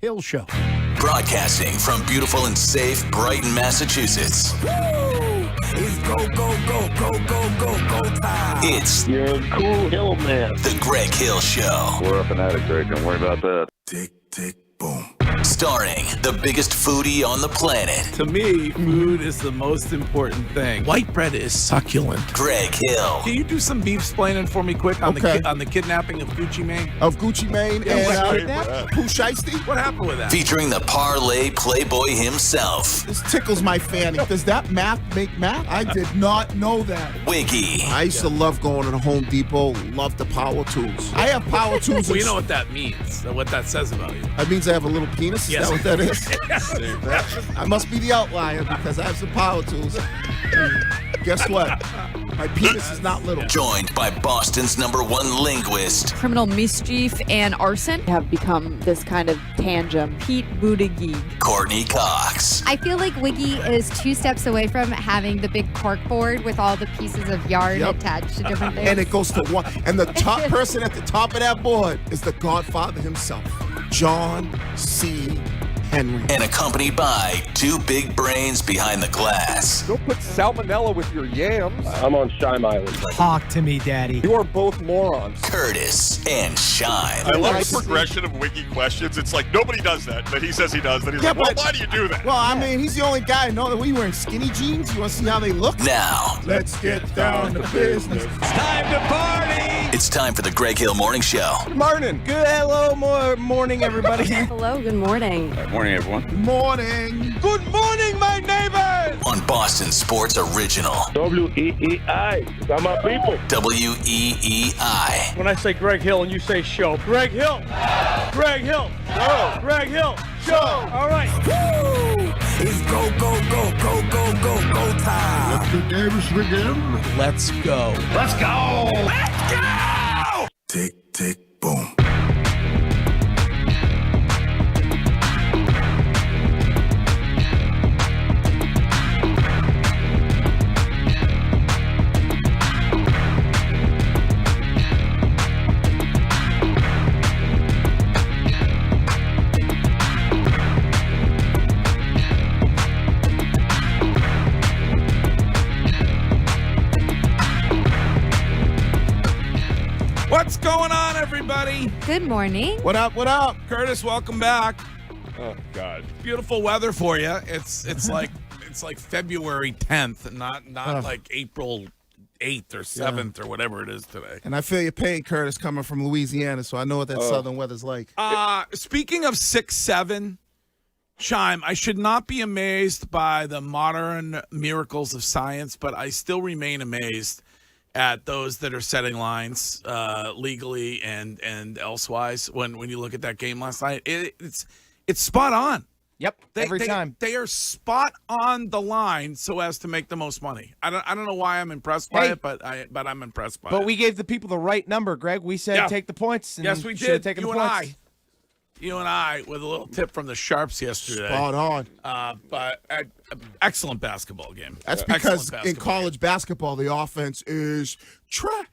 Hill Show. Broadcasting from beautiful and safe Brighton, Massachusetts. Woo! It's go, go, go, go, go, go, go time. It's You're a cool hill man. The Greg Hill Show. We're a fanatic, Greg. Don't worry about that. Tick, tick, boom. Starring the biggest foodie on the planet, To me, food is the most important thing. White bread is succulent. Greg Hill. Can you do some beef splaining for me quick on Okay. the kidnapping of Gucci Mane? Of Gucci Mane and Pooh Shiesty? What happened with that? Featuring the parlay playboy himself, This tickles my fanny. Does that math make math? I did not know that. Wiggy. I used to love going to the Home Depot, love the power tools. I have power tools. Well, you know what that means, what that says about you. That means I have a little penis? Is Yes. that what that is? I must be the outlier because I have some power tools. Guess what? My penis is not little. Joined by Boston's #1 linguist, Criminal mischief and arson have become this kind of tangent. Pete Buttigieg. Courtney Cox. I feel like Wiggy is 2 steps away from having the big cork board with all the pieces of yarn Yep. attached to different things. And it goes to one. And the top person at the top of that board is the Godfather himself, John C. Henry. And accompanied by 2 big brains behind the glass. Don't put salmonella with your yams. I'm on Shime Island. Talk to me, Daddy. You are both morons. Curtis and Shime. I love Nice. the progression of Wiki questions. It's like nobody does that. Then he says he does. Then he's Yeah, like, well, but- why do you do that? Well, I mean, he's the only guy I know that we wearing skinny jeans. You want to see how they look? Now, Let's get down to business. it's time for the Greg Hill Morning Show. Good morning. Good morning, everybody. Hello, good morning. Morning, everyone. Morning. Good morning, my neighbors. On Boston Sports Original, WEEI. Got my people. WEEI. When I say Greg Hill and you say show, Greg Hill. Greg Hill. Show. Greg Hill. Show. All right. Woo! It's go, go, go, go, go, go, go time. The games begin. Let's go. Tick, tick, boom. What's going on, everybody? Good morning. What up? What up? Curtis, welcome back. Oh, God. Beautiful weather for you. It's like February 10th, not like April 8th or 7th or whatever it is today. And I feel your pain, Curtis, coming from Louisiana, so I know what that southern weather's like. Speaking of 6'7", Chime, I should not be amazed by the modern miracles of science, but I still remain amazed at those that are setting lines legally and elsewise. When you look at that game last night, it's spot on. Yep. Every time. They are spot on the line so as to make the most money. I don't know why I'm impressed by it, but I'm impressed by it. But we gave the people the right number, Greg. We said take the points. And yes, we should have did. taken You the and points. You and I, with a little tip from the Sharps yesterday. Spot on. But excellent basketball game. That's Excellent because basketball in college basketball, the offense is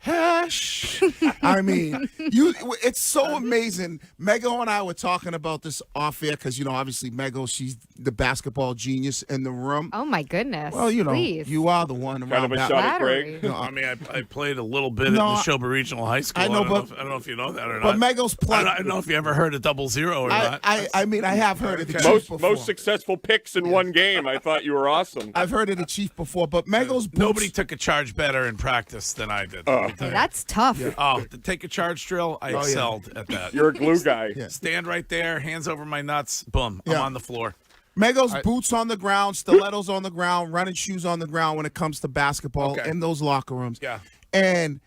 trash. I mean, it's so amazing. Mego and I were talking about this off air because, obviously Mego, she's the basketball genius in the room. Oh, my goodness. Well, Please. you are the one around Kind of a that. shot at Flattery. Greg. I mean, I played a little bit No, at Neshoba Regional High School. I know, I don't know if you know that or But not. Mego's I playing. don't know if you ever heard of 00 or not. I mean, I have heard of the Okay. Chief before. Most successful picks in one game. I thought you were awesome. I've heard of the Chief before, but Mego's boots. Nobody took a charge better in practice than I did. That's tough. Oh, to take a charge drill, I excelled at that. You're a glue guy. Yeah. Stand right there, hands over my nuts, boom, I'm Yeah. on the floor. Mego's boots on the ground, stilettos on the ground, running shoes on the ground when it comes to basketball Okay. in those locker rooms. Yeah. And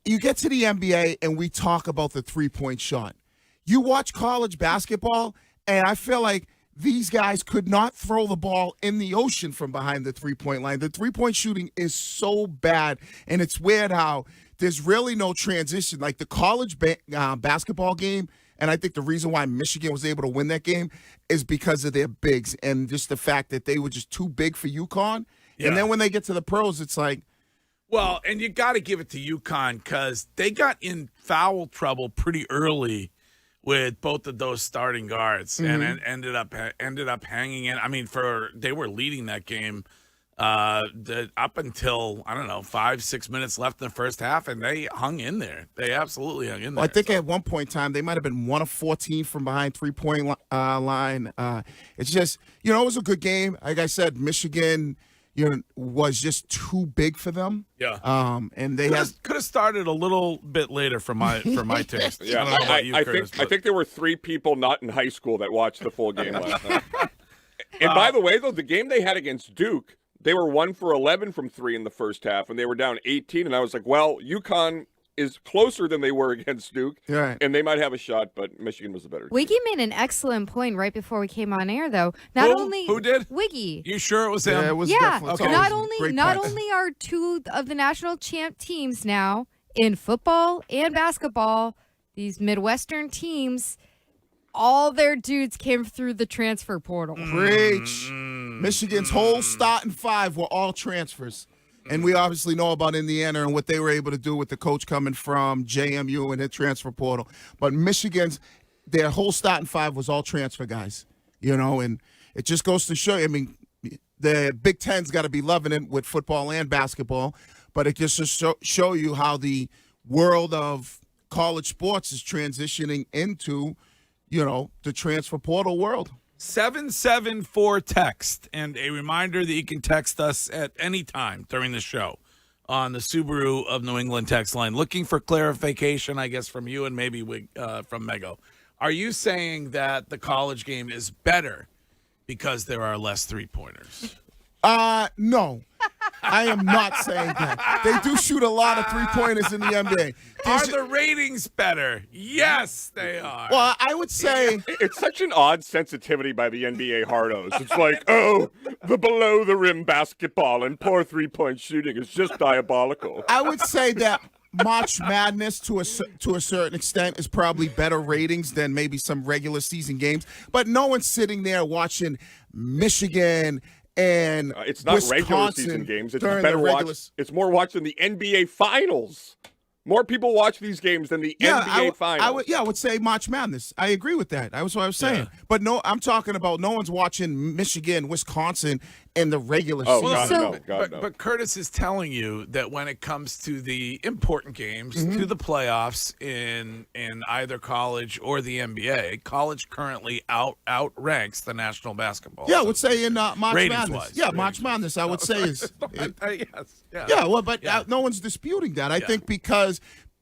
you get to the NBA and we talk about the three-point shot. You watch college basketball, and I feel like these guys could not throw the ball in the ocean from behind the three-point line. The three-point shooting is so bad, and it's weird how there's really no transition. Like the college basketball game, and I think the reason why Michigan was able to win that game is because of their bigs and just the fact that they were just too big for UConn. Yeah. And then when they get to the pros, it's like, Well, and you got to give it to UConn because they got in foul trouble pretty early with both of those starting guards, and it ended up hanging in. I mean, they were leading that game up until, I don't know, 5-6 minutes left in the first half, and they hung in there. They absolutely hung in there. Well, I think at one point in time they might have been 1 of 14 from behind 3-point line. It's just, it was a good game. Like I said, Michigan, was just too big for them. Yeah. And they could have started a little bit later for my taste. Yeah, I don't know about you, Curtis, I think there were 3 people not in high school that watched the full game last night. And by the way, though, the game they had against Duke, they were 1 for 11 from 3 in the first half, and they were down 18. And I was like, well, UConn is closer than they were against Duke, right, and they might have a shot, but Michigan was the better team. Wiggy made an excellent point right before we came on air, though. Who did? Wiggy. You sure it was him? Yeah, it was Yeah. definitely. Okay. Not only are 2 of the national champ teams now in football and basketball, these Midwestern teams, all their dudes came through the transfer portal. Preach. Michigan's whole starting 5 were all transfers. And we obviously know about Indiana and what they were able to do with the coach coming from JMU and their transfer portal. But Michigan's, their whole starting 5 was all transfer guys, and it just goes to show you, I mean, the Big Ten's got to be loving it with football and basketball, but it just to show you how the world of college sports is transitioning into, the transfer portal world. 774 text, and a reminder that you can text us at any time during the show on the Subaru of New England text line. Looking for clarification, I guess, from you and maybe from Mego. Are you saying that the college game is better because there are less 3-pointers? No. I am not saying that. They do shoot a lot of 3-pointers in the NBA. Are the ratings better? Yes, they are. Well, I would say It's such an odd sensitivity by the NBA hardos. It's like, oh, the below the rim basketball and poor 3-point shooting is just diabolical. I would say that March Madness to a certain extent is probably better ratings than maybe some regular season games. But no one's sitting there watching Michigan and it's not Wisconsin regular season games. It's during better the regular... watch. It's more watched than the NBA Finals. More people watch these games than the NBA Finals. I would say March Madness. I agree with that. That was what I was saying. Yeah. But no, I'm talking about no one's watching Michigan, Wisconsin in the regular season. But Curtis is telling you that when it comes to the important games, to the playoffs in either college or the NBA, college currently outranks the National Basketball. Yeah, I would say in March Madness. Wise, yeah, March Madness, I would say is. Yes. Yeah, well, but no one's disputing that. I think because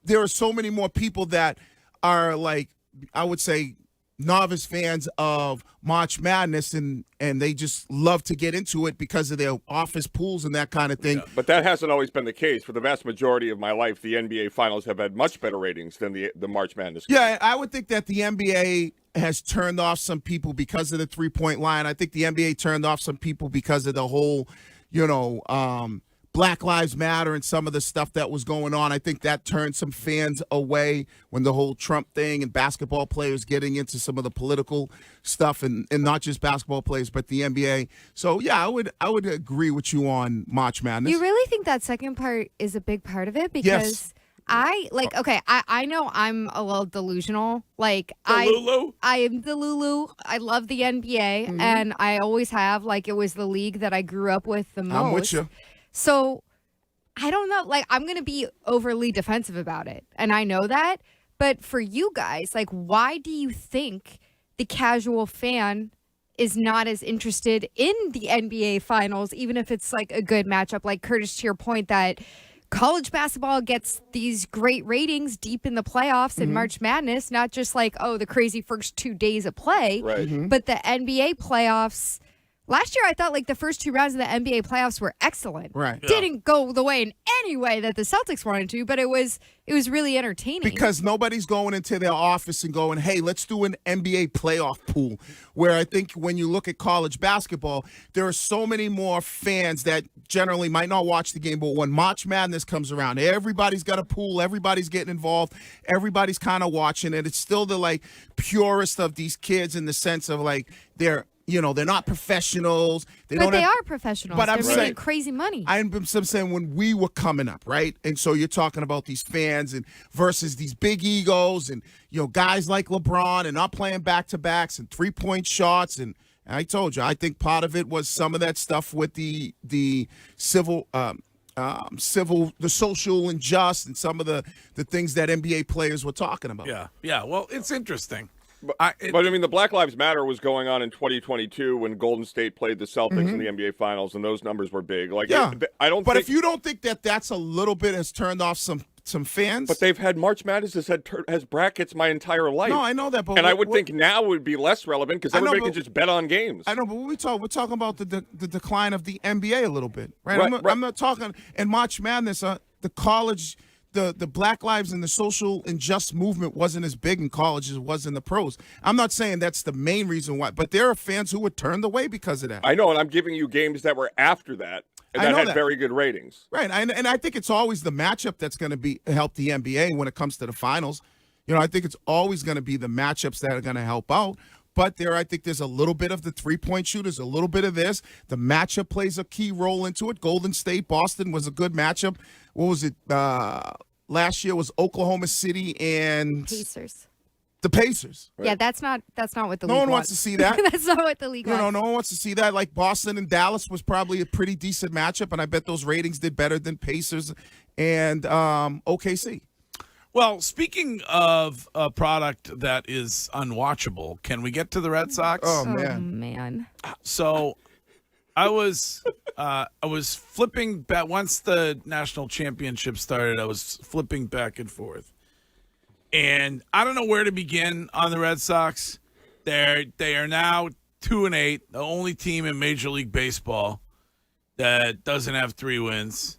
there are so many more people that are like, I would say, novice fans of March Madness, and they just love to get into it because of their office pools and that kind of thing. Yeah, but that hasn't always been the case. For the vast majority of my life, the NBA Finals have had much better ratings than the March Madness game. Yeah, I would think that the NBA has turned off some people because of the 3-point line. I think the NBA turned off some people because of the whole, Black Lives Matter and some of the stuff that was going on. I think that turned some fans away when the whole Trump thing and basketball players getting into some of the political stuff and not just basketball players, but the NBA. So, yeah, I would agree with you on March Madness. You really think that second part is a big part of it? Because yes. I know I'm a little delusional. Like I am the Lulu. I love the NBA, and I always have. Like, it was the league that I grew up with the most. I'm with you. So I don't know. Like, I'm gonna be overly defensive about it, and I know that. But for you guys, like, why do you think the casual fan is not as interested in the NBA Finals, even if it's like a good matchup? Like, Curtis, to your point that college basketball gets these great ratings deep in the playoffs and March Madness, not just like, the crazy first 2 days of play, right. But the NBA playoffs. Last year, I thought like the first 2 rounds of the NBA playoffs were excellent. Right. Yeah. Didn't go the way in any way that the Celtics wanted to, but it was really entertaining. Because nobody's going into their office and going, hey, let's do an NBA playoff pool. Where I think when you look at college basketball, there are so many more fans that generally might not watch the game, but when March Madness comes around, everybody's got a pool, everybody's getting involved, everybody's kind of watching it. It's still the like purest of these kids in the sense of like they're they're not professionals. They But don't they have, are professionals. But I'm They're saying- making crazy money. I'm saying when we were coming up, right? And so you're talking about these fans and versus these big egos and, guys like LeBron and not playing back-to-backs and three-point shots. And I told you, I think part of it was some of that stuff with the civil, the social unjust and some of the things that NBA players were talking about. Yeah. Well, it's interesting. But I mean, the Black Lives Matter was going on in 2022 when Golden State played the Celtics in the NBA Finals, and those numbers were big. Like, I don't. But think, if you don't think that that's a little bit has turned off some fans, but they've had March Madness has brackets my entire life. No, I know that, but I would think now would be less relevant because everybody can just bet on games. I know, but we're talking about the decline of the NBA a little bit, right? Right, I'm not talking in March Madness. The college. The Black Lives and the social unjust movement wasn't as big in college as it was in the pros. I'm not saying that's the main reason why, but there are fans who were turned away because of that. I know, and I'm giving you games that were after that and that had very good ratings. Right, and I think it's always the matchup that's going to help the NBA when it comes to the finals. I think it's always going to be the matchups that are going to help out. But I think there's a little bit of the three-point shooters, a little bit of this. The matchup plays a key role into it. Golden State, Boston was a good matchup. What was it? Last year was Oklahoma City and Pacers. The Pacers. Right? Yeah, that's not what the league No one wants to see that. That's not what the league wants. No one wants to see that. Like Boston and Dallas was probably a pretty decent matchup, and I bet those ratings did better than Pacers and OKC. Well, speaking of a product that is unwatchable, can we get to the Red Sox? Oh man. So I was flipping back once the national championship started. I was flipping back and forth, and I don't know where to begin on the Red Sox. They are now 2-8, the only team in Major League Baseball that doesn't have 3 wins.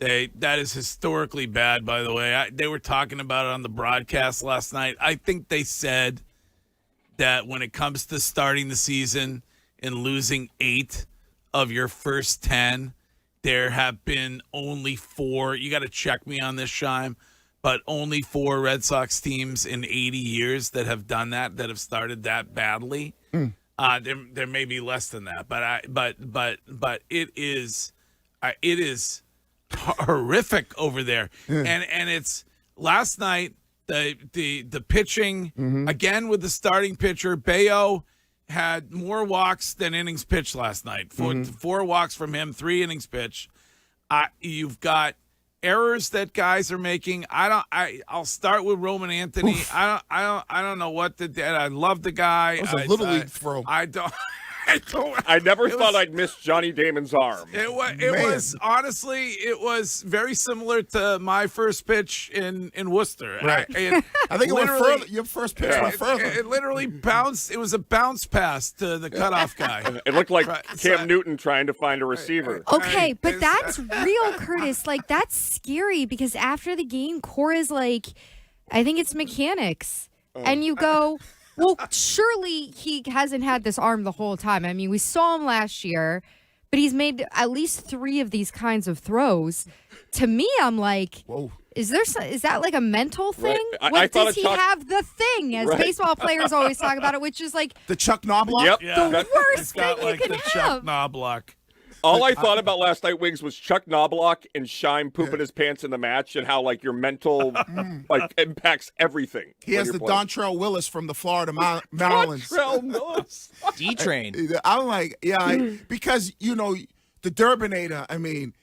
That is historically bad, by the way. They were talking about it on the broadcast last night. I think they said that when it comes to starting the season and losing 8 of your first 10, there have been only 4. You got to check me on this, Shime, but only 4 Red Sox teams in 80 years that have done that have started that badly. There may be less than that, but it is horrific over there. And it's last night the pitching again with the starting pitcher. Bayo had more walks than innings pitched last night. 4 walks from him, 3 innings pitched. You've got errors that guys are making. I'll start with Roman Anthony. Oof. I don't know what to do. I love the guy. It was a little league throw. I never thought I'd miss Johnny Damon's arm. It was honestly, it was very similar to my first pitch in Worcester. Right. I think it went further. Your first pitch went further. It literally bounced. It was a bounce pass to the cutoff guy. It looked like Cam Newton trying to find a receiver. Okay, but that's real, Curtis. Like, that's scary because after the game, Cora's like, I think it's mechanics. And you go, well, surely he hasn't had this arm the whole time. I mean, we saw him last year, but he's made at least 3 of these kinds of throws. To me, I'm like, whoa. Is that like a mental thing? Right. Does he have the thing, as baseball players always talk about it, which is like the Chuck Knobloch? Yep. Yeah, the worst thing got like you can the have. Chuck Knobloch. All I thought about last night, Wiggs, was Chuck Knobloch and Shime pooping his pants in the match and how, like, your mental, like, impacts everything. He has the Dontrell Willis from the Florida Marlins. Dontrell Willis. D-Train. I'm like, because, the Durbinator, I mean,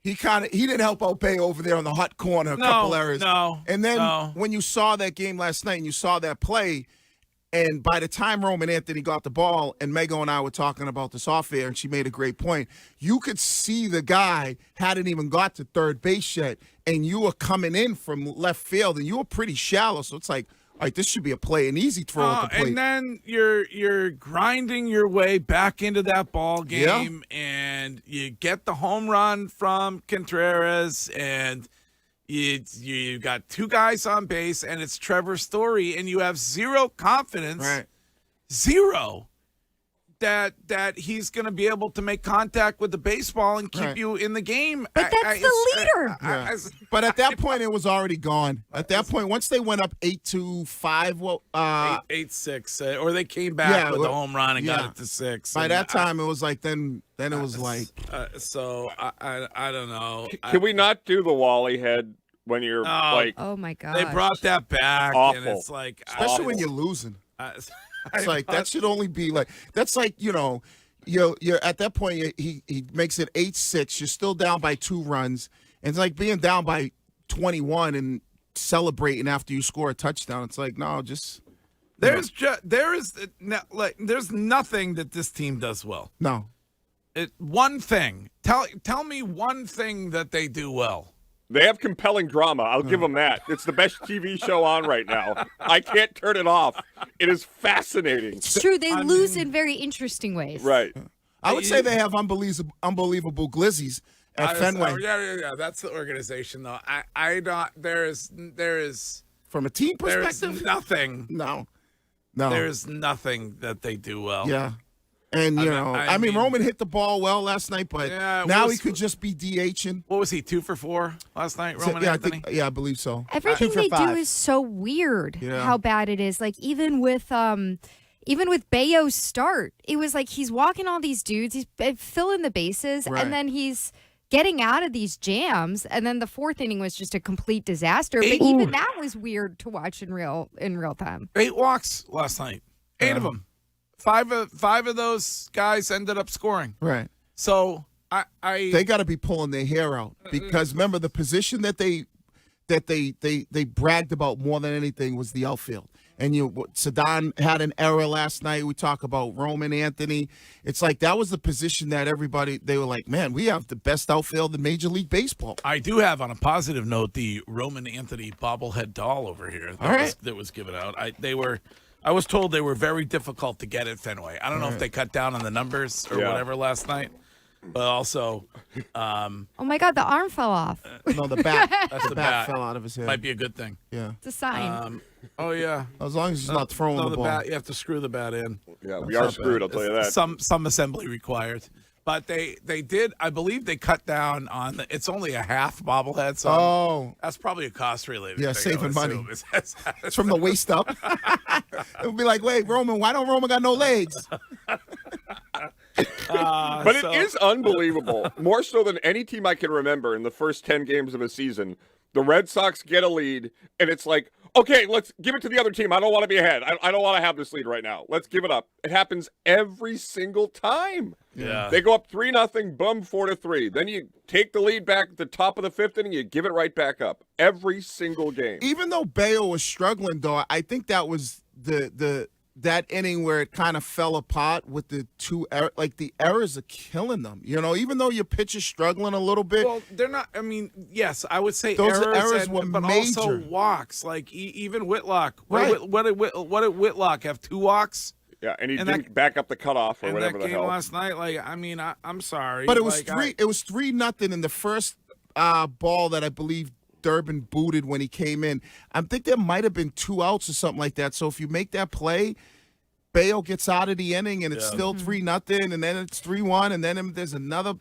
he didn't help out Bay over there on the hot corner a couple errors. No. And then when you saw that game last night and you saw that play, and by the time Roman Anthony got the ball, and Mego and I were talking about this off air, and she made a great point, you could see the guy hadn't even got to third base yet, and you were coming in from left field, and you were pretty shallow. So it's like, all right, this should be an easy throw at the plate. And then you're grinding your way back into that ball game, and you get the home run from Contreras, and you got 2 guys on base, and it's Trevor Story, and you have zero confidence. Right. Zero. that he's going to be able to make contact with the baseball and keep Right. you in the game. But that's the leader. Yeah. But at that point, it was already gone. At that point, once they went up 8-5, well, 8-6, or they came back with a home run and got yeah. it to 6. By and that time, it was like then it was like so I don't know. Can we not do the Wally head when you're like? Oh my god. They brought that back, Awful. and it's like especially when you're losing. It's I like that should only be like that's like you're at that point he makes it 8-6. You're still down by 2 runs, and it's like being down by 21 and celebrating after you score a touchdown. It's like no, just there's nothing that this team does well. no. One thing. Tell me one thing that they do well. They have compelling drama. I'll give them that. It's the best TV show on right now. I can't turn it off. It is fascinating. It's true. They lose in very interesting ways. Right. I would say they have unbelievable glizzies at Fenway. Yeah. That's the organization, though. I don't. There is From a team there perspective, is nothing. no. There's nothing that they do well. Yeah. And, I mean, Roman hit the ball well last night, but now he could just be DHing. What was he, 2 for 4 last night, Roman Anthony? I believe so. Everything 2 for they 5. do is so weird. Yeah. How bad it is. Like even with Bayo's start, it was like he's walking all these dudes, he's filling the bases, Right. and then he's getting out of these jams, and then the 4th inning was just a complete disaster. But even that was weird to watch in real time. 8 walks last night. 8 of them. 5 of those guys ended up scoring. Right. So They got to be pulling their hair out because remember the position that they bragged about more than anything was the outfield. And Sadan had an error last night. We talk about Roman Anthony. It's like that was the position that they were like, man, we have the best outfield in Major League Baseball. I do have, on a positive note, the Roman Anthony bobblehead doll over here that was given out. I was told they were very difficult to get at Fenway. I don't know if they cut down on the numbers or whatever last night, but also, Oh my God, the arm fell off. No, the bat. that's the bat fell out of his head. Might be a good thing. Yeah. It's a sign. Oh yeah. As long as he's not throwing the ball. Bat, you have to screw the bat in. Yeah, we are screwed, I'll tell you that. Some assembly required. But they did, I believe they cut down on it's only a half bobblehead, so that's probably a cost related thing. Saving money. It's from the waist up. It would be like, wait, Roman, why don't Roman got no legs? But it is unbelievable. More so than any team I can remember in the first 10 games of a season. The Red Sox get a lead, and it's like, okay, let's give it to the other team. I don't want to be ahead. I don't want to have this lead right now. Let's give it up. It happens every single time. Yeah. They go up 3-0, boom, 4-3. Then you take the lead back at the top of the 5th inning, you give it right back up. Every single game. Even though Bayo was struggling, though, I think that was that inning where it kind of fell apart with the the errors are killing them. Even though your pitcher's struggling a little bit. Well, they're not. I mean, yes, I would say those errors were but major. also walks. Like even Whitlock. Right. What did Whitlock have? 2 walks? Yeah, and he didn't back up the cutoff or in whatever that the game hell. last night. Like, I mean, I'm sorry, But it was 3-0 in the first ball that I believe Durbin booted when he came in. I think there might have been 2 outs or something like that. So if you make that play, Bayo gets out of the inning and it's still 3-0, and then it's 3-1, and then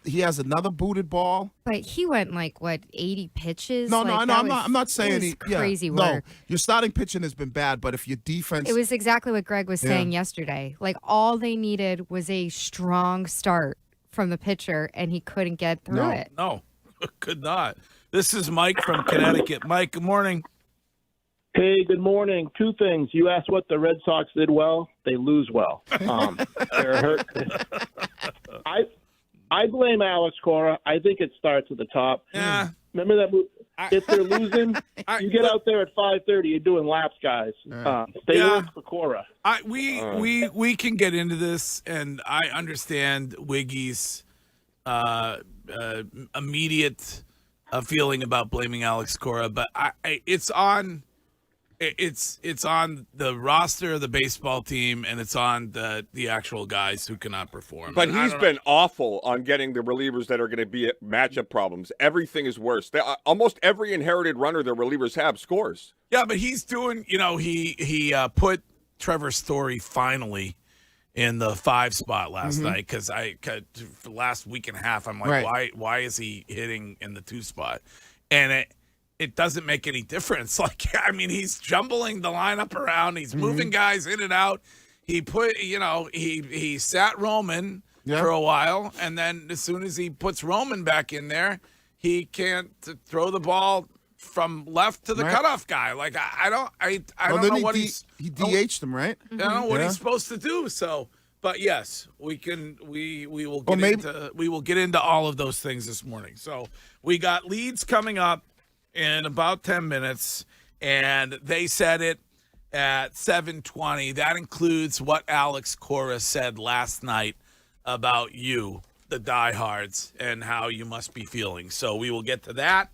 he has another booted ball. But he went 80 pitches. No, I'm not saying it was crazy work. No, your starting pitching has been bad, but if your defense, It was exactly what Greg was saying yesterday. Like all they needed was a strong start from the pitcher, and he couldn't get through it. No, could not. This is Mike from Connecticut. Mike, good morning. Hey, good morning. 2 things. You asked what the Red Sox did well. They lose well. They're hurt. I blame Alex Cora. I think it starts at the top. Yeah. Remember that move? If they're losing, you get out there at 5:30. You're doing laps, guys. Stay work for Cora. We can get into this, and I understand Wiggy's immediate feeling about blaming Alex Cora, but it's on the roster of the baseball team, and it's on the actual guys who cannot perform. But he's been awful on getting the relievers that are going to be matchup problems. Everything is worse. Almost every inherited runner the relievers have scores. Yeah, but he's doing, he put Trevor Story finally in the 5 spot last night because for the last week and a half, I'm like, why is he hitting in the 2 spot? And it doesn't make any difference. Like, I mean, he's jumbling the lineup around. He's moving guys in and out. He put, he sat Roman for a while, and then as soon as he puts Roman back in there, he can't throw the ball from left to the cutoff guy. Like, I don't know what he DH'd him, right? I don't know what he's supposed to do. So, but yes, we will get into all of those things this morning. So we got leads coming up in about 10 minutes, and they said it at 7:20. That includes what Alex Cora said last night about you, the diehards, and how you must be feeling. So we will get to that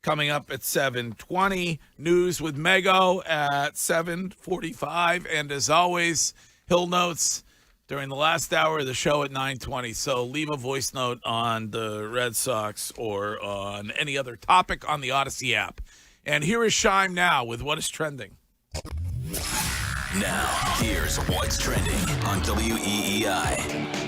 coming up at 7:20. News with Mego at 7:45. And as always, Hill Notes during the last hour of the show at 9:20. So leave a voice note on the Red Sox or on any other topic on the Odyssey app. And here is Shime now with what is trending. Now, here's what's trending on WEEI.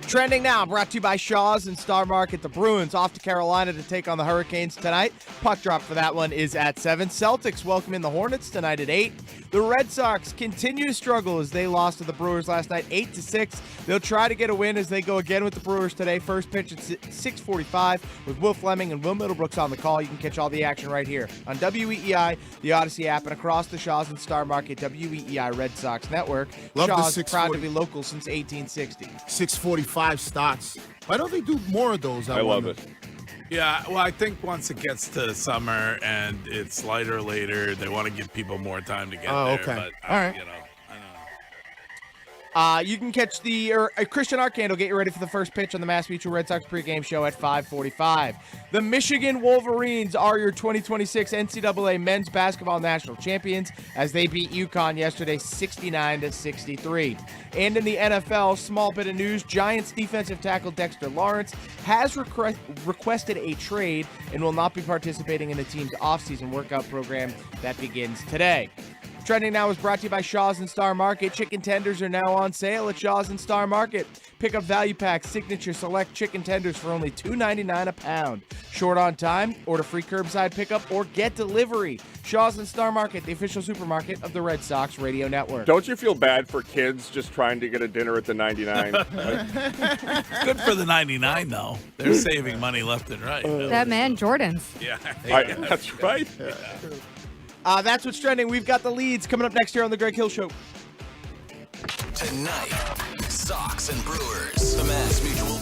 Trending now, brought to you by Shaw's and Star Market. The Bruins off to Carolina to take on the Hurricanes tonight. Puck drop for that one is at 7. Celtics welcome in the Hornets tonight at 8. The Red Sox continue to struggle as they lost to the Brewers last night, 8-6. They'll try to get a win as they go again with the Brewers today. First pitch at 6:45 with Will Fleming and Will Middlebrooks on the call. You can catch all the action right here on WEEI, the Odyssey app, and across the Shaw's and Star Market WEEI Red Sox network. Love the Shaw's 640. proud to be local since 1860. 6:45 starts. Why don't they do more of those? I love it. Yeah, well, I think once it gets to summer and it's lighter later, they want to give people more time to get there. Okay. But all right. I don't know. You can catch Christian Arcand will get you ready for the first pitch on the Mass Mutual Red Sox pregame show at 5:45. The Michigan Wolverines are your 2026 NCAA men's basketball national champions as they beat UConn yesterday 69-63. And in the NFL, small bit of news, Giants defensive tackle Dexter Lawrence has requested a trade and will not be participating in the team's offseason workout program that begins today. Trending Now is brought to you by Shaw's and Star Market. Chicken tenders are now on sale at Shaw's and Star Market. Pick up value pack signature select chicken tenders for only $2.99 a pound. Short on time, order free curbside pickup or get delivery. Shaw's and Star Market, the official supermarket of the Red Sox radio network. Don't you feel bad for kids just trying to get a dinner at the 99? Good for the 99, though. They're saving money left and right. That man, Jordan's. Yeah. That's right. Yeah. That's what's trending. We've got the leads coming up next year on the Greg Hill Show. Tonight, Sox and Brewers. The Mass Mutual.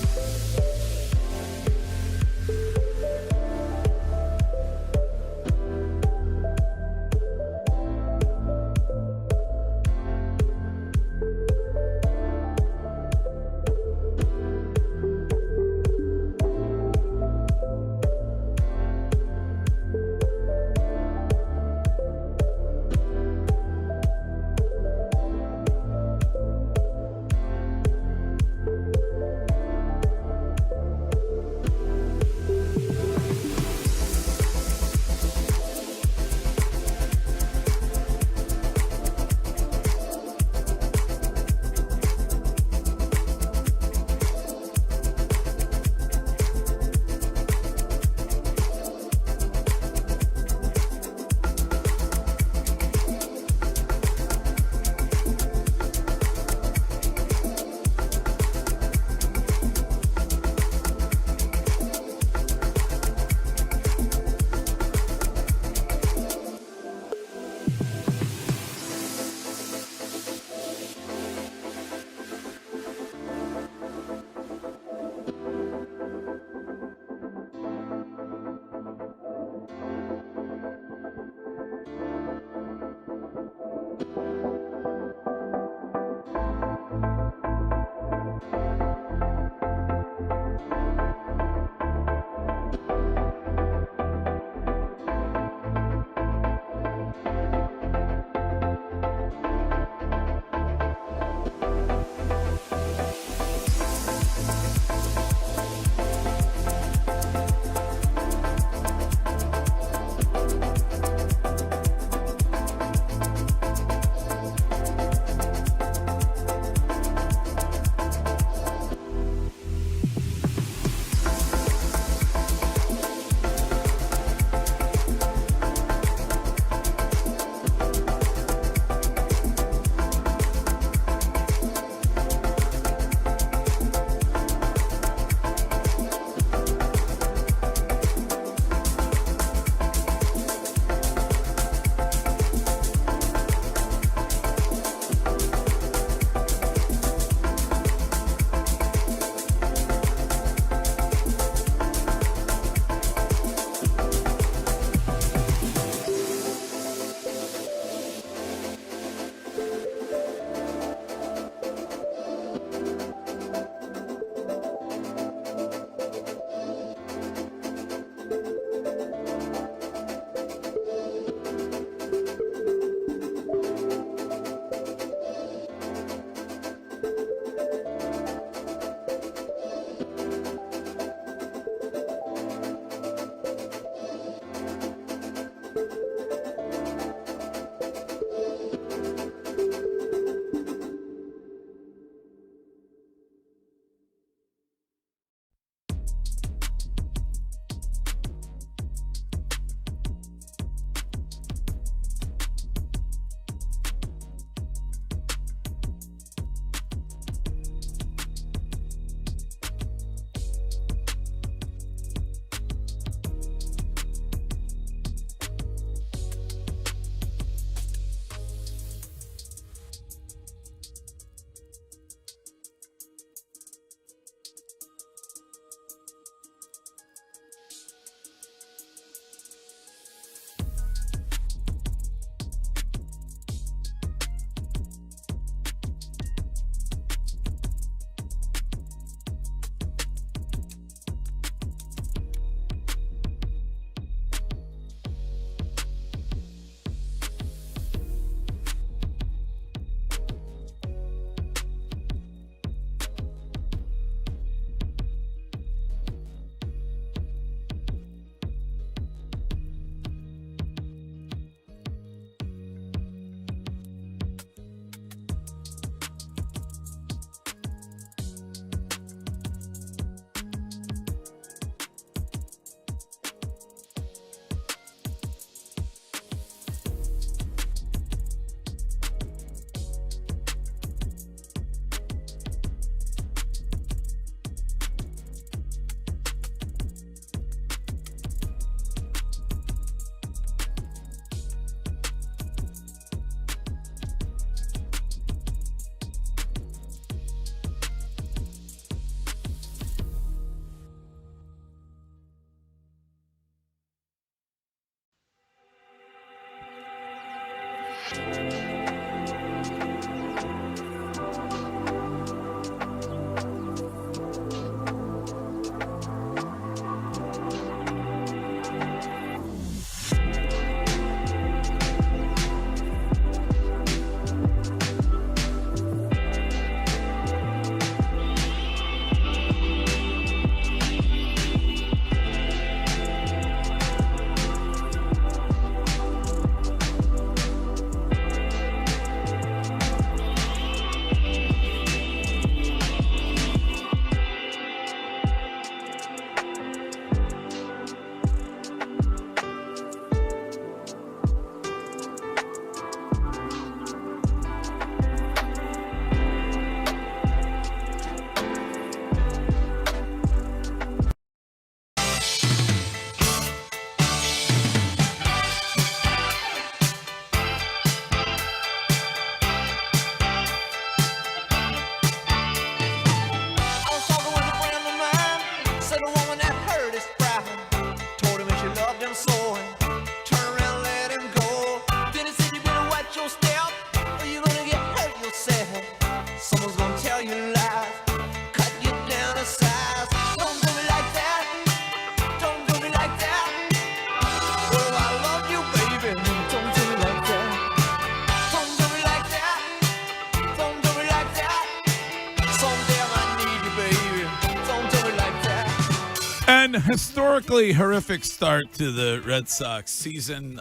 Gentlemen, historically horrific start to the Red Sox season.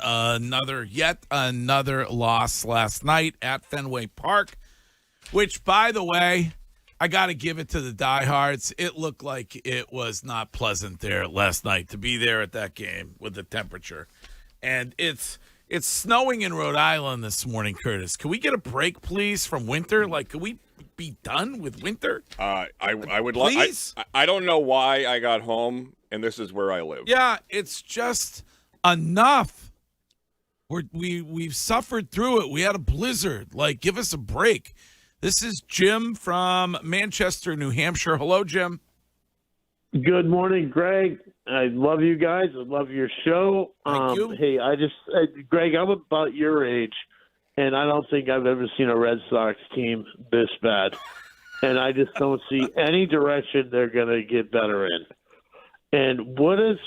Yet another loss last night at Fenway Park, which, by the way, I got to give it to the diehards. It looked like it was not pleasant there last night to be there at that game with the temperature. And it's snowing in Rhode Island this morning, Curtis. Can we get a break, please, from winter? Like, can we be done with winter? I would love. Please? I don't know why I got home, and this is where I live. Yeah, it's just enough. We've suffered through it. We had a blizzard. Like, give us a break. This is Jim from Manchester, New Hampshire. Hello, Jim. Good morning, Greg. I love you guys. I love your show. Thank you. Hey, Greg, I'm about your age, and I don't think I've ever seen a Red Sox team this bad. And I just don't see any direction they're going to get better in. And what does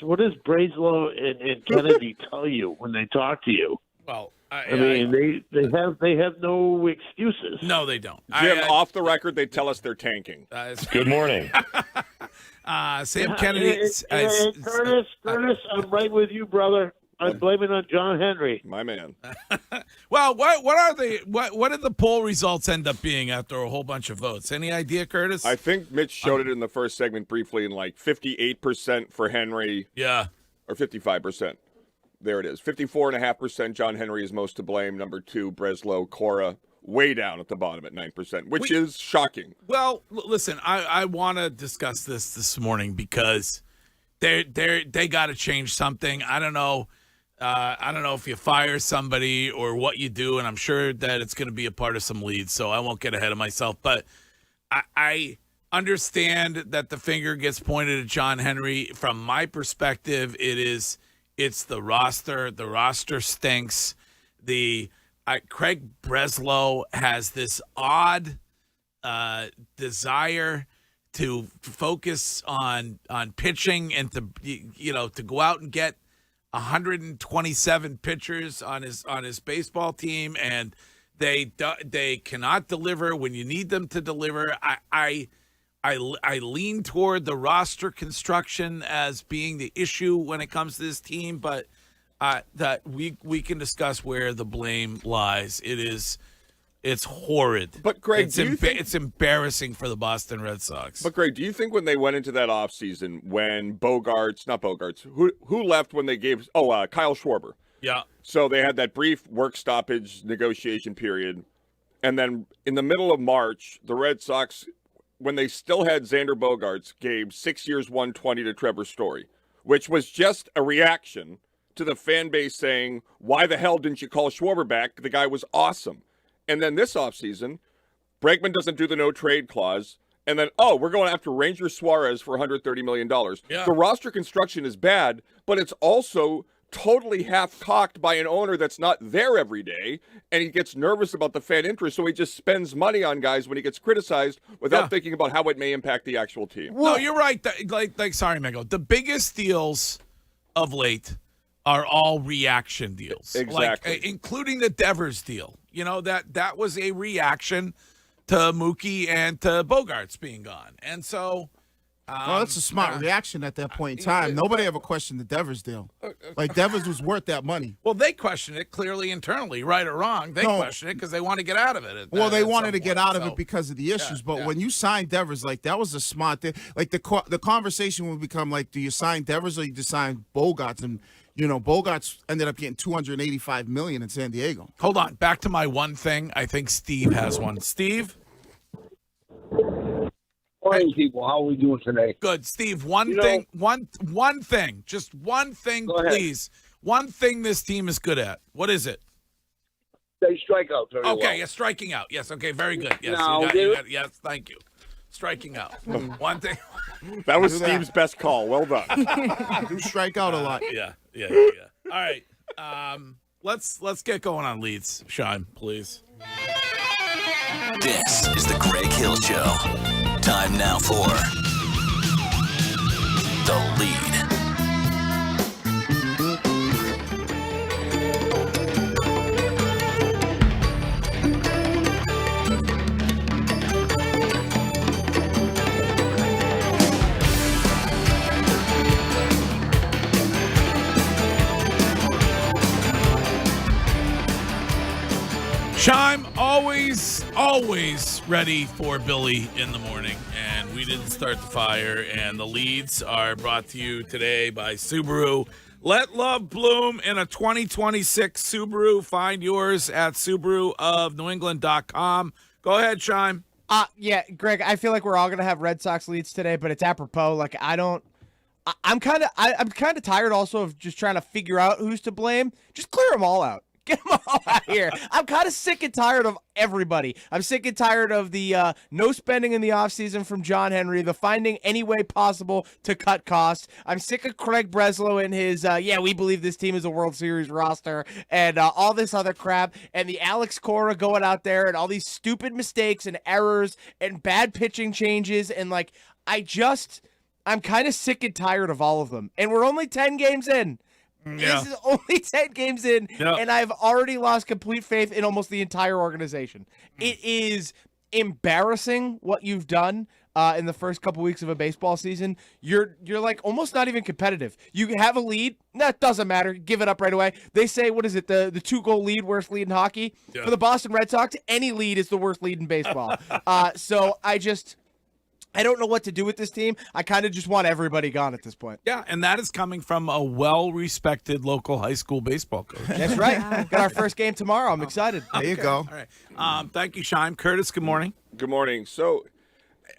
Breslow and Kennedy tell you when they talk to you? Well, I mean, they have no excuses. No, they don't. Jim, off the record, they tell us they're tanking. Good morning. Sam Kennedy. Curtis, I'm right with you, brother. I'm blaming on John Henry. My man. Well, what did the poll results end up being after a whole bunch of votes? Any idea, Curtis? I think Mitch showed it in the first segment briefly in like 58% for Henry. Yeah. Or 55%. There it is. 54.5% John Henry is most to blame. Number 2, Breslow, Cora, way down at the bottom at 9%, which is shocking. Well, listen, I want to discuss this morning because they got to change something. I don't know if you fire somebody or what you do, and I'm sure that it's going to be a part of some leads, so I won't get ahead of myself. But I understand that the finger gets pointed at John Henry. From my perspective, it's the roster. The roster stinks. Craig Breslow has this odd desire to focus on pitching and to go out and get 127 pitchers on his baseball team, and they cannot deliver when you need them to deliver. I lean toward the roster construction as being the issue when it comes to this team, but that we can discuss where the blame lies. It's horrid. But Greg, it's embarrassing for the Boston Red Sox. But Greg, do you think when they went into that offseason, when who left when they gave Kyle Schwarber? Yeah. So they had that brief work stoppage negotiation period, and then in the middle of March, the Red Sox, when they still had Xander Bogaerts, gave 6 years, $120 to Trevor Story, which was just a reaction to the fan base saying, "Why the hell didn't you call Schwarber back? The guy was awesome." And then this offseason, Bregman doesn't do the no-trade clause. And then, we're going after Ranger Suarez for $130 million. Yeah. The roster construction is bad, but it's also totally half-cocked by an owner that's not there every day, and he gets nervous about the fan interest, so he just spends money on guys when he gets criticized without thinking about how it may impact the actual team. No, you're right. Sorry, Mego. The biggest deals of late are all reaction deals. Exactly. Including the Devers deal. You know, that was a reaction to Mookie and to Bogaerts being gone. And so that's a smart reaction at that point in time. Nobody ever questioned the Devers deal. Like, Devers was worth that money. Well, they questioned it clearly internally, right or wrong. They questioned it because they want to get out of it. They wanted to get out of it because of the issues. But when you signed Devers, like, that was a smart thing. Like, the conversation would become, like, do you sign Devers or you just sign Bogaerts? And, Bogaerts ended up getting $285 million in San Diego. Hold on. Back to my one thing. I think Steve has one. Steve? Morning, people. How are we doing today? Good. Steve, one thing. Just one thing, please. One thing this team is good at. What is it? They strike out very well. Okay, yes, striking out. Yes, okay, very good. Yes, yes, thank you. Striking out. One thing. That was Steve's best call. Well done. You strike out a lot. Yeah. All right. Let's get going on leads. Sean, please. This is the Greg Hill Show. Time now for the lead. always ready for Billy in the morning, and we didn't start the fire. And the leads are brought to you today by Subaru. Let love bloom in a 2026 Subaru. Find yours at SubaruofNewEngland.com. Go ahead, Shime. Yeah, Greg, I feel like we're all going to have Red Sox leads today, but it's apropos. Like, I'm kind of tired also of just trying to figure out who's to blame. Just clear them all out. Get them all out here. I'm kind of sick and tired of everybody. I'm sick and tired of the no spending in the offseason from John Henry, the finding any way possible to cut costs. I'm sick of Craig Breslow and his, we believe this team is a World Series roster, and all this other crap, and the Alex Cora going out there and all these stupid mistakes and errors and bad pitching changes. And, like, I'm kind of sick and tired of all of them. And we're only 10 games in. Yeah. This is only 10 games in, and I've already lost complete faith in almost the entire organization. It is embarrassing what you've done in the first couple weeks of a baseball season. You're like almost not even competitive. You have a lead. That doesn't matter. Give it up right away. They say, what is it, the 2-goal lead, worst lead in hockey? Yeah. For the Boston Red Sox, any lead is the worst lead in baseball. So I don't know what to do with this team. I kind of just want everybody gone at this point. Yeah, and that is coming from a well-respected local high school baseball coach. That's right. Got our first game tomorrow. I'm excited. There you go. All right. Thank you, Shime. Curtis, good morning. Good morning. So,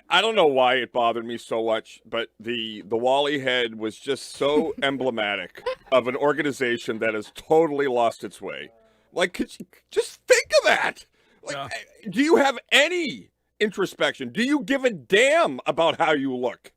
I don't know why it bothered me so much, but the Wally head was just so emblematic of an organization that has totally lost its way. Like, could you just think of that? Like, do you have any introspection? Do you give a damn about how you look?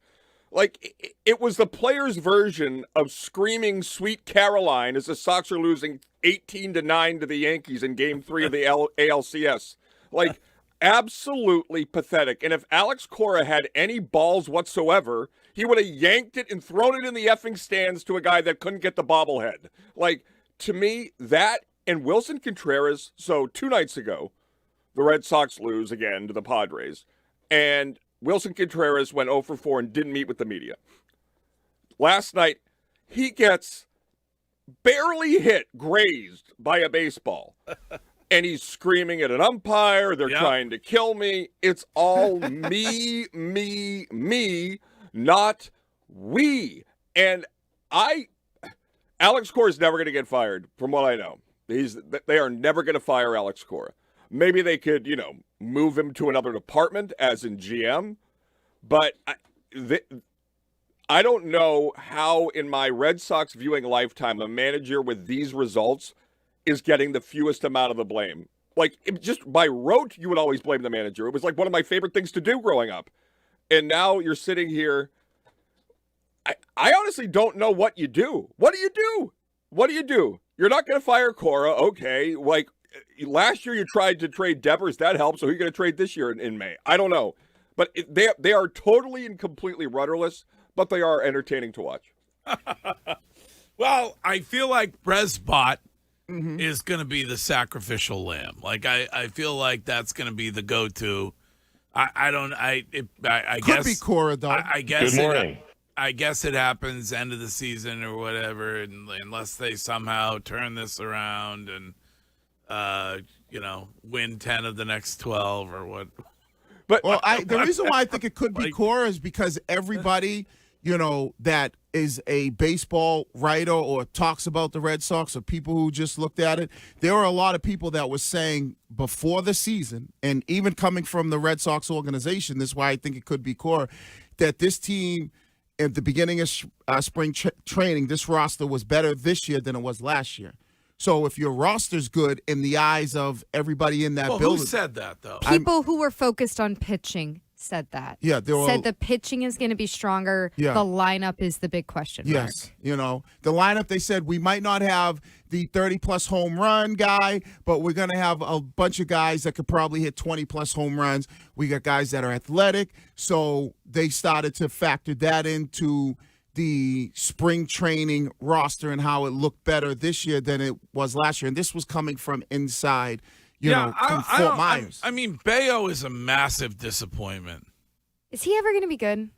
Like, it was the players' version of screaming Sweet Caroline as the Sox are losing 18-9 to the Yankees in Game 3 of the ALCS. Like, absolutely pathetic. And if Alex Cora had any balls whatsoever, he would have yanked it and thrown it in the effing stands to a guy that couldn't get the bobblehead. Like, to me, that and Wilson Contreras, so 2 nights ago, the Red Sox lose again to the Padres, and Wilson Contreras went 0 for 4 and didn't meet with the media. Last night, he gets barely hit, grazed by a baseball, and he's screaming at an umpire. They're trying to kill me. It's all me, not we. And Alex Cora is never going to get fired, from what I know. They are never going to fire Alex Cora. Maybe they could, move him to another department, as in GM. But I don't know how, in my Red Sox viewing lifetime, a manager with these results is getting the fewest amount of the blame. Like, just by rote, you would always blame the manager. It was like one of my favorite things to do growing up. And now you're sitting here. I honestly don't know what you do. What do you do? What do you do? You're not going to fire Cora. Okay, like, last year you tried to trade Devers. That helped. So who are you going to trade this year in May? I don't know. But they are totally and completely rudderless, but they are entertaining to watch. Well, I feel like Bresbot is going to be the sacrificial lamb. Like, I feel like that's going to be the go-to. I guess. Could be Cora, though. I guess. Good morning. I guess it happens end of the season or whatever, unless they somehow turn this around and win 10 of the next 12 or what. But the reason why I think it could be Cora is because everybody, that is a baseball writer or talks about the Red Sox or people who just looked at it, there were a lot of people that were saying before the season, and even coming from the Red Sox organization, this is why I think it could be Cora, that this team at the beginning of spring training, this roster was better this year than it was last year. So if your roster's good in the eyes of everybody in that building. Who said that, though? People who were focused on pitching said that. Yeah. Said the pitching is going to be stronger. Yeah. The lineup is the big question mark. Yes. The lineup, they said we might not have the 30-plus home run guy, but we're going to have a bunch of guys that could probably hit 20-plus home runs. We got guys that are athletic. So they started to factor that into the spring training roster and how it looked better this year than it was last year. And this was coming from inside, from Fort Myers. I mean, Bayo is a massive disappointment. Is he ever going to be good?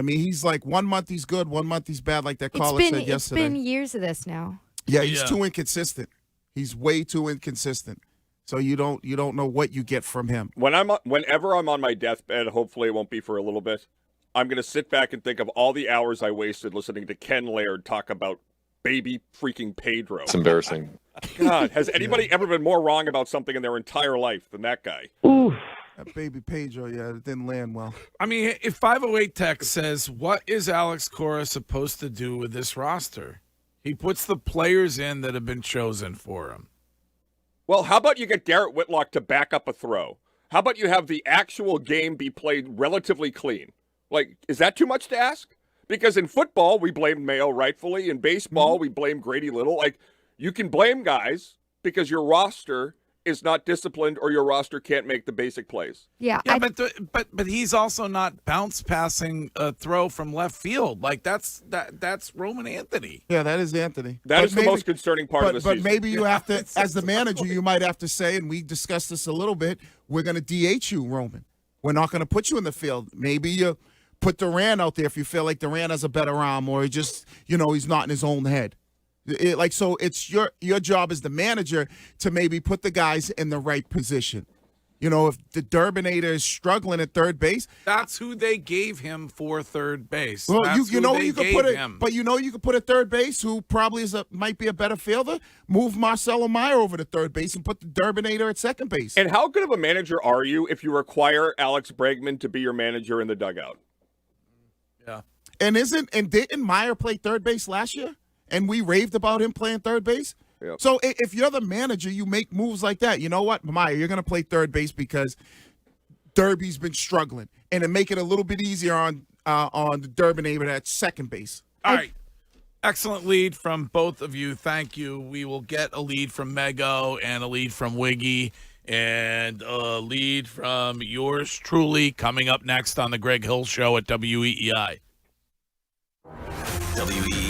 He's like 1 month he's good, 1 month he's bad, like that caller said yesterday. It's been years of this now. Yeah, he's too inconsistent. He's way too inconsistent. So you don't know what you get from him. Whenever I'm on my deathbed, hopefully it won't be for a little bit, I'm going to sit back and think of all the hours I wasted listening to Ken Laird talk about baby freaking Pedro. It's embarrassing. God, has anybody ever been more wrong about something in their entire life than that guy? That baby Pedro, yeah, it didn't land well. I mean, if 508 Tech says, what is Alex Cora supposed to do with this roster? He puts the players in that have been chosen for him. Well, how about you get Garrett Whitlock to back up a throw? How about you have the actual game be played relatively clean? Like, is that too much to ask? Because in football, we blame Mayo rightfully. In baseball, we blame Grady Little. Like, you can blame guys because your roster is not disciplined or your roster can't make the basic plays. Yeah, but he's also not bounce passing a throw from left field. Like that's Roman Anthony. Yeah, that is Anthony. That is the most concerning part of the season. But maybe you have to, as the manager, you might have to say, and we discussed this a little bit, we're going to DH you, Roman. We're not going to put you in the field. Maybe you put Duran out there if you feel like Duran has a better arm or he just, he's not in his own head. So it's your job as the manager to maybe put the guys in the right position. If the Durbinator is struggling at third base, that's who they gave him for third base. Well, that's you you could put it, him. but you could put a third base who probably might be a better fielder. Move Marcelo Meyer over to third base and put the Durbinator at second base. And how good of a manager are you if you require Alex Bregman to be your manager in the dugout? Yeah. And didn't Meyer play third base last year? And we raved about him playing third base. Yep. So if you're the manager, you make moves like that. You know what, Meyer, you're going to play third base because Derby's been struggling, and to make it a little bit easier on the Durbinator at second base. All right. Excellent lead from both of you. Thank you. We will get a lead from Mego and a lead from Wiggy and a lead from yours truly coming up next on the Greg Hill Show at WEEI. WEEI.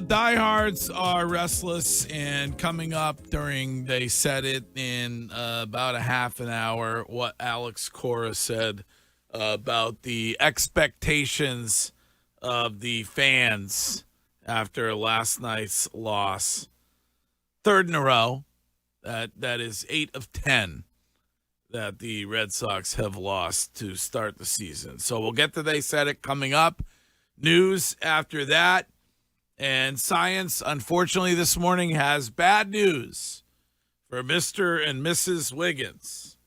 the diehards are restless, and coming up they said it in about a half an hour, what Alex Cora said about the expectations of the fans after last night's loss. Third in a row. That is 8 of 10 that the Red Sox have lost to start the season. So we'll get to They Said It coming up. News after that. And science, unfortunately, this morning has bad news for Mr. and Mrs. Wiggins.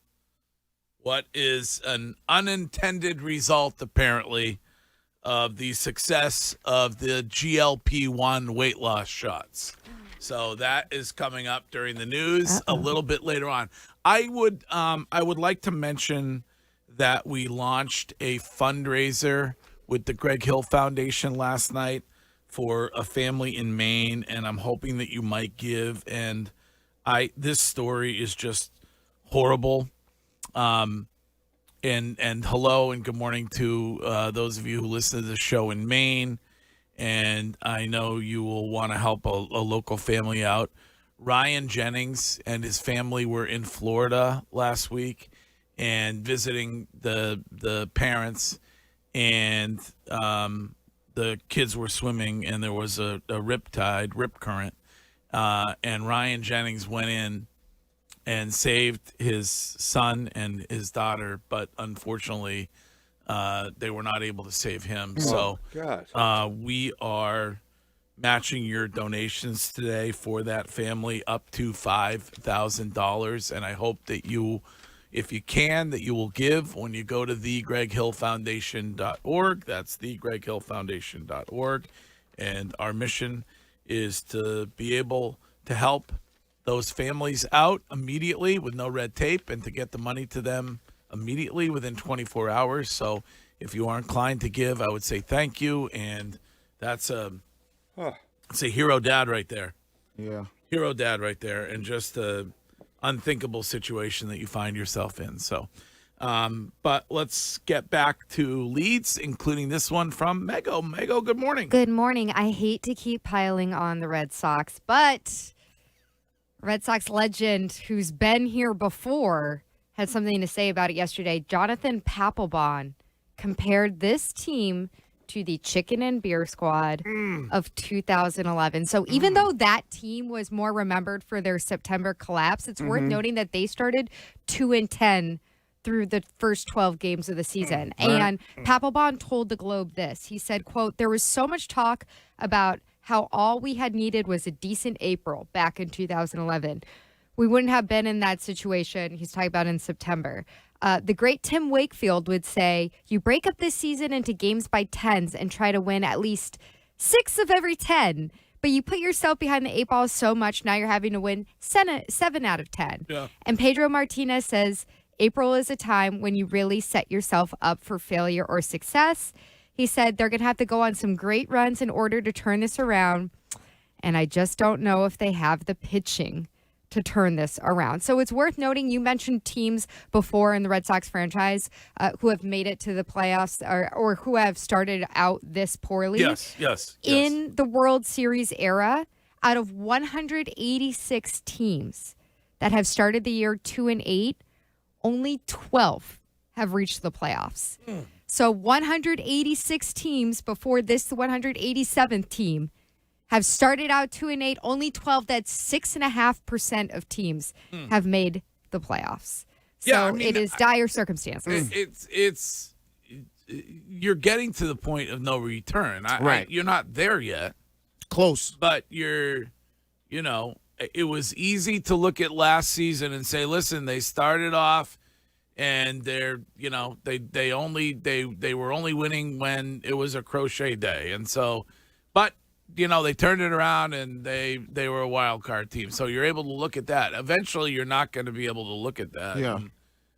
What is an unintended result, apparently, of the success of the GLP-1 weight loss shots. So that is coming up during the news a little bit later on. I would like to mention that we launched a fundraiser with the Greg Hill Foundation last night for a family in Maine, and I'm hoping that you might give. And this story is just horrible. And hello and good morning to those of you who listen to the show in Maine. And I know you will want to help a local family out. Ryan Jennings and his family were in Florida last week and visiting the parents, and the kids were swimming, and there was a rip current, and Ryan Jennings went in and saved his son and his daughter, but unfortunately they were not able to save him. So we are matching your donations today for that family up to $5,000. And I hope that you, if you can, that you will give when you go to thegreghillfoundation.org. That's thegreghillfoundation.org. And our mission is to be able to help those families out immediately with no red tape, and to get the money to them immediately within 24 hours. So if you are inclined to give, I would say thank you. And that's it's a hero dad right there. Yeah. Hero dad right there. And just a unthinkable situation that you find yourself in. So, but let's get back to leads, including this one from Mego. Mego, good morning. Good morning. I hate to keep piling on the Red Sox, but Red Sox legend who's been here before had something to say about it yesterday. Jonathan Papelbon compared this team to the Chicken and Beer Squad of 2011. So even though that team was more remembered for their September collapse, it's worth noting that they started 2-10 through the first 12 games of the season. And Papelbon told the Globe this. He said, quote, "There was so much talk about how all we had needed was a decent April back in 2011. We wouldn't have been in that situation." He's talking about in September. The great Tim Wakefield would say, "You break up this season into games by tens and try to win at least 6 of every 10. But you put yourself behind the 8 ball so much, now you're having to win 7 out of 10. Yeah. And Pedro Martinez says, "April is a time when you really set yourself up for failure or success." He said they're going to have to go on some great runs in order to turn this around. And I just don't know if they have the pitching to turn this around. So it's worth noting, you mentioned teams before in the Red Sox franchise who have made it to the playoffs or who have started out this poorly. Yes. In the World Series era, out of 186 teams that have started the year 2-8, only 12 have reached the playoffs. So 186 teams before this 187th team have started out 2-8. Only 12, that's 6.5% of teams have made the playoffs. So Yeah, I mean, it is dire circumstances. It's you're getting to the point of no return. You're not there yet. Close. But it was easy to look at last season and say, listen, they started off and they were only winning when it was a crochet day. And so, but they turned it around and they were a wild card team. So you're able to look at that. Eventually you're not going to be able to look at that. Yeah.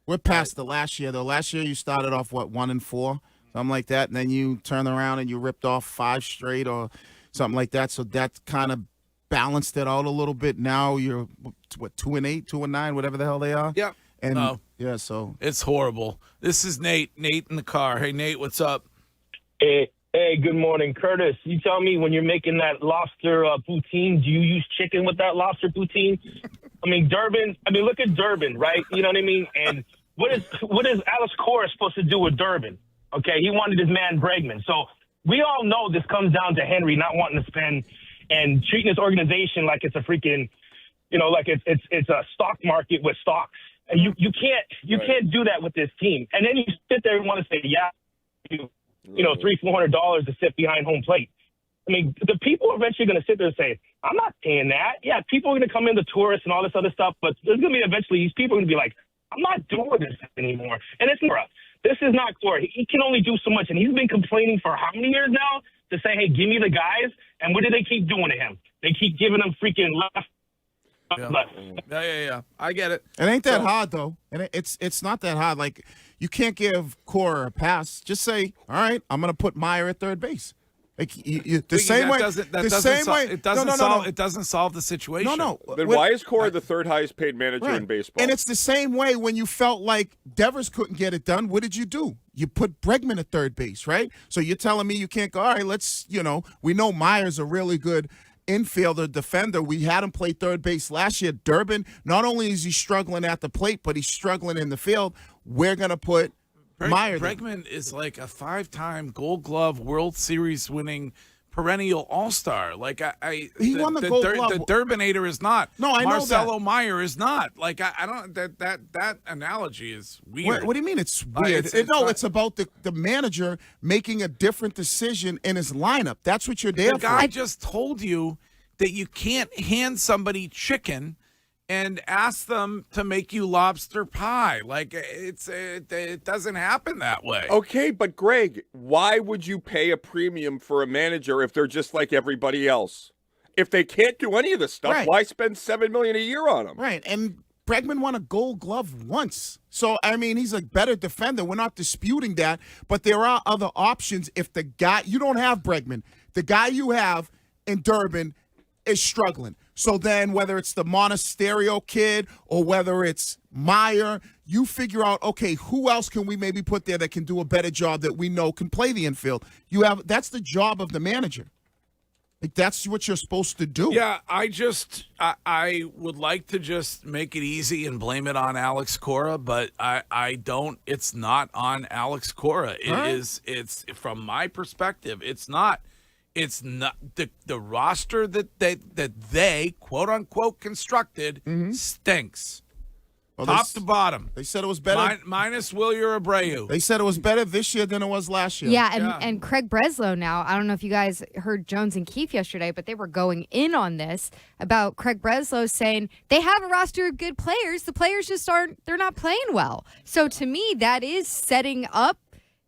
We're past the last year, though. Last year you started off, 1-4, something like that, and then you turned around and you ripped off 5 straight or something like that. So that kind of balanced it out a little bit. Now you're, 2-8, 2-9, whatever the hell they are? Yep. And so it's horrible. This is Nate. Nate in the car. Hey, Nate, what's up? Hey, Hey, good morning. Curtis, you tell me when you're making that lobster poutine, do you use chicken with that lobster poutine? I mean, look at Durbin, right? You know what I mean? And what is Alex Cora supposed to do with Durbin? Okay, he wanted his man Bregman. So we all know this comes down to Henry not wanting to spend and treating his organization like it's a freaking, like it's a stock market with stocks. And you can't do that with this team. And then you sit there and want to say, $300-$400 to sit behind home plate. I mean, the people are eventually going to sit there and say, I'm not paying that. Yeah, people are going to come in, the tourists and all this other stuff, but there's going to be eventually these people are going to be like, I'm not doing this anymore. And it's not. This is not Corey. He can only do so much. And he's been complaining for how many years now to say, hey, give me the guys. And what do they keep doing to him? They keep giving him freaking left. Yeah. I get it. It ain't that hard, though. And it's not that hard. Like, you can't give Cora a pass. Just say, all right, I'm going to put Meyer at third base. Like the same way. It doesn't solve the situation. No. Then why is Cora the third highest paid manager in baseball? And it's the same way when you felt like Devers couldn't get it done. What did you do? You put Bregman at third base, right? So you're telling me you can't go, all right, let's, we know Meyer's a really good infielder, defender. We had him play third base last year. Durbin, not only is he struggling at the plate, but he's struggling in the field. We're going to put Meyer. Bregman is like a 5-time Gold Glove World Series winning perennial all-star. Like he won the Gold Glove. The Durbinator is not. No, I know Marcelo that. Meyer is not. Like I don't. That analogy is weird. What do you mean it's weird? It's about the manager making a different decision in his lineup. That's what you're there for. The guy just told you that you can't hand somebody chicken and ask them to make you lobster pie. Like it doesn't happen that way. Okay, but Greg, why would you pay a premium for a manager if they're just like everybody else? If they can't do any of this stuff, why spend $7 million a year on them? Right, and Bregman won a Gold Glove once. So, I mean, he's a better defender. We're not disputing that, but there are other options if the guy, you don't have Bregman. The guy you have in Durbin is struggling. So then whether it's the Monasterio kid or whether it's Meyer, you figure out, okay, who else can we maybe put there that can do a better job that we know can play the infield? That's the job of the manager. Like, that's what you're supposed to do. Yeah, I would like to just make it easy and blame it on Alex Cora, but I don't. It's not on Alex Cora. It's from my perspective, it's not. It's not the roster that they quote unquote constructed stinks. Well, top to bottom. They said it was better. Minus Wilyer Abreu. They said it was better this year than it was last year. Yeah, and Craig Breslow now, I don't know if you guys heard Jones and Keefe yesterday, but they were going in on this about Craig Breslow saying they have a roster of good players. The players just they're not playing well. So to me, that is setting up,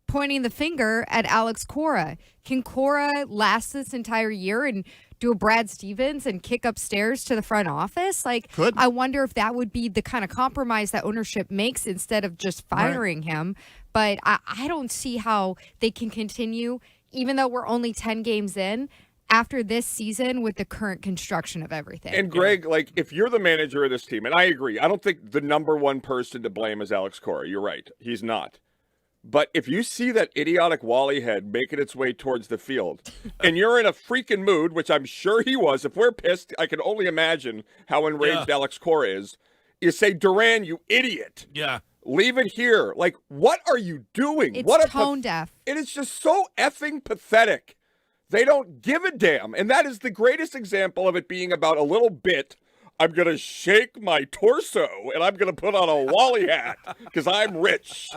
pointing the finger at Alex Cora. Can Cora last this entire year and do a Brad Stevens and kick upstairs to the front office? I wonder if that would be the kind of compromise that ownership makes instead of just firing him. But I don't see how they can continue, even though we're only 10 games in, after this season with the current construction of everything. And Greg, if you're the manager of this team, and I agree, I don't think the number one person to blame is Alex Cora. You're right. He's not. But if you see that idiotic Wally head making its way towards the field, and you're in a freaking mood, which I'm sure he was, if we're pissed, I can only imagine how enraged Alex Cora is, you say, Duran, you idiot. Yeah. Leave it here. What are you doing? It's tone deaf. It is just so effing pathetic. They don't give a damn. And that is the greatest example of it being about a little bit. I'm going to shake my torso and I'm going to put on a Wally hat because I'm rich.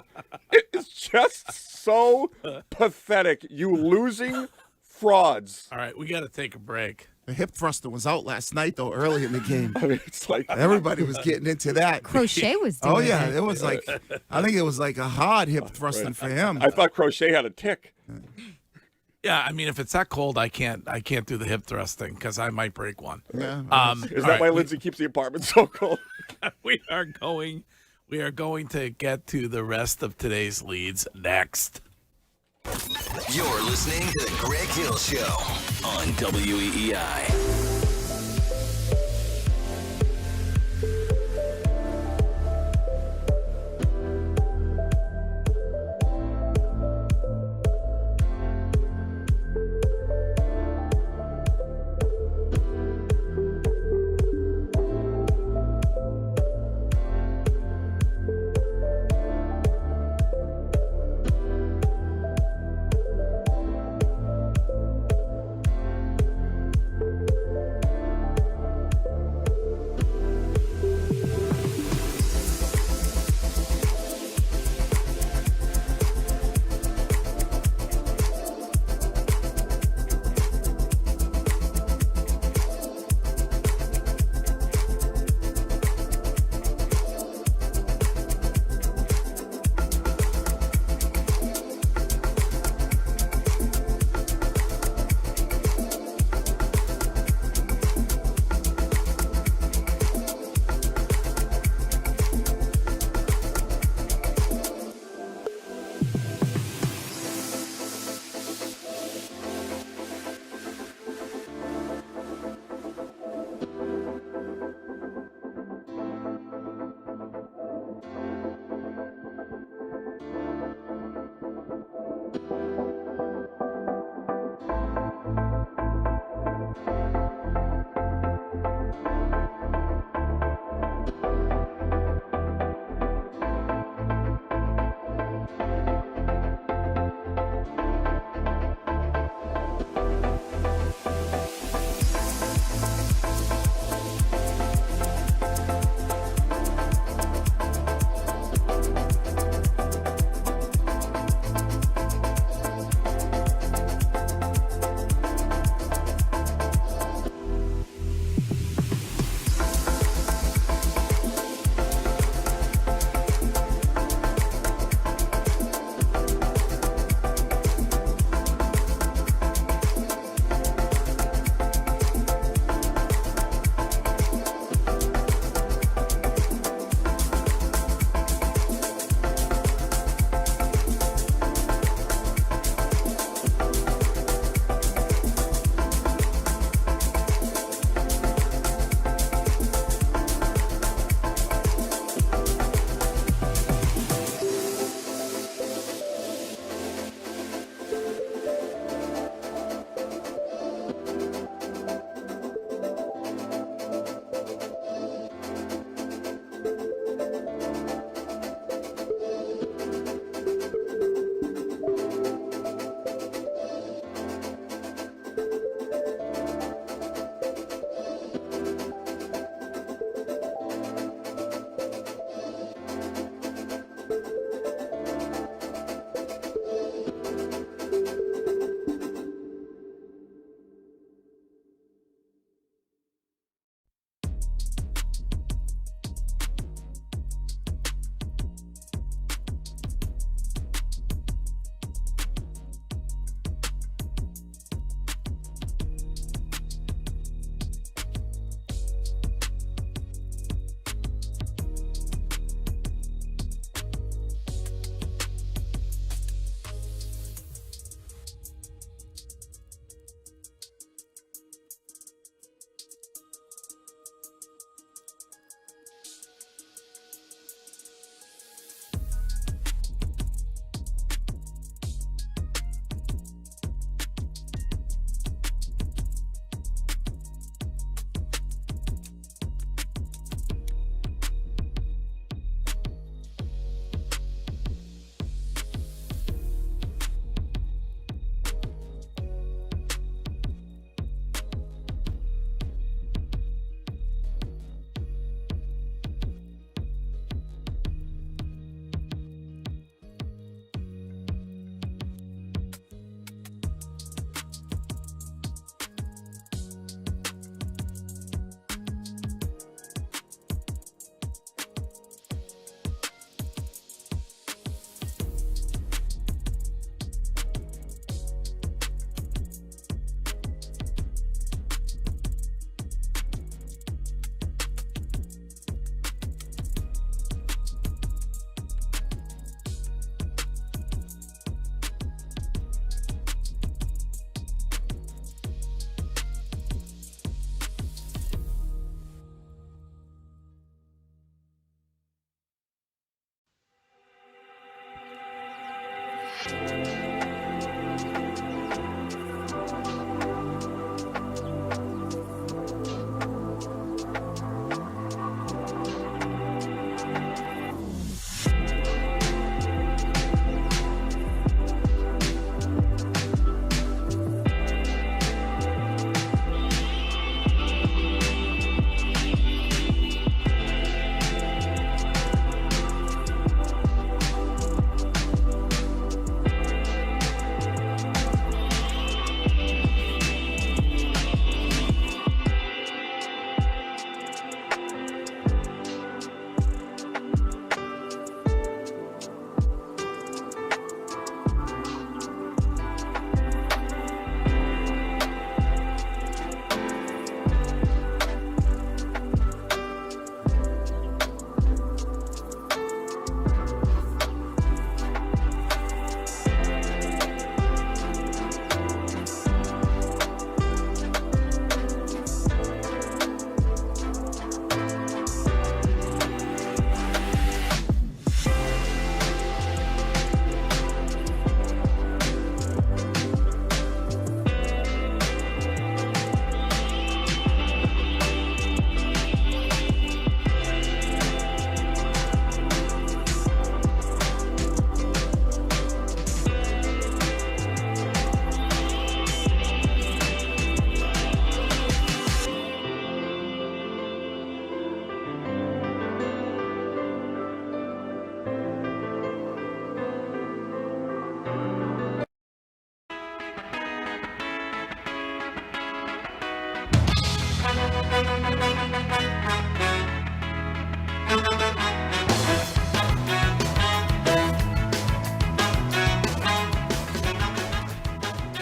It is just so pathetic. You losing frauds. All right, we got to take a break. The hip thruster was out last night, though, early in the game. I mean, it's like everybody was getting into that. Crochet was doing Oh, yeah. It was I think it was like a hard hip thrusting for him. I thought Crochet had a tick. Yeah, I mean, if it's that cold, I can't do the hip thrusting because I might break one. Yeah. Is that why Lindsay keeps the apartment so cold? We are going to get to the rest of today's leads next. You're listening to the Greg Hill Show on WEEI.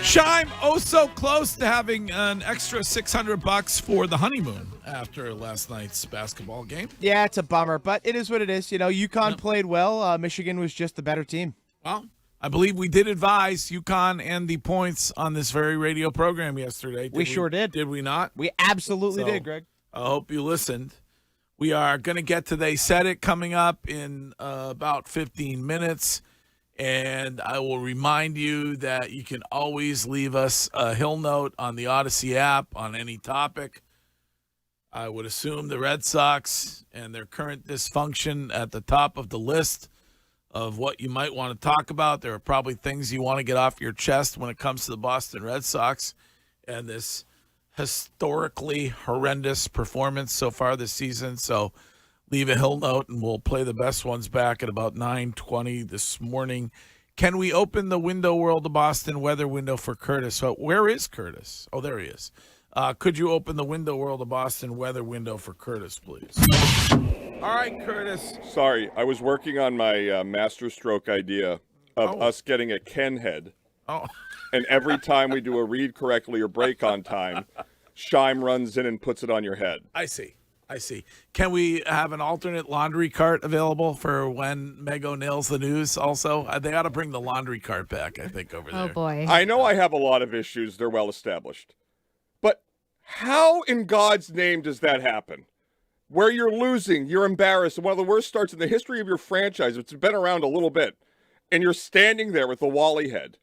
Shime, oh so close to having an extra $600 for the honeymoon after last night's basketball game. Yeah, it's a bummer, but it is what it is. You know, UConn played well. Michigan was just the better team. Well, I believe we did advise UConn and the points on this very radio program yesterday. We sure did. Did we not? We absolutely did, Greg. I hope you listened. We are going to get to They Said It coming up in about 15 minutes. And I will remind you that you can always leave us a Hill note on the Odyssey app on any topic. I would assume the Red Sox and their current dysfunction at the top of the list of what you might want to talk about. There are probably things you want to get off your chest when it comes to the Boston Red Sox and this historically horrendous performance so far this season. So leave a Hill note, and we'll play the best ones back at about 9:20 this morning. Can we open the Window World of Boston weather window for Curtis? So where is Curtis? Oh, there he is. Could you open the Window World of Boston weather window for Curtis, please? All right, Curtis. Sorry, I was working on my master stroke idea of us getting a Ken head. Oh. And every time we do a read correctly or break on time, Shime runs in and puts it on your head. I see. Can we have an alternate laundry cart available for when Mego nails the news also? They ought to bring the laundry cart back, I think, over there. Oh, boy. I know I have a lot of issues. They're well established. But how in God's name does that happen? Where you're losing, you're embarrassed. One of the worst starts in the history of your franchise. It's been around a little bit. And you're standing there with the Wally head.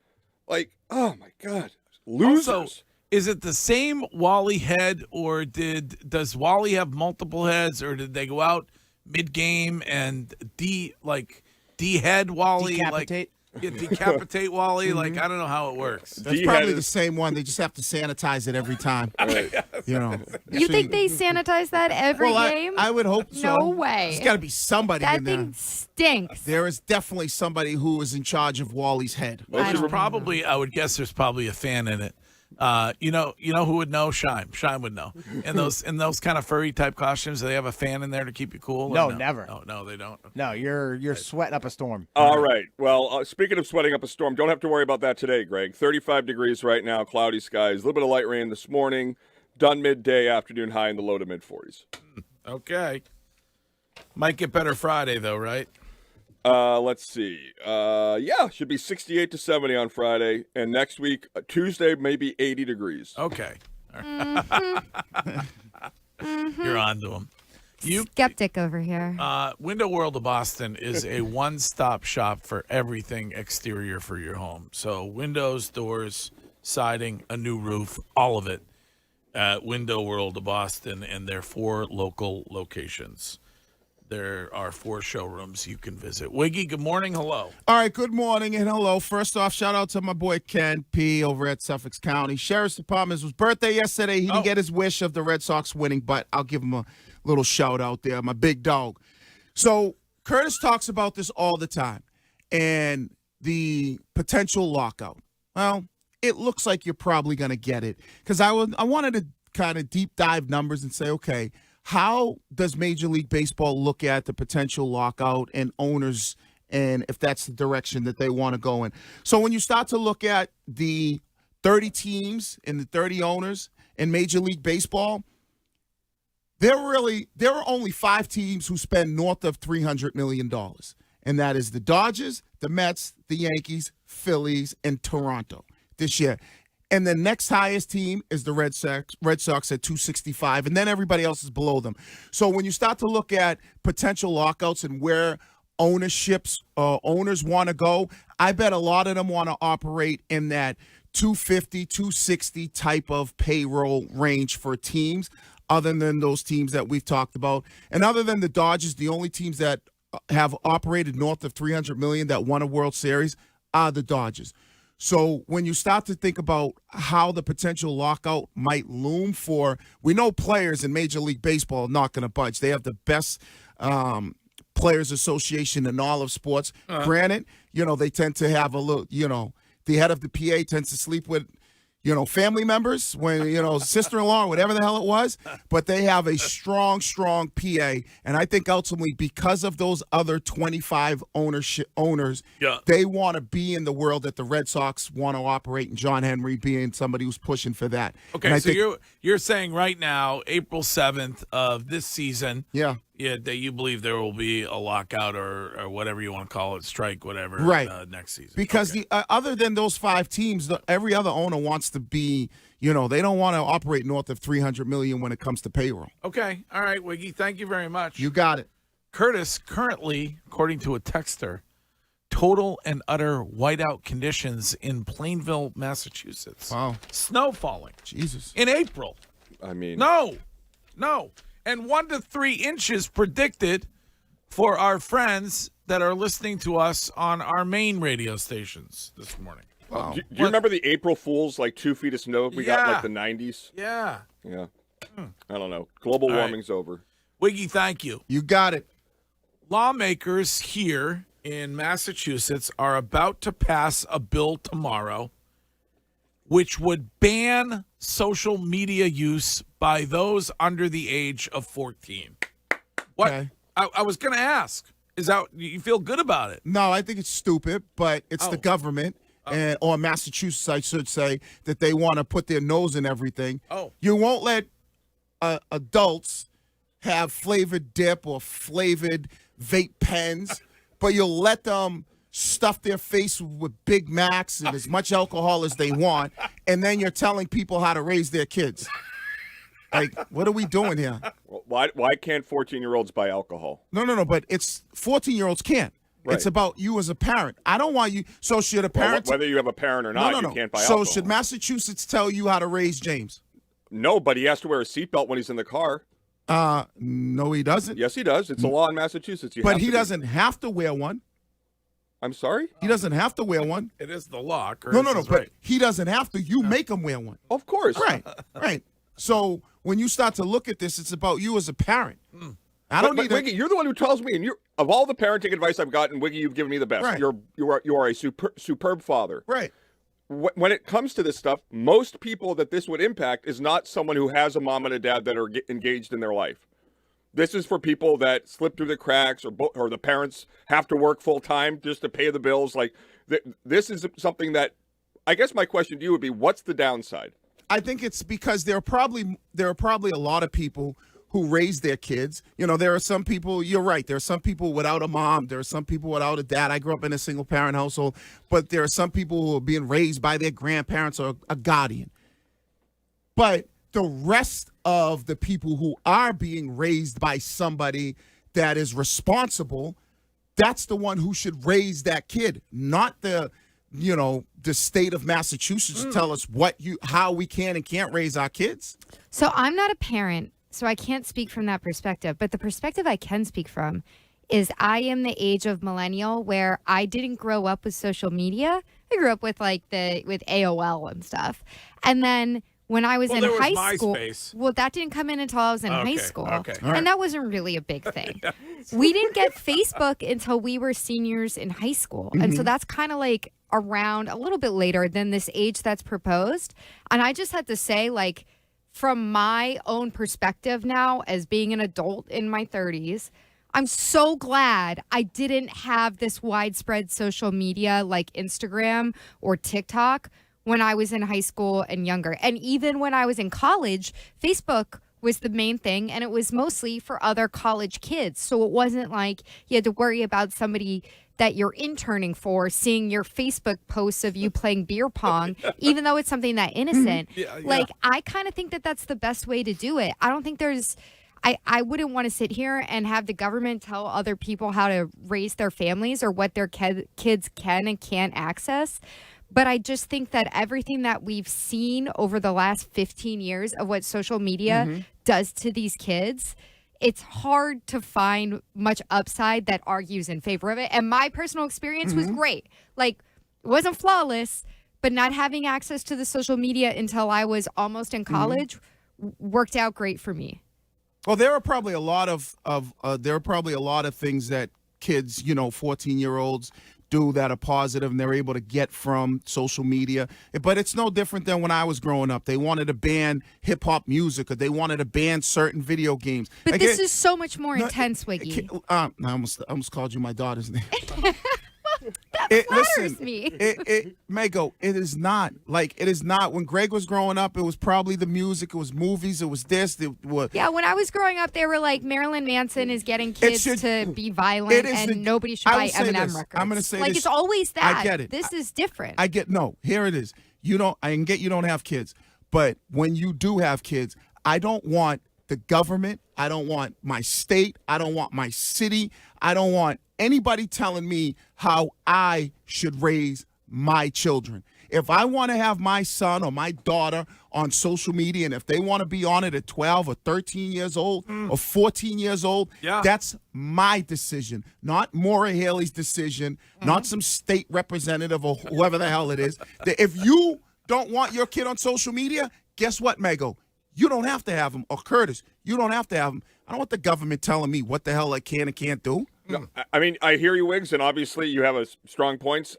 Like, oh, my God. Losers. Also, is it the same Wally head, or does Wally have multiple heads, or did they go out mid-game and de-head Wally? Decapitate? Decapitate Wally? Like, I don't know how it works. That's probably the same one. They just have to sanitize it every time. You know. You think they sanitize that every game? I would hope so. No way. There's got to be somebody That in there. thing stinks. There is definitely somebody who is in charge of Wally's head. I would guess there's probably a fan in it. You know who would know? Shime. Shime would know. In those kind of furry type costumes, do they have a fan in there to keep you cool? No, never. No, they don't. No, you're sweating up a storm. All right. Well, speaking of sweating up a storm, don't have to worry about that today, Greg. 35 degrees right now, cloudy skies, a little bit of light rain this morning, done midday, afternoon high in the low to mid 40s. Okay. Might get better Friday, though, right? Let's see. Yeah, should be 68 to 70 on Friday, and next week, Tuesday, maybe 80 degrees. Okay. You're on to them. Skeptic over here. Window World of Boston is a one-stop shop for everything exterior for your home. So windows, doors, siding, a new roof, all of it at Window World of Boston and their 4 local locations. There are 4 showrooms you can visit. Wiggy, good morning. Hello. All right, good morning and hello. First off, shout out to my boy Ken P. over at Suffolk County Sheriff's Department. It was birthday yesterday. He didn't get his wish of the Red Sox winning, but I'll give him a little shout out there, my big dog. So Curtis talks about this all the time and the potential lockout. Well, it looks like you're probably going to get it because I wanted to kind of deep dive numbers and say, okay, how does Major League Baseball look at the potential lockout and owners and if that's the direction that they want to go in? So when you start to look at the 30 teams and the 30 owners in Major League Baseball, there are only 5 teams who spend north of $300 million. And that is the Dodgers, the Mets, the Yankees, Phillies, and Toronto this year. And the next highest team is the Red Sox at 265, and then everybody else is below them. So when you start to look at potential lockouts and where owners want to go, I bet a lot of them want to operate in that 250, 260 type of payroll range for teams, other than those teams that we've talked about. And other than the Dodgers, the only teams that have operated north of $300 million that won a World Series are the Dodgers. So when you start to think about how the potential lockout might loom for, we know players in Major League Baseball are not going to budge. They have the best players association in all of sports. Granted, they tend to have a little, the head of the PA tends to sleep with, family members, when, sister-in-law, whatever the hell it was, but they have a strong, strong PA. And I think ultimately because of those other 25 owners, they want to be in the world that the Red Sox want to operate, and John Henry being somebody who's pushing for that. Okay, so you're saying right now, April 7th of this season, that you believe there will be a lockout or whatever you want to call it, strike, whatever, next season. Because other than those 5 teams, every other owner wants to be, they don't want to operate north of $300 million when it comes to payroll. Okay, all right, Wiggy, thank you very much. You got it. Curtis, currently, according to a texter, total and utter whiteout conditions in Plainville, Massachusetts. Wow. Snow falling. Jesus. In April. I mean. No. And 1 to 3 inches predicted for our friends that are listening to us on our main radio stations this morning. Wow. Do you remember the April Fools, 2 feet of snow we got in like the 90s? Yeah. Yeah. I don't know. Global warming's over. Wiggy, thank you. You got it. Lawmakers here in Massachusetts are about to pass a bill tomorrow which would ban social media use by those under the age of 14. What? Okay. I was going to ask, is that you feel good about it? No, I think it's stupid, but it's the government, or Massachusetts, I should say, that they want to put their nose in everything. Oh. You won't let adults have flavored dip or flavored vape pens, but you'll let them stuff their face with Big Macs and as much alcohol as they want, and then you're telling people how to raise their kids. What are we doing here? Why can't 14-year-olds buy alcohol? No, but it's 14-year-olds can't. Right. It's about you as a parent. I don't want you. So should a parent? Whether you have a parent or not, no. you can't buy alcohol. So should Massachusetts tell you how to raise James? No, but he has to wear a seatbelt when he's in the car. No, he doesn't. Yes, he does. It's a law in Massachusetts. But he doesn't have to wear one. I'm sorry? He doesn't have to wear one. It is the law. No, but he doesn't have to. You make him wear one. Of course. Right. So when you start to look at this, it's about you as a parent. I don't need Wiggy, you're the one who tells me, and of all the parenting advice I've gotten, Wiggy, you've given me the best. Right. You are a superb father. Right. When it comes to this stuff, most people that this would impact is not someone who has a mom and a dad that are engaged in their life. This is for people that slip through the cracks, or the parents have to work full time just to pay the bills. This is something that, I guess my question to you would be, what's the downside? I think it's because there are probably a lot of people who raise their kids. There are some people, you're right, there are some people without a mom, there are some people without a dad. I grew up in a single parent household, but there are some people who are being raised by their grandparents or a guardian. But the rest of the people who are being raised by somebody that is responsible, that's the one who should raise that kid, not the state of Massachusetts to tell us how we can and can't raise our kids. So I'm not a parent, so I can't speak from that perspective. But the perspective I can speak from is I am the age of millennial where I didn't grow up with social media. I grew up with with AOL and stuff. And then when I was in high school, that didn't come in until I was in high school. Okay. And that wasn't really a big thing. We didn't get Facebook until we were seniors in high school. And so that's kind of around a little bit later than this age that's proposed. And I just had to say, from my own perspective now as being an adult in my 30s, I'm so glad I didn't have this widespread social media like Instagram or TikTok when I was in high school and younger. And even when I was in college, Facebook was the main thing, and it was mostly for other college kids. So it wasn't like you had to worry about somebody that you're interning for seeing your Facebook posts of you playing beer pong, even though it's something that innocent. I kind of think that that's the best way to do it. I don't think I wouldn't want to sit here and have the government tell other people how to raise their families or what their kids can and can't access. But I just think that everything that we've seen over the last 15 years of what social media does to these kids, it's hard to find much upside that argues in favor of it. And my personal experience was great. It wasn't flawless, but not having access to the social media until I was almost in college worked out great for me. Well, there are probably a lot of things that kids, 14-year-olds do that are positive and they're able to get from social media. But it's no different than when I was growing up. They wanted to ban hip-hop music or they wanted to ban certain video games. But this is so much more intense, Wiggy. I almost called you my daughter's name. That flatters me. Mago, it is not. It is not. When Greg was growing up, it was probably the music, it was movies, it was this. Yeah, when I was growing up, they were like, Marilyn Manson is getting kids to be violent and nobody should buy Eminem records. I'm going to say this. It's always that. I get it. This is different. No, here it is. I can get you don't have kids. But when you do have kids, I don't want the government, I don't want my state, I don't want my city, I don't want anybody telling me how I should raise my children. If I want to have my son or my daughter on social media, and if they want to be on it at 12 or 13 years old or 14 years old, that's my decision, not Maura Haley's decision, not some state representative or whoever the hell it is. If you don't want your kid on social media, guess what, Mago? You don't have to have them. Or Curtis, you don't have to have them. I don't want the government telling me what the hell I can and can't do. No, I mean, I hear you, Wiggs, and obviously you have strong points.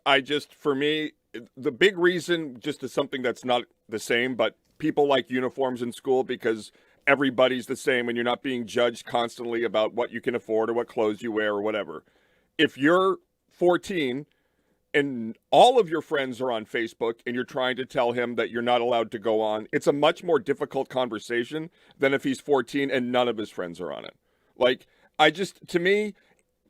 For me, the big reason just is something that's not the same, but people like uniforms in school because everybody's the same and you're not being judged constantly about what you can afford or what clothes you wear or whatever. If you're 14 and all of your friends are on Facebook and you're trying to tell him that you're not allowed to go on, it's a much more difficult conversation than if he's 14 and none of his friends are on it. To me,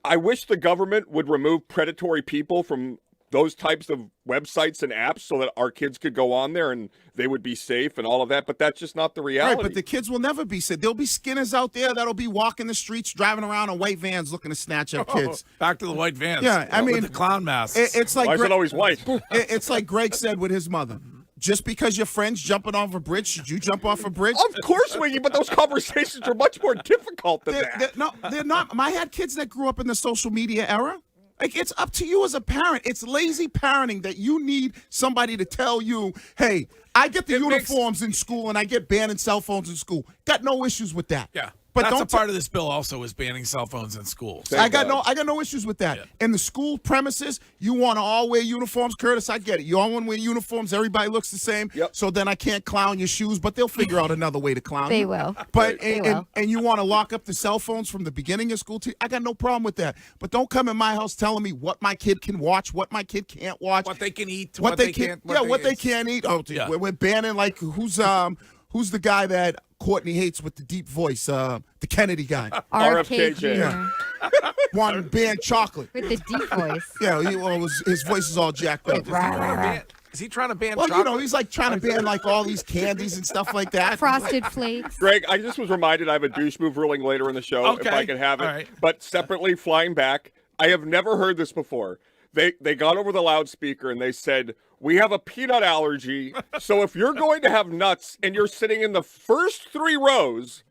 I wish the government would remove predatory people from those types of websites and apps so that our kids could go on there and they would be safe and all of that, but that's just not the reality. Right, but the kids will never be safe. There'll be skinners out there that'll be walking the streets, driving around in white vans looking to snatch up kids. Back to the white vans. Yeah, I mean, with the clown masks. It's like why is it always white? It's like Greg said with his mother. Just because your friend's jumping off a bridge, should you jump off a bridge? Of course, Wiggy, but those conversations are much more difficult than that. No, they're not. I had kids that grew up in the social media era. It's up to you as a parent. It's lazy parenting that you need somebody to tell you, hey, I get the uniforms in school and I get banning cell phones in school. Got no issues with that. Yeah. But that's a part of this bill also is banning cell phones in schools. I got no issues with that. In the school premises, you want to all wear uniforms, Curtis, I get it. You all want to wear uniforms, everybody looks the same. Yep. So then I can't clown your shoes, but they'll figure out another way to clown They you. will. But They will. and you want to lock up the cell phones from the beginning of school, I got no problem with that. But don't come in my house telling me what my kid can watch, what my kid can't watch. What they can eat, what they can't. What they can't eat. Oh, Yeah. we're banning who's the guy that Courtney hates with the deep voice? The Kennedy guy. RFK Jr. One ban chocolate. With the deep voice. Yeah, his voice is all jacked up. Is he trying to ban Well, chocolate? he's like trying to ban all these candies and stuff like that. Frosted Flakes. Greg, I just was reminded I have a douche move ruling later in the show if I could have it. All right. But separately, flying back, I have never heard this before. They got over the loudspeaker and they said, we have a peanut allergy, so if you're going to have nuts and you're sitting in the first 3 rows,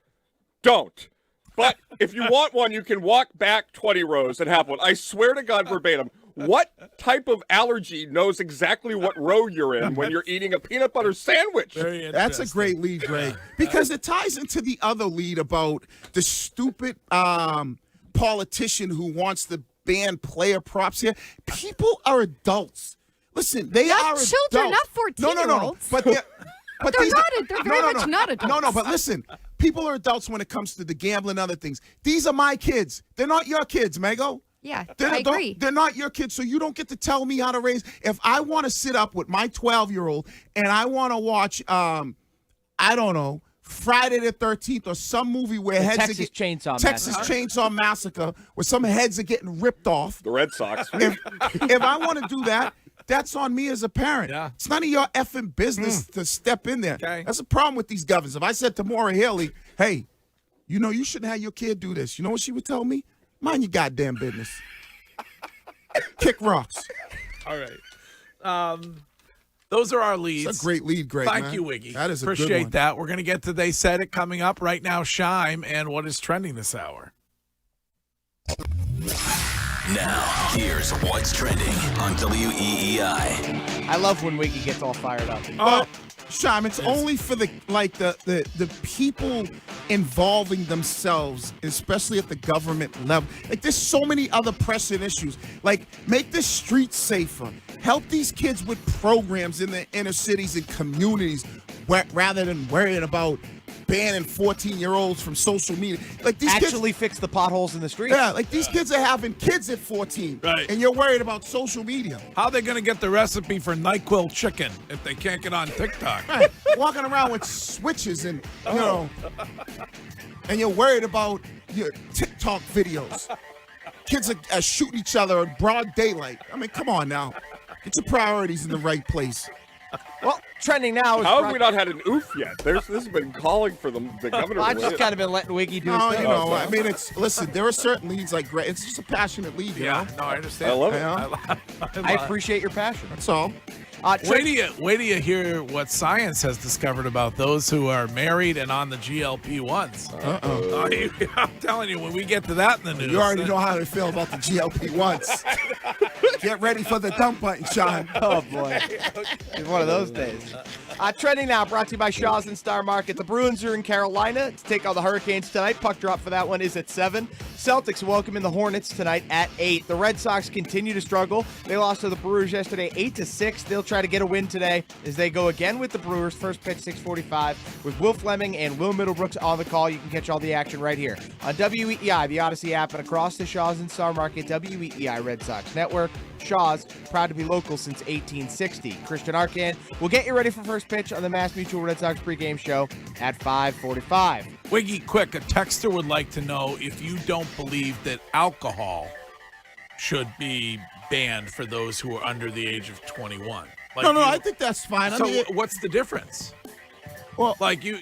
don't. But if you want one, you can walk back 20 rows and have one. I swear to God, verbatim. What type of allergy knows exactly what row you're in when you're eating a peanut butter sandwich? That's a great lead, Greg, because it ties into the other lead about the stupid politician who wants to ban player props here. People are adults. Listen, they Not are children, adults. not 14-year-olds. No. But They're very much not adults. No, but listen. People are adults when it comes to the gambling and other things. These are my kids. They're not your kids, Mago. Yeah, I agree. They're not your kids, so you don't get to tell me how to raise. If I want to sit up with my 12-year-old and I want to watch, I don't know, Friday the 13th or some movie where Texas Chainsaw Massacre, where some heads are getting ripped off. The Red Sox. If I want to do that, that's on me as a parent. Yeah. It's none of your effing business to step in there. Okay. That's a problem with these governors. If I said to Maura Haley, hey, you shouldn't have your kid do this, you know what she would tell me? Mind your goddamn business. Kick rocks. All right. Those are our leads. It's a great lead, Greg. Thank man. you, Wiggy. That is a good Appreciate one. that. We're going to get to They Said It coming up right now. Shime and what is trending this hour. Now, here's what's trending on WEEI. I love when Wiggy gets all fired up. But, Shime, it's only for the people involving themselves, especially at the government level. Like, there's so many other pressing issues. Like, make the streets safer. Help these kids with programs in the inner cities and communities rather than worrying about banning 14-year-olds from social media. Like, these Actually kids fix the potholes in the streets. Yeah, like these kids are having kids at 14. Right. And you're worried about social media. How are they going to get the recipe for NyQuil chicken if they can't get on TikTok? Right. Walking around with switches and, you know, and you're worried about your TikTok videos. Kids are shooting each other in broad daylight. I mean, come on now. Get your priorities in the right place. Well, trending now is... How have we not had an oof yet? This has been calling for the governor. I've just kind of been letting Wiggy do No, his you thing. know, I mean, listen, there are certain leads like Greg. It's just a passionate lead, you know? No, I understand. I love it. Yeah. I appreciate your passion. That's all. Wait till you hear what science has discovered about those who are married and on the GLP-1s. Uh-oh. I'm telling you, when we get to that in the news. You already know how I feel about the GLP-1s. Get ready for the dump button, Sean. Oh, boy. It's one of those days. Trending now, brought to you by Shaw's and Star Market. The Bruins are in Carolina to take on the Hurricanes tonight. Puck drop for that one is at 7. Celtics welcoming the Hornets tonight at 8. The Red Sox continue to struggle. They lost to the Brewers yesterday 8-6. They'll try to get a win today as they go again with the Brewers. First pitch 6:45 with Will Fleming and Will Middlebrooks on the call. You can catch all the action right here on WEEI, the Odyssey app, and across the Shaw's and Star Market, WEEI Red Sox Network. Shaw's, proud to be local since 1860. Christian Arcan will get you ready for first pitch on the Mass Mutual Red Sox pregame show at 5:45. Wiggy, quick, a texter would like to know if you don't believe that alcohol should be banned for those who are under the age of 21. No, I think that's fine. So I mean, what's the difference? Well, like you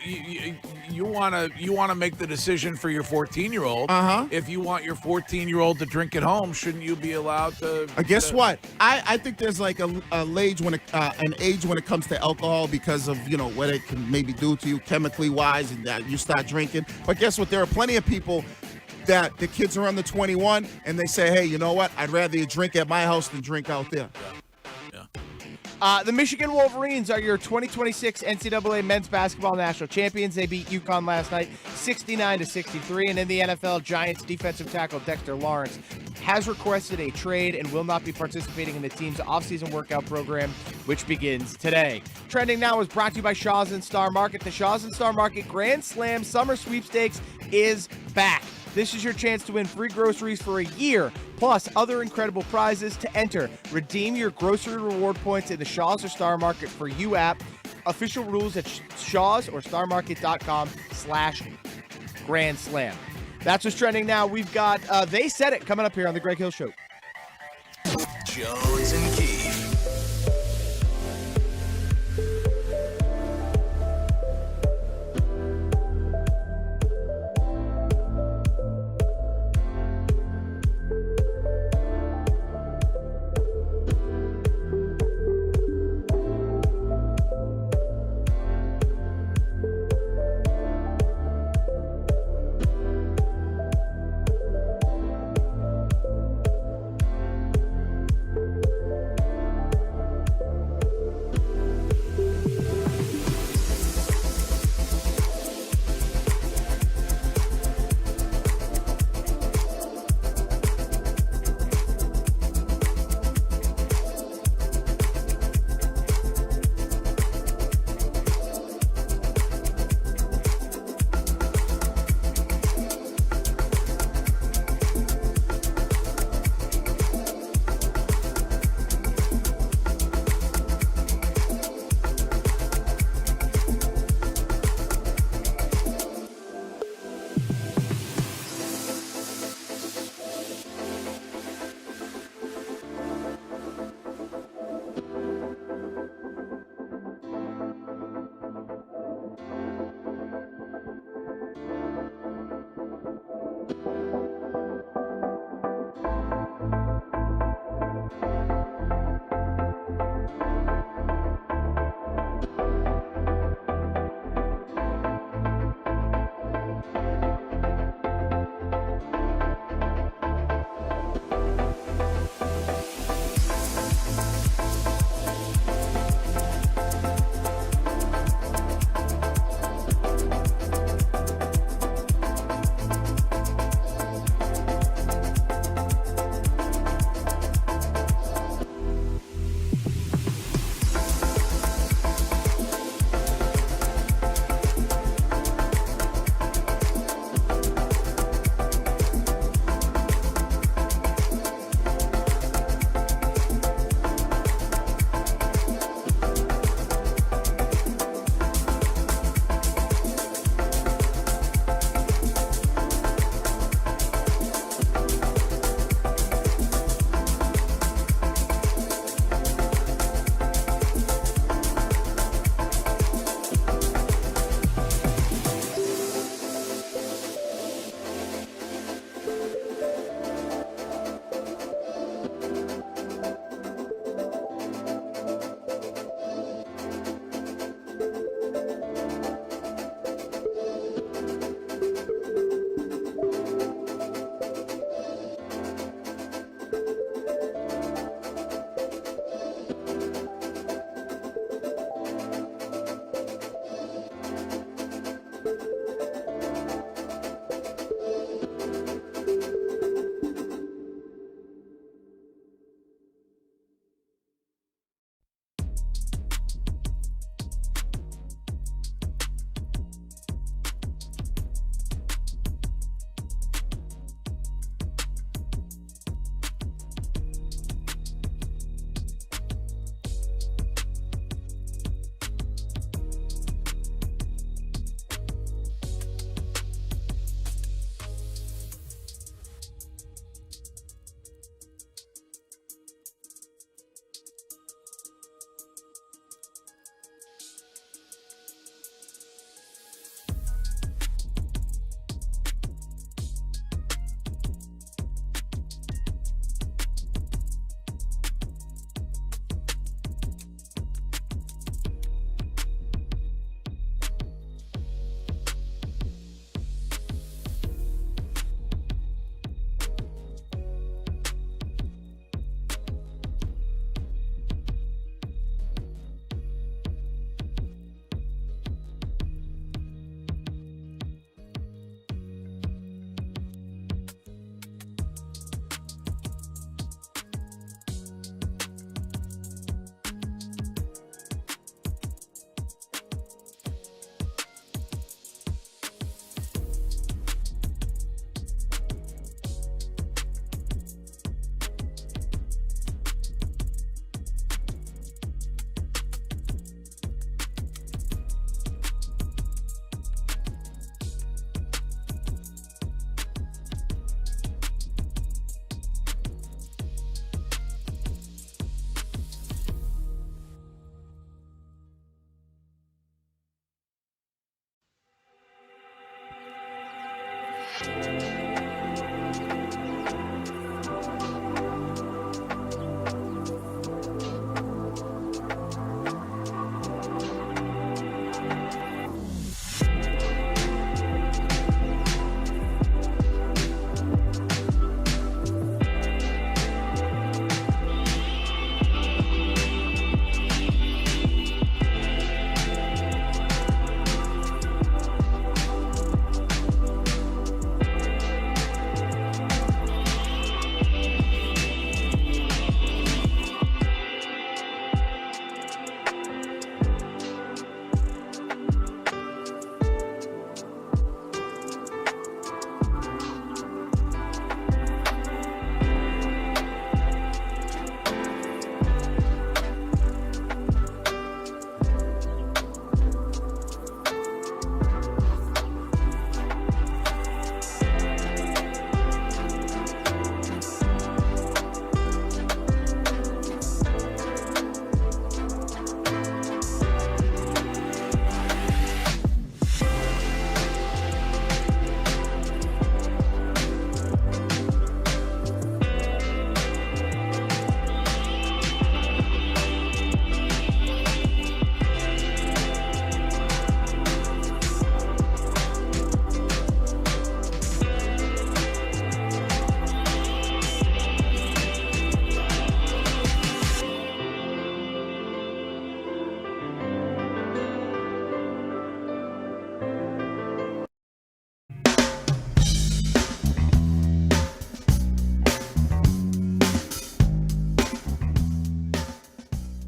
want to make the decision for your 14-year-old. If you want your 14-year-old to drink at home, shouldn't you be allowed to? Guess what? I think there's like an age when it comes to alcohol because of what it can maybe do to you chemically wise, and that you start drinking. But guess what? There are plenty of people that the kids are under 21 and they say, hey, you know what? I'd rather you drink at my house than drink out there. The Michigan Wolverines are your 2026 NCAA men's basketball national champions. They beat UConn last night 69-63. And in the NFL, Giants defensive tackle Dexter Lawrence has requested a trade and will not be participating in the team's offseason workout program, which begins today. Trending now is brought to you by Shaw's and Star Market. The Shaw's and Star Market Grand Slam Summer Sweepstakes is back. This is your chance to win free groceries for a year, plus other incredible prizes to enter. Redeem your grocery reward points in the Shaw's or Star Market for You app. Official rules at Shaw's or StarMarket.com/Grand Slam. That's what's trending now. We've got They Said It coming up here on The Greg Hill Show. Jones and Keith.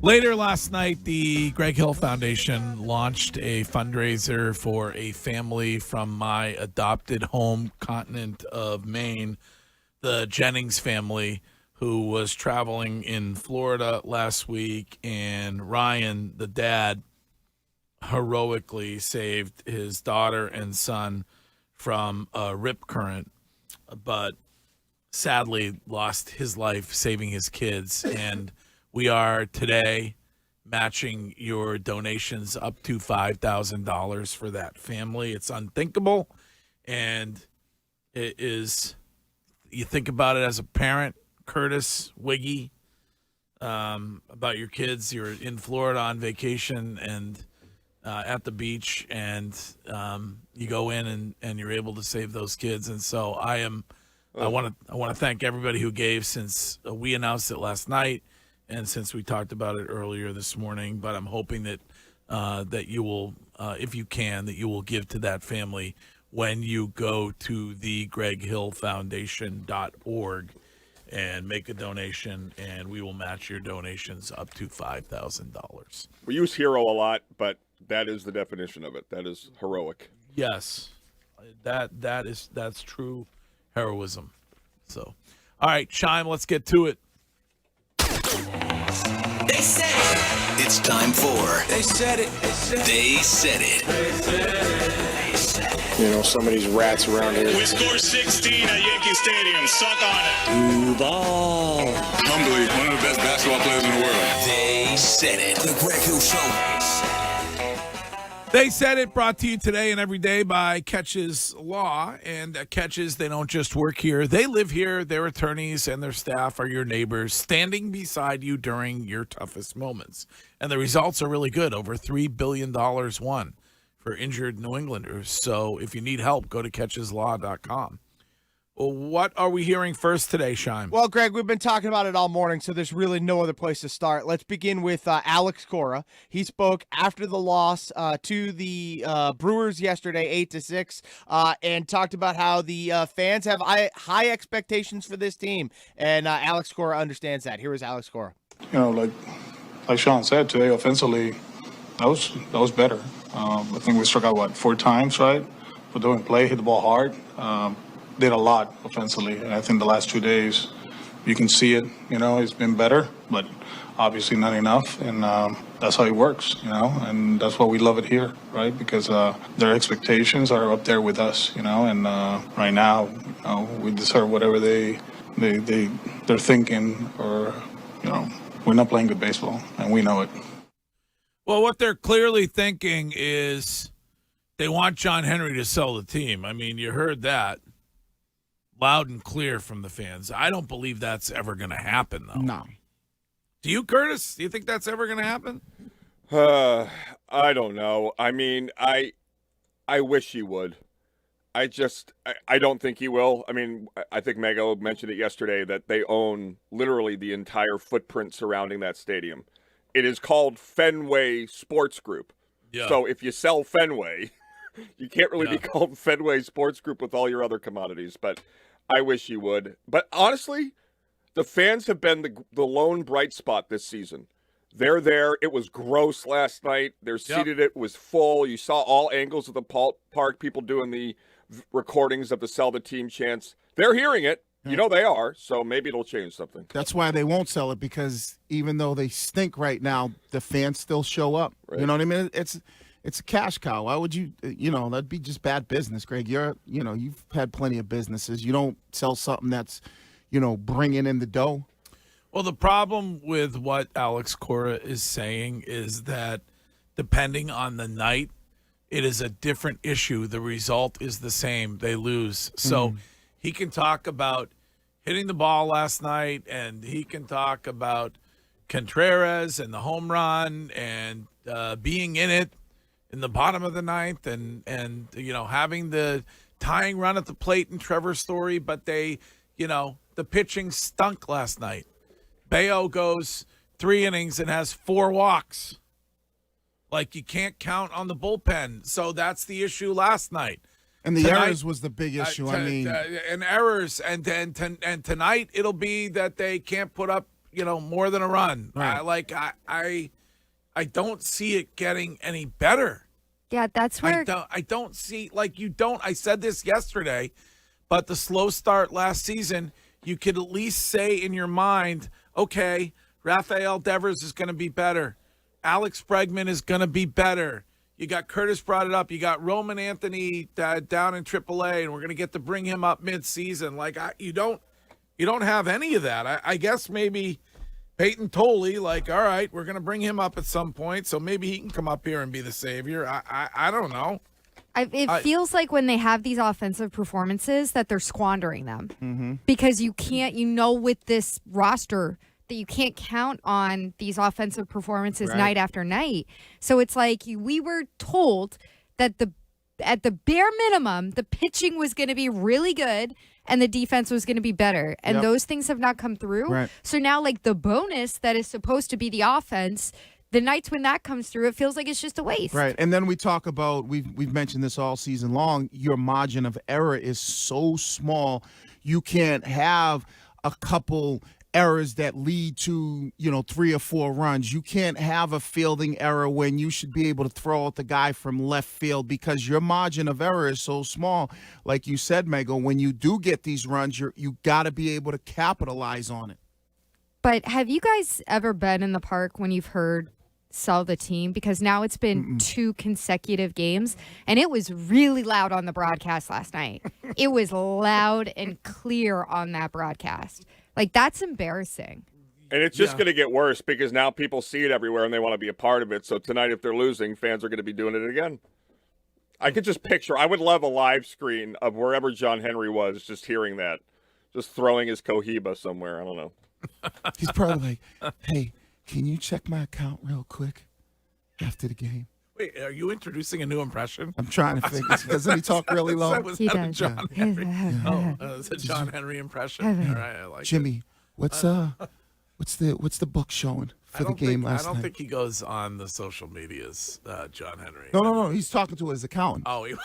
Later last night, the Greg Hill Foundation launched a fundraiser for a family from my adopted home continent of Maine, the Jennings family, who was traveling in Florida last week, and Ryan, the dad, heroically saved his daughter and son from a rip current, but sadly lost his life saving his kids. And we are today matching your donations up to $5,000 for that family. It's unthinkable, and it is, you think about it as a parent, Curtis, Wiggy, about your kids. You're in Florida on vacation and at the beach, and you go in and you're able to save those kids. And so I want to thank everybody who gave since we announced it last night and since we talked about it earlier this morning. But I'm hoping that that you will, if you can, that you will give to that family when you go to the GregHillFoundation.org and make a donation, and we will match your donations up to $5,000. We use hero a lot, but that is the definition of it. That is heroic. Yes, that's true heroism. So, all right, Chime, let's get to it. They said it. It's time for They Said It. They Said It. You know, some of these rats around here. We scored 16 at Yankee Stadium. Suck on it. Duval. Humbly, one of the best basketball players in the world. They Said It. The Greg Hill Show. They Said It, brought to you today and every day by Catches Law. And at Catches, they don't just work here. They live here. Their attorneys and their staff are your neighbors, standing beside you during your toughest moments. And the results are really good. Over $3 billion won for injured New Englanders. So if you need help, go to catcheslaw.com. Well, what are we hearing first today, Shime? Well, Greg, we've been talking about it all morning, so there's really no other place to start. Let's begin with Alex Cora. He spoke after the loss to the Brewers yesterday, 8-6, and talked about how the fans have high expectations for this team. And Alex Cora understands that. Here is Alex Cora. You know, like Sean said today, offensively, that was better. I think we struck out 4 times, right? For doing play, hit the ball hard. Did a lot offensively, and I think the last 2 days you can see it. You know, it's been better, but obviously not enough, and that's how it works. You know, and that's why we love it here, right? Because their expectations are up there with us. You know, and right now, you know, we deserve whatever they're thinking, or you know, we're not playing good baseball, and we know it. Well, what they're clearly thinking is they want John Henry to sell the team. I mean, you heard that loud and clear from the fans. I don't believe that's ever going to happen, though. No. Do you, Curtis? Do you think that's ever going to happen? I don't know. I mean, I wish he would. I don't think he will. I mean, I think Mego mentioned it yesterday that they own literally the entire footprint surrounding that stadium. It is called Fenway Sports Group. Yeah. So if you sell Fenway, you can't really be called Fenway Sports Group with all your other commodities, but I wish you would. But honestly, the fans have been the lone bright spot this season. They're there. It was gross last night. They're seated. It was full. You saw all angles of the park, people doing the recordings of the Sell the Team chants. They're hearing it. You know they are, so maybe it'll change something. That's why they won't sell it, because even though they stink right now, the fans still show up. Right. You know what I mean? It's a cash cow. Why would you, that'd be just bad business, Greg. You've had plenty of businesses. You don't sell something that's, bringing in the dough. Well, the problem with what Alex Cora is saying is that depending on the night, it is a different issue. The result is the same. They lose. So he can talk about hitting the ball last night, and he can talk about Contreras and the home run and being in it in the bottom of the ninth and having the tying run at the plate in Trevor's Story, but they, the pitching stunk last night. Bayo goes 3 innings and has 4 walks. Like, you can't count on the bullpen. So that's the issue last night. And the errors was the big issue. And errors. And tonight it'll be that they can't put up, more than a run. Right. I don't see it getting any better. Yeah, that's where I don't see I said this yesterday, but the slow start last season, you could at least say in your mind, okay, Rafael Devers is going to be better. Alex Bregman is going to be better. You got Curtis brought it up. You got Roman Anthony down in AAA, and we're going to get to bring him up mid-season. You don't have any of that. I guess maybe Peyton Tolley, all right, we're going to bring him up at some point, so maybe he can come up here and be the savior. I don't know. It feels like when they have these offensive performances that they're squandering them because you can't, with this roster that you can't count on these offensive performances night after night. So it's like we were told that at the bare minimum, the pitching was going to be really good and the defense was going to be better. And those things have not come through. Right. So now the bonus that is supposed to be the offense, the nights when that comes through, it feels like it's just a waste. Right. And then we talk about, we've mentioned this all season long, your margin of error is so small. You can't have a couple errors that lead to 3 or 4 runs. You can't have a fielding error when you should be able to throw out the guy from left field because your margin of error is so small. Like you said, Mego, when you do get these runs, you got to be able to capitalize on it. But have you guys ever been in the park when you've heard sell the team? Because now it's been 2 consecutive games, and it was really loud on the broadcast last night. It was loud and clear on that broadcast. That's embarrassing. And it's just going to get worse because now people see it everywhere and they want to be a part of it. So tonight, if they're losing, fans are going to be doing it again. I could just picture, I would love a live screen of wherever John Henry was, just hearing that, just throwing his Cohiba somewhere. I don't know. He's probably like, hey, can you check my account real quick after the game? Wait, are you introducing a new impression? I'm trying to figure. Doesn't he talk really low? Was that a John Henry? It's a John Henry impression. All right, I like Jimmy, what's the book showing for the game last night? I don't think he goes on the social medias, John Henry. No. He's talking to his accountant. He's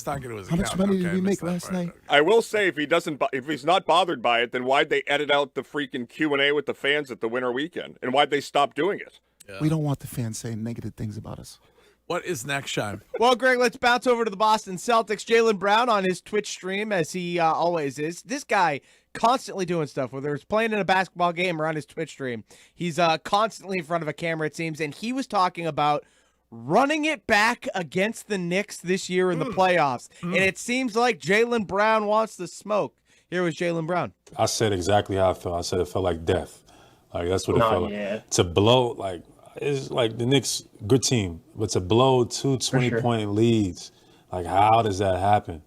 talking to his accountant. How much money did we make last night? I will say, if he's not bothered by it, then why'd they edit out the freaking Q&A with the fans at the winter weekend? And why'd they stop doing it? Yeah. We don't want the fans saying negative things about us. What is next, Shime? Well, Greg, let's bounce over to the Boston Celtics. Jaylen Brown on his Twitch stream, as he always is. This guy constantly doing stuff, whether it's playing in a basketball game or on his Twitch stream. He's constantly in front of a camera, it seems, and he was talking about running it back against the Knicks this year in the playoffs. And it seems like Jaylen Brown wants the smoke. Here was Jaylen Brown. I said exactly how I felt. I said it felt like death. That's what it felt like. To blow, it's like the Knicks, good team, but to blow 2 20-point leads, how does that happen?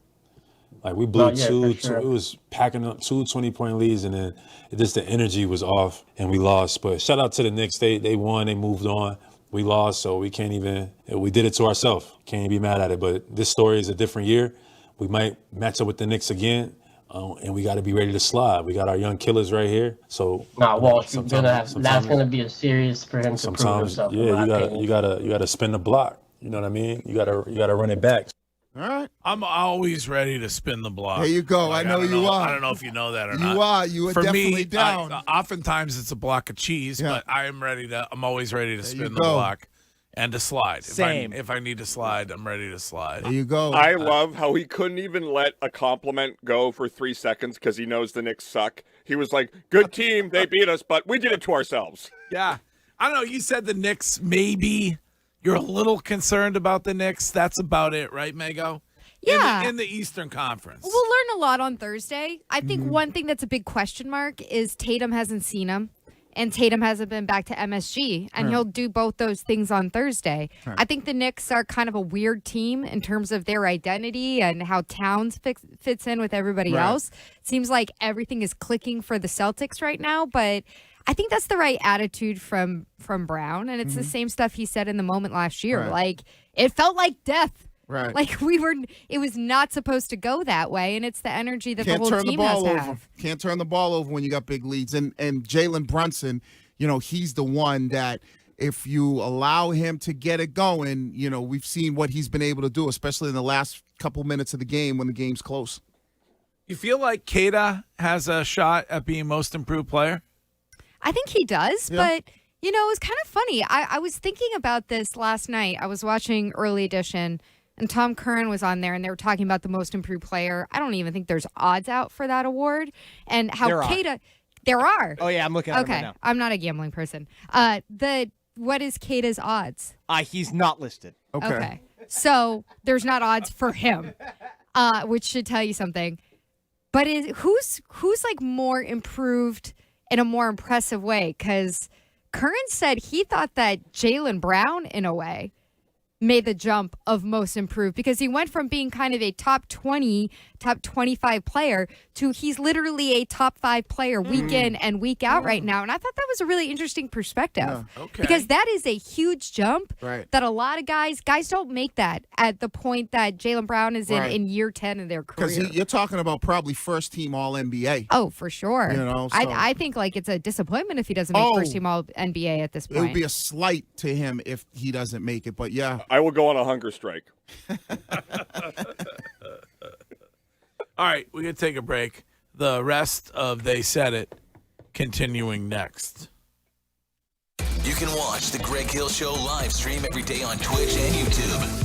We blew two, it was packing up 2 20-point leads, and then the energy was off, and we lost. But shout out to the Knicks. They won, they moved on. We lost, so we can't even, we did it to ourselves. Can't even be mad at it. But this story is a different year. We might match up with the Knicks again. And we got to be ready to slide. We got our young killers right here. So that's gonna be a serious for him to prove himself. Yeah, you gotta spin the block. You know what I mean? You gotta run it back. All right. I'm always ready to spin the block. There you go. I know you are. I don't know if you know that or not. You are. You are definitely down. Oftentimes it's a block of cheese, but I'm always ready to spin the block. And to slide. Same. If I need to slide, I'm ready to slide. There you go. I love how he couldn't even let a compliment go for 3 seconds because he knows the Knicks suck. He was like, good team, they beat us, but we did it to ourselves. Yeah. I don't know. You said the Knicks, maybe you're a little concerned about the Knicks. That's about it, right, Mego? Yeah. In the Eastern Conference. We'll learn a lot on Thursday. I think one thing that's a big question mark is Tatum hasn't seen him. And Tatum hasn't been back to MSG, and he'll do both those things on Thursday. Right. I think the Knicks are kind of a weird team in terms of their identity and how Towns fits in with everybody else. It seems like everything is clicking for the Celtics right now, but I think that's the right attitude from Brown, and it's the same stuff he said in the moment last year. It felt like death. Right. It was not supposed to go that way, and it's the energy that the whole team has to have. Can't turn the ball over when you got big leads. And Jalen Brunson, he's the one that if you allow him to get it going, we've seen what he's been able to do, especially in the last couple minutes of the game when the game's close. You feel like Keita has a shot at being most improved player? I think he does, Yeah. but, it was kind of funny. I was thinking about this last night. I was watching Early Edition, and Tom Curran was on there, and they were talking about the most improved player. I don't even think there's odds out for that award. And how There are. Oh, yeah, I'm looking at it right Okay, now. I'm not a gambling person. What is Keita's odds? He's not listed. Okay. So there's not odds for him, which should tell you something. But who's like more improved in a more impressive way? Because Curran said he thought that Jaylen Brown, in a way, made the jump of most improved because he went from being kind of a top 20, top 25 player to he's literally a top 5 player week in and week out right now. And I thought that was a really interesting perspective. Yeah. Okay. Because that is a huge jump Right. that a lot of guys don't make that at the point that Jaylen Brown is in year 10 of their career. Because you're talking about probably first team All NBA. Oh, for sure. So I think like it's a disappointment if he doesn't make first team All NBA at this point. It would be a slight to him if he doesn't make it. But yeah. I will go on a hunger strike. All right, we're going to take a break. The rest of They Said It continuing next. You can watch The Greg Hill Show live stream every day on Twitch and YouTube.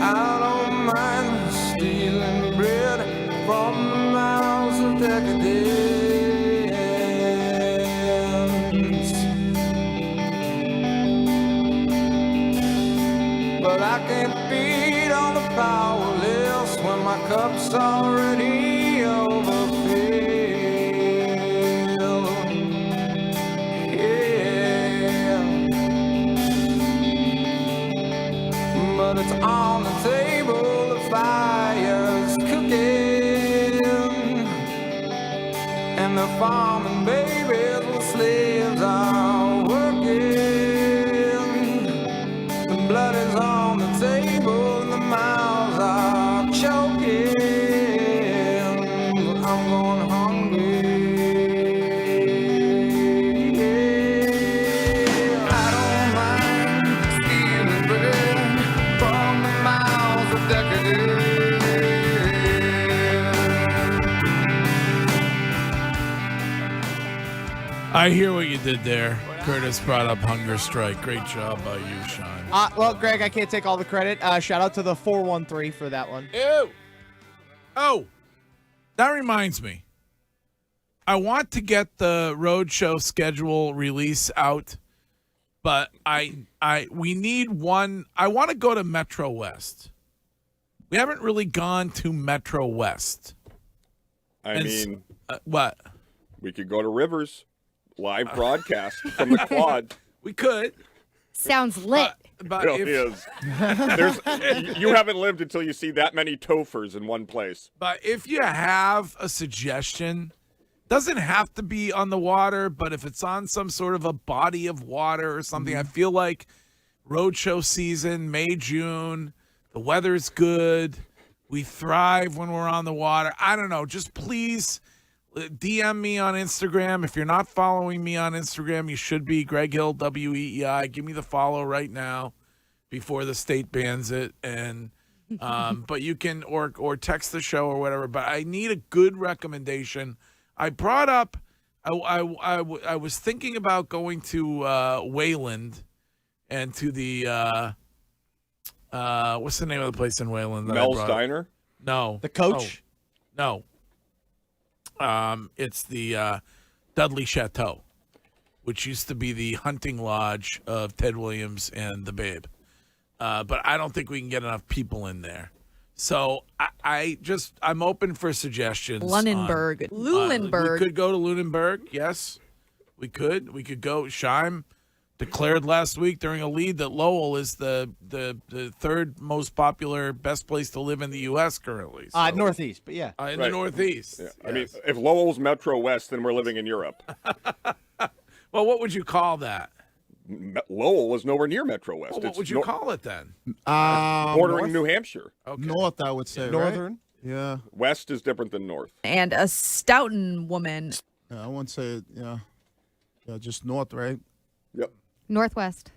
I don't mind stealing bread from the mouths of decadence, but I can't feed on the powerless when my cup's already overfilled. Yeah, but it's on the table, the fire's cooking, and the farming babies with slaves are working. The blood is on the table, and the mouths are choking. I'm going hungry. Yeah, I don't mind stealing bread from the mouths of decadence. I hear what you did there. Curtis brought up Hunger Strike. Great job by you, Sean. Well, Greg, I can't take all the credit. Shout out to the 413 for that one. Ew. Oh, that reminds me. I want to get the roadshow schedule release out, but we need one. I want to go to Metro West. We haven't really gone to Metro West. I mean, what? We could go to Rivers, live broadcast from the quad. We could. Sounds lit. But It really is. You haven't lived until you see that many tophers in one place. But if you have a suggestion, doesn't have to be on the water, but if it's on some sort of a body of water or something, I feel like roadshow season, May, June, the weather's good. We thrive when we're on the water. I don't know. Just please DM me on Instagram. If you're not following me on Instagram, you should be. Greg Hill, WEEI. Give me the follow right now before the state bans it. And but you can or text the show or whatever. But I need a good recommendation. I brought up. I was thinking about going to Wayland and to the what's the name of the place in Wayland? Mel's Diner? No. The Coach? No. It's the Dudley Chateau, which used to be the hunting lodge of Ted Williams and the Babe. But I don't think we can get enough people in there. So I'm open for suggestions. Lunenburg. Lulenburg. We could go to Lunenburg. Yes, we could. We could go. Scheim declared last week during a lead that Lowell is the third most popular, best place to live in the U.S. currently. So, Northeast, but yeah. in the Northeast. Yeah. Yes. I mean, if Lowell's Metro West, then we're living in Europe. Well, what would you call that? Lowell is nowhere near Metro West. Well, what would you call it then? Bordering New Hampshire. Okay. North, I would say. right? Northern. Yeah. West is different than North. And a Stoughton woman. Yeah, I wouldn't say, yeah, just north, right? Yep. Northwest.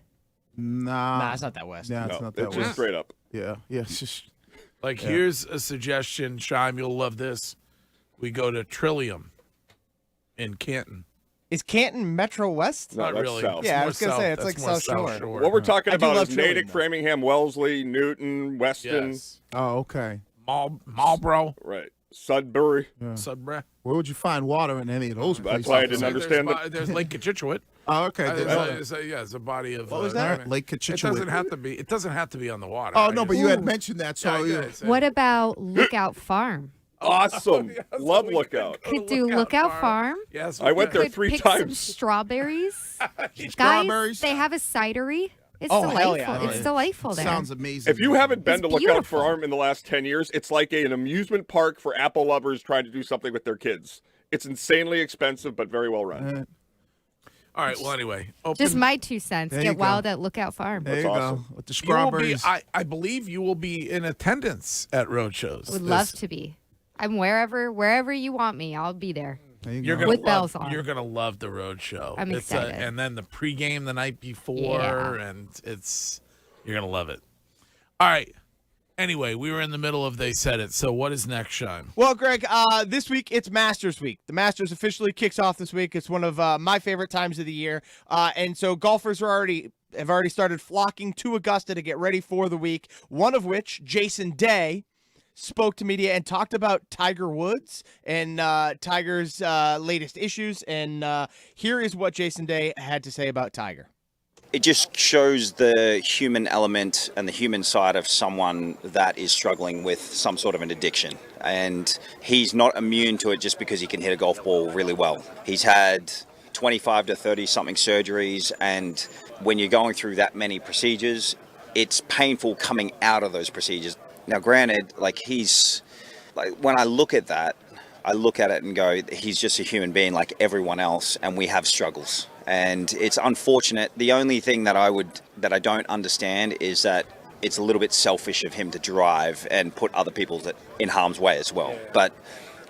Nah. It's not that west. Yeah, No, it's not that it's west. just straight up. Yeah, it's just. Like, here's a suggestion, Scheim, you'll love this. We go to Trillium in Canton. Is Canton Metro West? No, Not that's really. south. It's Yeah, I more was going to say, it's That's like more South Shore. What we're talking I do about love is Trillium, Natick, though. Framingham, Wellesley, Newton, Weston. Yes. Oh, okay. Marlboro. Right. Sudbury. Sudbury. Where would you find water in any of those places? That's why I didn't understand that. There's Lake Cochituate. Oh, okay. It's a body of. What was that? Lake Cochituate. It doesn't have to be on the water. Oh no, but you had mentioned that. So What about Lookout Farm? Awesome. Love Lookout. Could do Lookout Farm. Yes, I went there Could 3 pick some times. strawberries. Strawberries. Guys, they have a cidery. It's Oh, delightful. hell yeah. It's delightful there. Sounds amazing. If you haven't been It's to Lookout beautiful. Farm in the last 10 years, it's like an amusement park for Apple lovers trying to do something with their kids. It's insanely expensive, but very well run. All right. Well, anyway, open. Just my 2 cents. There you Get wild at Lookout Farm. There you awesome. go. With the You will be, strawberries. I believe you will be in attendance at road shows. Would love to be. I'm wherever you want me. I'll be there. There you You're go. gonna With love, bells on. You're gonna love the road show. I'm excited. And then the pregame the night before, Yeah. and you're gonna love it. All right. Anyway, we were in the middle of They Said It. So what is next, Sean? Well, Greg, this week it's Masters Week. The Masters officially kicks off this week. It's one of my favorite times of the year, and so golfers have already started flocking to Augusta to get ready for the week. One of which, Jason Day, spoke to media and talked about Tiger Woods and Tiger's latest issues. And here is what Jason Day had to say about Tiger. It just shows the human element and the human side of someone that is struggling with some sort of an addiction. And he's not immune to it just because he can hit a golf ball really well. He's had 25 to 30 something surgeries, and when you're going through that many procedures, it's painful coming out of those procedures. Now, granted, when I look at that, I look at it and go, he's just a human being like everyone else, and we have struggles. And it's unfortunate. The only thing that I don't understand is that it's a little bit selfish of him to drive and put other people in harm's way as well. But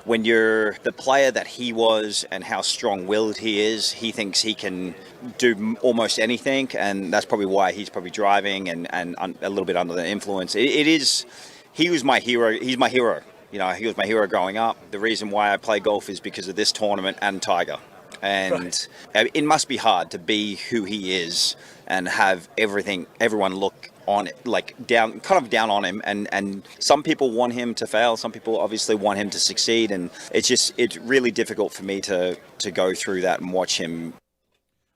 when you're the player that he was and how strong-willed he is, he thinks he can do almost anything, and that's probably why he's probably driving and a little bit under the influence. He was my hero. He's my hero. You know, he was my hero growing up. The reason why I play golf is because of this tournament and Tiger. And it must be hard to be who he is and have everyone look on it, kind of down on him. And some people want him to fail. Some people obviously want him to succeed. And it's really difficult for me to go through that and watch him.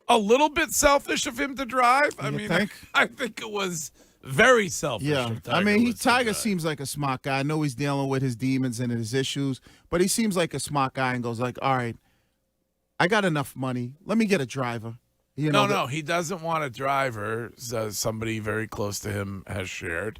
A little bit selfish of him to drive. I think? I think it was very selfish. Yeah, of I mean, Woods to Tiger drive. seems like a smart guy. I know he's dealing with his demons and his issues, but he seems like a smart guy and goes like, all right, I got enough money. Let me get a driver. No, he doesn't want a driver, somebody very close to him has shared,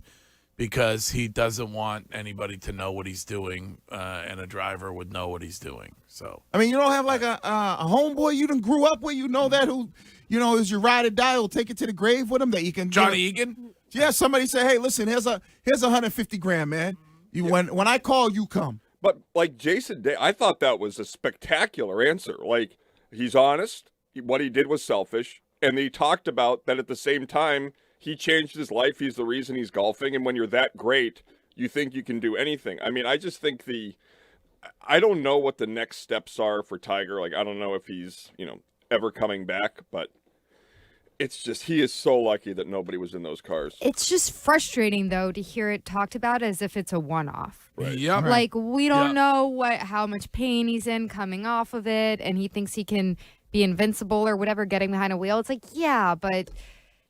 because he doesn't want anybody to know what he's doing, and a driver would know what he's doing. So I mean, you don't have like a homeboy you done grew up with, that who, is your ride or die, will take it to the grave with him that you can. Johnny Egan? Yeah, somebody say, hey, listen, here's $150,000, man. When I call, you come. But like Jason Day, I thought that was a spectacular answer. Like, he's honest. What he did was selfish. And he talked about that at the same time, he changed his life. He's the reason he's golfing. And when you're that great, you think you can do anything. I mean, I just think I don't know what the next steps are for Tiger. Like, I don't know if he's, ever coming back, but it's just, he is so lucky that nobody was in those cars. It's just frustrating, though, to hear it talked about as if it's a one-off. Right. Yep. Like, we don't know how much pain he's in coming off of it, and he thinks he can be invincible or whatever, getting behind a wheel. It's like, yeah, but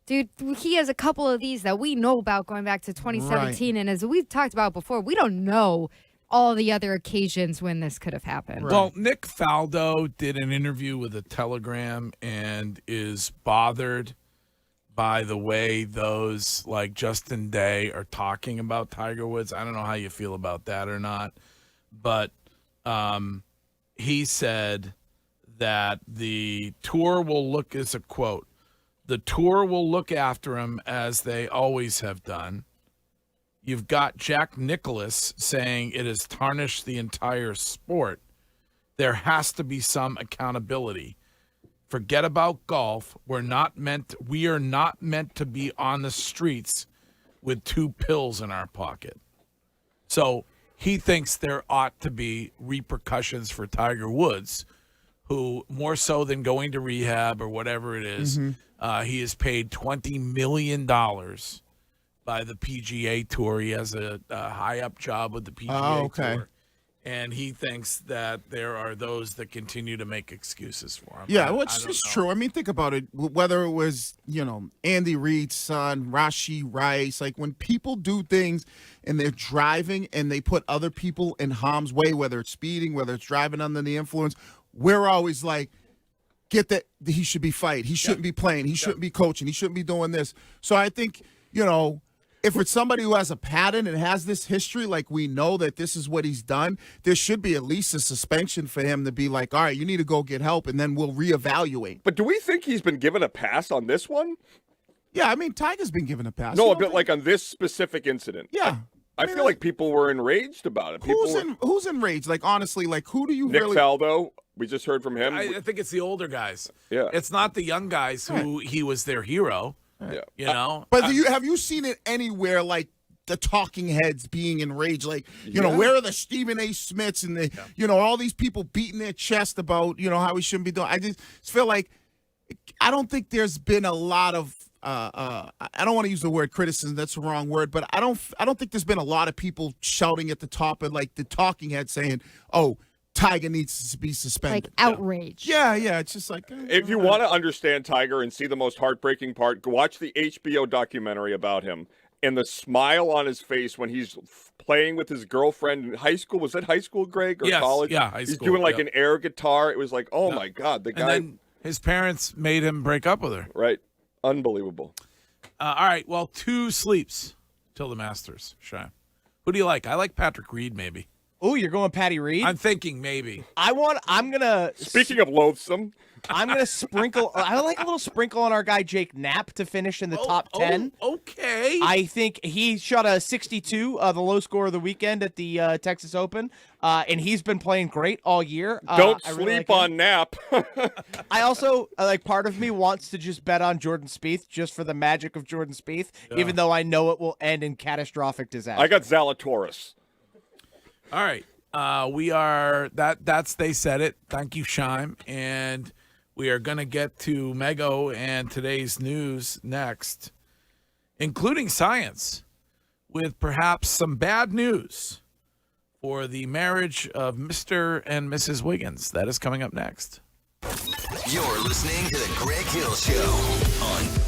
dude, he has a couple of these that we know about going back to 2017, right. And as we've talked about before, we don't know all the other occasions when this could have happened. Right. Well, Nick Faldo did an interview with a Telegram and is bothered by the way those like Justin Day are talking about Tiger Woods. I don't know how you feel about that or not, but he said that the tour will look, as a quote, the tour will look after him as they always have done. You've got Jack Nicklaus saying it has tarnished the entire sport. There has to be some accountability. Forget about golf. We are not meant to be on the streets with 2 pills in our pocket. So he thinks there ought to be repercussions for Tiger Woods, who more so than going to rehab or whatever it is, he is paid $20 million by the PGA Tour. He has a high-up job with the PGA Tour. And he thinks that there are those that continue to make excuses for him. Yeah, well, it's true. I mean, think about it. Whether it was, Andy Reid's son, Rashee Rice, like when people do things and they're driving and they put other people in harm's way, whether it's speeding, whether it's driving under the influence, we're always like, get that he should be fired. He shouldn't be playing. He shouldn't be coaching. He shouldn't be doing this. So I think, if it's somebody who has a pattern and has this history, like we know that this is what he's done, there should be at least a suspension for him to be like, all right, you need to go get help, and then we'll reevaluate. But do we think he's been given a pass on this one? Yeah, I mean, Tiger's been given a pass. No, a bit like on this specific incident. Yeah. I feel like people were enraged about it. Who's enraged? Like, honestly, like, who do you Nick really... Faldo, we just heard from him. I think it's the older guys. Yeah. It's not the young guys who he was their hero. Yeah. But have you seen it anywhere, like, the talking heads being enraged, like, where are the Stephen A. Smiths and the, all these people beating their chest about, how we shouldn't be doing. I just feel like, I don't think there's been a lot of, I don't want to use the word criticism, that's the wrong word, but I don't think there's been a lot of people shouting at the top of like the talking head saying, oh, Tiger needs to be suspended. Like outrage. Yeah, it's just like. If you want to understand Tiger and see the most heartbreaking part, go watch the HBO documentary about him. And the smile on his face when he's playing with his girlfriend in high school. Was it high school, Greg, or college? Yeah, high He's school. doing like an air guitar. It was like, oh my God, the guy. And then his parents made him break up with her. Right. Unbelievable. All right. Well, 2 sleeps till the Masters. Shy. Who do you like? I like Patrick Reed, maybe. Oh, you're going Patty Reed? I'm thinking maybe. I'm going to... Speaking of loathsome. I'm going to sprinkle... I like a little sprinkle on our guy Jake Knapp to finish in the top 10. Okay. I think he shot a 62, the low score of the weekend at the Texas Open, and he's been playing great all year. Don't I sleep really like on Knapp. I also, part of me wants to just bet on Jordan Spieth just for the magic of Jordan Spieth, even though I know it will end in catastrophic disaster. I got Zalatoris. All right. We are that's they said it. Thank you, Shime. And we are going to get to Mego and today's news next, including science, with perhaps some bad news for the marriage of Mr. and Mrs. Wiggins. That is coming up next. You're listening to the Greg Hill Show on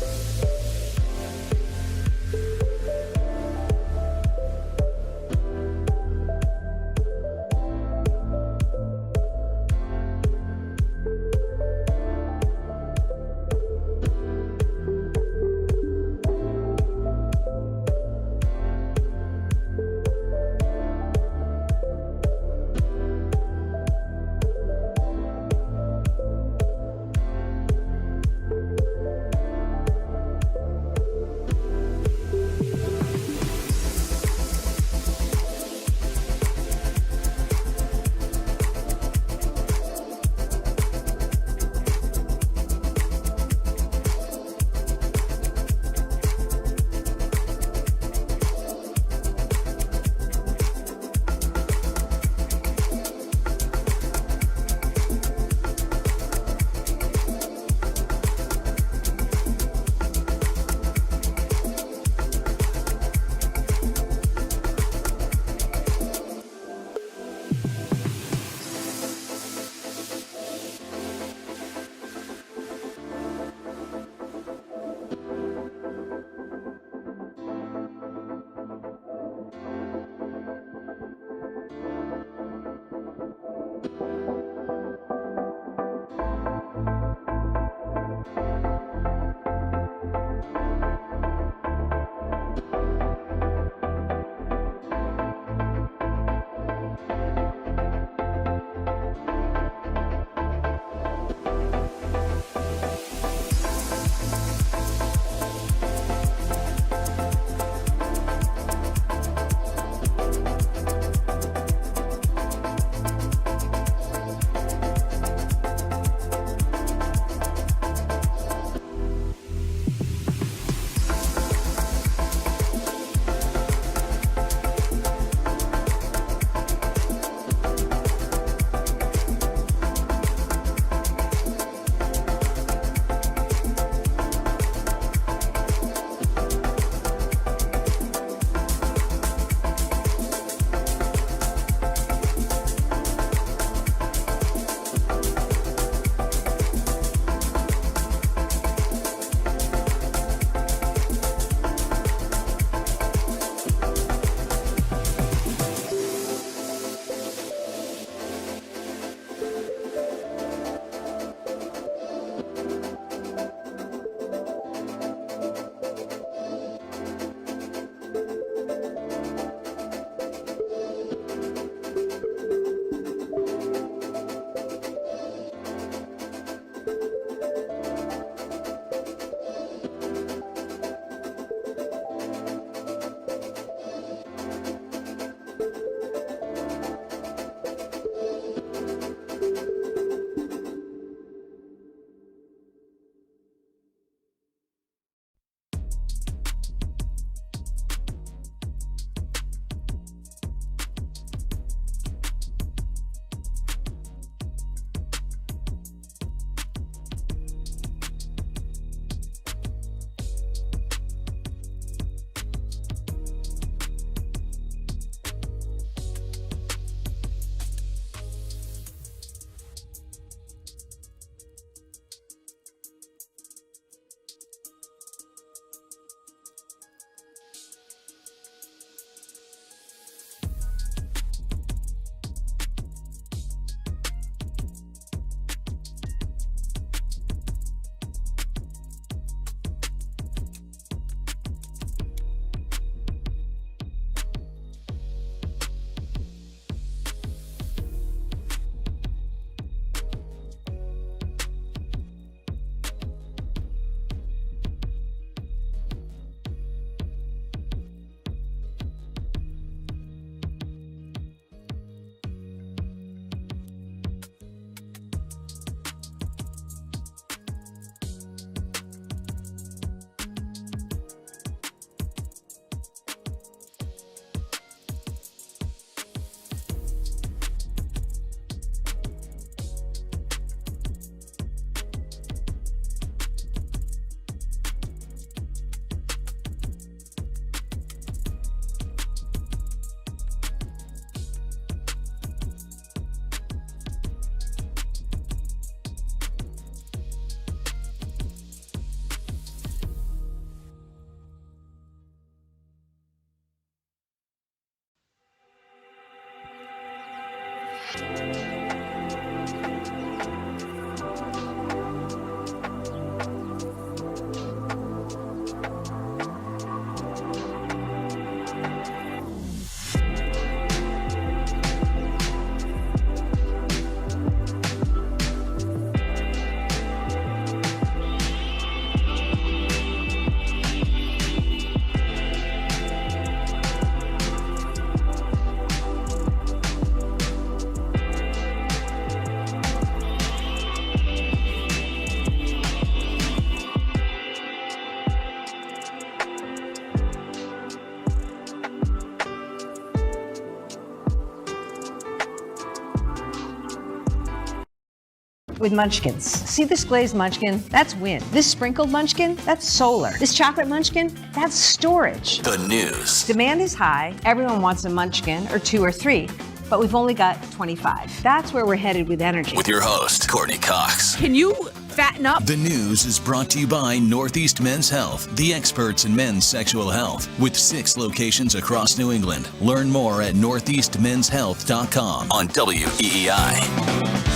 with Munchkins. See this glazed Munchkin? That's wind. This sprinkled Munchkin? That's solar. This chocolate Munchkin? That's storage. The news. Demand is high. Everyone wants a Munchkin or 2 or 3. But we've only got 25. That's where we're headed with energy. With your host, Courtney Cox. Can you fatten up? The news is brought to you by Northeast Men's Health, the experts in men's sexual health, with 6 locations across New England. Learn more at northeastmenshealth.com on WEEI.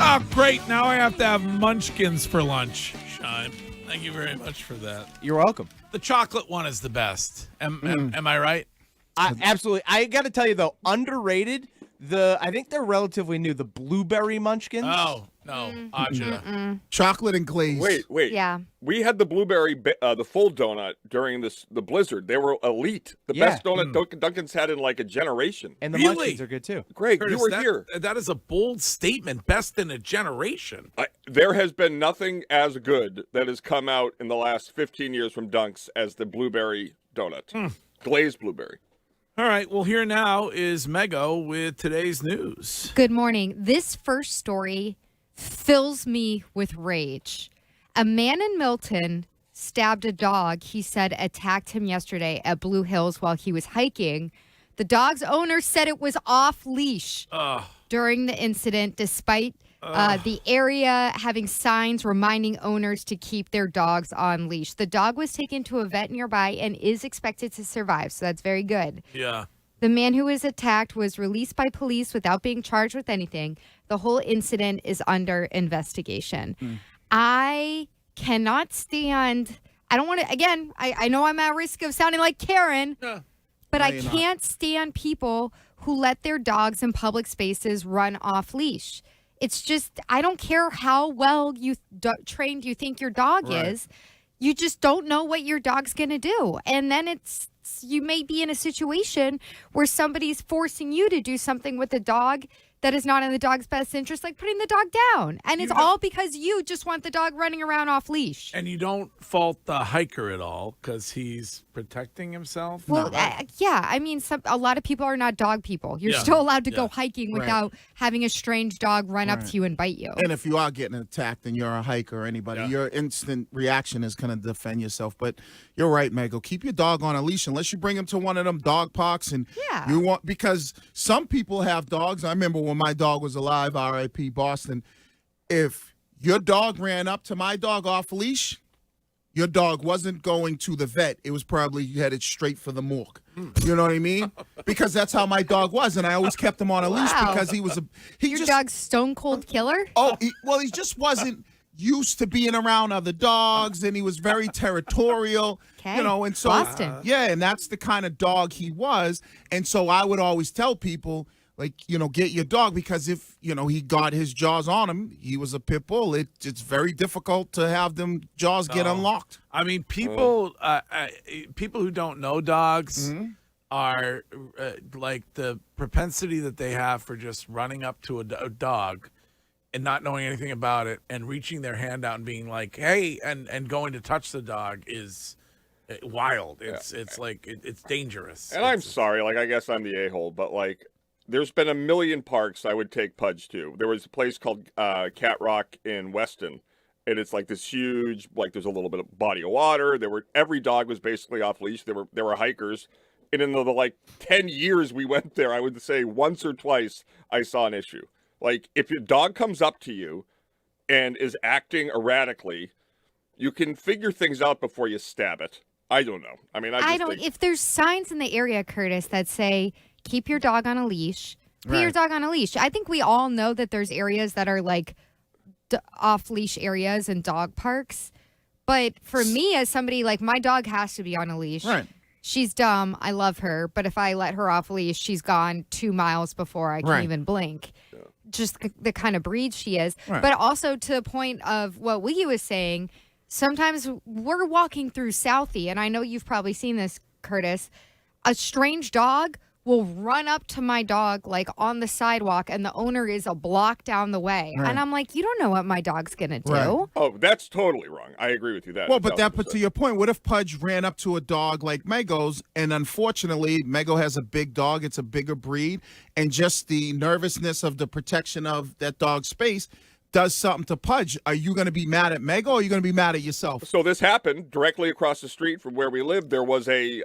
Oh, great. Now I have to have munchkins for lunch. Shime, thank you very much for that. You're welcome. The chocolate one is the best. Am I right? Absolutely. I got to tell you, though, underrated, I think they're relatively new, the blueberry munchkins. Oh, no. Ajita. Chocolate and glaze. Wait. Yeah. We had the blueberry, the full donut during the blizzard. They were elite. The best donut Dunkin's had in like a generation. And the Really? munchkins are good, too. Greg, Curtis, you were here. That is a bold statement. Best in a generation. There has been nothing as good that has come out in the last 15 years from Dunks as the blueberry donut. Glazed blueberry. All right. Well, here now is Mego with today's news. Good morning. This first story fills me with rage. A man in Milton stabbed a dog he said attacked him yesterday at Blue Hills while he was hiking. The dog's owner said it was off leash during the incident, despite the area having signs reminding owners to keep their dogs on leash. The dog was taken to a vet nearby and is expected to survive, so that's very good. Yeah. The man who was attacked was released by police without being charged with anything. The whole incident is under investigation. I cannot stand, I don't want to, again, I know I'm at risk of sounding like Karen, but I can't stand people who let their dogs in public spaces run off leash. It's just, I don't care how well trained you think your dog is. You just don't know what your dog's going to do. And then you may be in a situation where somebody's forcing you to do something with the dog that is not in the dog's best interest, like putting the dog down. And it's all because you just want the dog running around off leash. And you don't fault the hiker at all because he's protecting himself? Well, yeah. I mean, a lot of people are not dog people. You're still allowed to go hiking without having a strange dog run up to you and bite you. And if you are getting attacked and you're a hiker or anybody, your instant reaction is going to defend yourself. But you're right, Mego. Keep your dog on a leash unless you bring him to one of them dog parks. And you want, because some people have dogs. I remember when my dog was alive, R.I.P. Boston, if your dog ran up to my dog off leash, your dog wasn't going to the vet. It was probably headed straight for the morgue. You know what I mean? Because that's how my dog was, and I always kept him on a leash because he was Your dog's stone cold killer? Oh, he just wasn't used to being around other dogs, and he was very territorial. Okay. You know, and so Boston. and that's the kind of dog he was. And so I would always tell people, like, get your dog, because if, he got his jaws on him, he was a pit bull. It's very difficult to have them jaws get unlocked. I mean, people who don't know dogs are like the propensity that they have for just running up to a dog and not knowing anything about it and reaching their hand out and being like, hey, and going to touch the dog is wild. It's like, it's dangerous. And I'm sorry, I guess I'm the a-hole, but there's been a million parks I would take Pudge to. There was a place called Cat Rock in Weston, and it's like this huge, there's a little bit of body of water. Every dog was basically off leash. There were hikers, and in the 10 years we went there, I would say once or twice I saw an issue. If your dog comes up to you and is acting erratically, you can figure things out before you stab it. I don't know. I mean, I don't. If there's signs in the area, Curtis, that say keep your dog on a leash, put your dog on a leash. I think we all know that there's areas that are off leash areas and dog parks. But for me, as somebody, my dog has to be on a leash. Right. She's dumb. I love her. But if I let her off leash, she's gone 2 miles before I can even blink. Just the kind of breed she is. Right. But also to the point of what WEEI was saying, sometimes we're walking through Southie, and I know you've probably seen this, Curtis. A strange dog will run up to my dog like on the sidewalk and the owner is a block down the way. Right. And I'm like, you don't know what my dog's going to do. Right. Oh, that's totally wrong. I agree with you that. Well, but to your point, what if Pudge ran up to a dog like Mego's, and unfortunately, Mego has a big dog, it's a bigger breed, and just the nervousness of the protection of that dog's space does something to Pudge? Are you going to be mad at Mego, or are you going to be mad at yourself? So this happened directly across the street from where we lived. There was a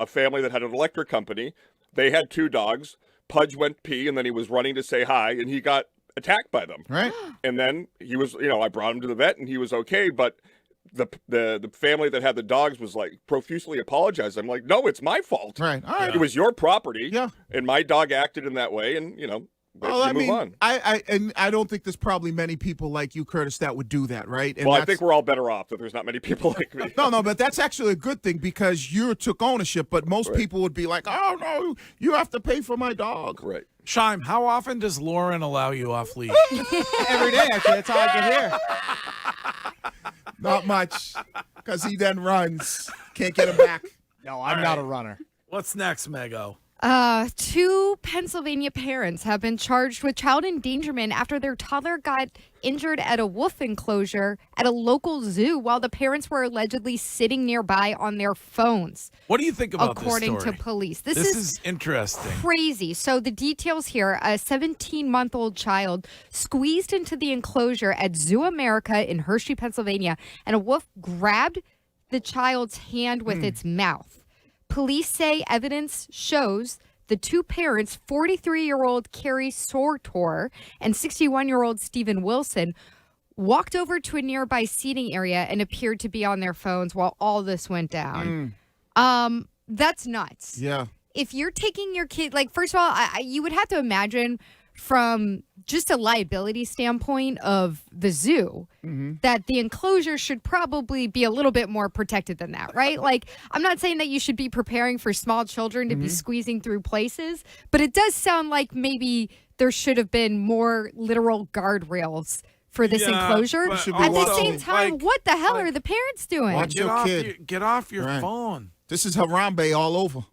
family that had an electric company. They had 2 dogs. Pudge went pee, and then he was running to say hi, and he got attacked by them. Right. And then he was, I brought him to the vet, and he was okay. But the family that had the dogs was like profusely apologized. I'm like, no, it's my fault. Right. All right. It was your property. Yeah. And my dog acted in that way, and Well, I move mean, on. I don't think there's probably many people like you, Curtis, that would do that, right? And Well, I think we're all better off that there's not many people like me. No, but that's actually a good thing because you took ownership. But most people would be like, "Oh no, you have to pay for my dog." Right. Shime, how often does Lauren allow you off leash? Every day, actually. That's how I get here. Not much, because he then runs. Can't get him back. No, I'm not a runner. What's next, Mego? 2 Pennsylvania parents have been charged with child endangerment after their toddler got injured at a wolf enclosure at a local zoo while the parents were allegedly sitting nearby on their phones. What do you think about according this story? to police? This is interesting. Crazy. So the details here, a 17-month-old child squeezed into the enclosure at Zoo America in Hershey, Pennsylvania, and a wolf grabbed the child's hand with its mouth. Police say evidence shows the 2 parents, 43-year-old Carrie Sortor and 61-year-old Stephen Wilson, walked over to a nearby seating area and appeared to be on their phones while all this went down. That's nuts. Yeah. If you're taking your kid, like, first of all, you would have to imagine from just a liability standpoint of the zoo that the enclosure should probably be a little bit more protected than that, right? Like, I'm not saying that you should be preparing for small children to be squeezing through places, but it does sound like maybe there should have been more literal guardrails for this enclosure. At the same time, what the hell are the parents doing? Watch your kid. Get off your Right. phone. This is Harambe all over.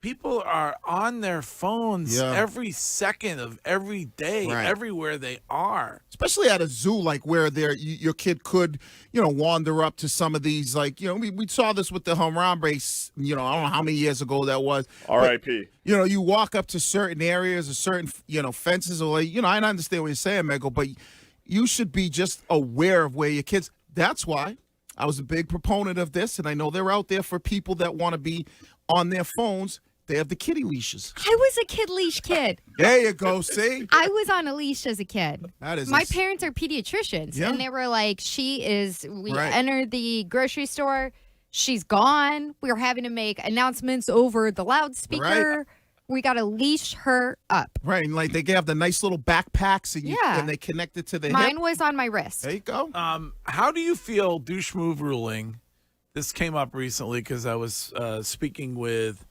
People are on their phones every second of every day, everywhere they are. Especially at a zoo, like where your kid could, wander up to some of these, like, we saw this with the Harambe, I don't know how many years ago that was. R.I.P. You walk up to certain areas or certain, fences or like, I understand what you're saying, Mego, but you should be just aware of where your kids. That's why I was a big proponent of this, and I know they're out there for people that want to be on their phones. They have the kitty leashes. I was a kid leash kid. There you go, see? I was on a leash as a kid. That is My parents are pediatricians, and they were like, we entered the grocery store, she's gone. We were having to make announcements over the loudspeaker. Right. We got to leash her up. Right, and like they have the nice little backpacks, and they connect it to the Mine hip. was on my wrist. There you go. How do you feel douche move ruling? This came up recently because I was speaking with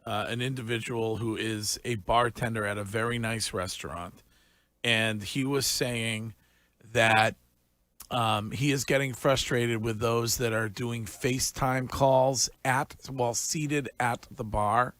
an individual who is a bartender at a very nice restaurant, and he was saying that he is getting frustrated with those that are doing FaceTime calls while seated at the bar.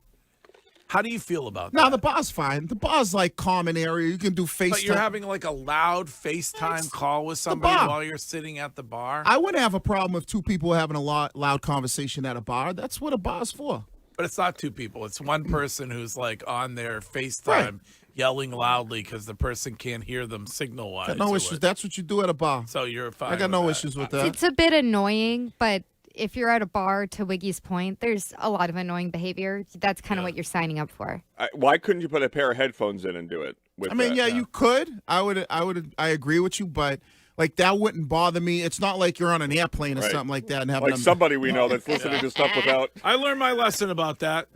How do you feel about that? No, the bar's fine. The bar's like common area. You can do FaceTime. But you're having like a loud FaceTime call with somebody while you're sitting at the bar? I wouldn't have a problem if 2 people are having a loud conversation at a bar. That's what a bar's for. But it's not 2 people. It's one person who's like on their FaceTime yelling loudly because the person can't hear them signal-wise. Got no issues. That's what you do at a bar. So you're fine. I got no issues with that. It's a bit annoying, but if you're at a bar, to Wiggy's point, there's a lot of annoying behavior. That's kind of what you're signing up for. Why couldn't you put a pair of headphones in and do it? You could. I agree with you, but like that wouldn't bother me. It's not like you're on an airplane or something like that and having like somebody we know that's listening to stuff without. I learned my lesson about that.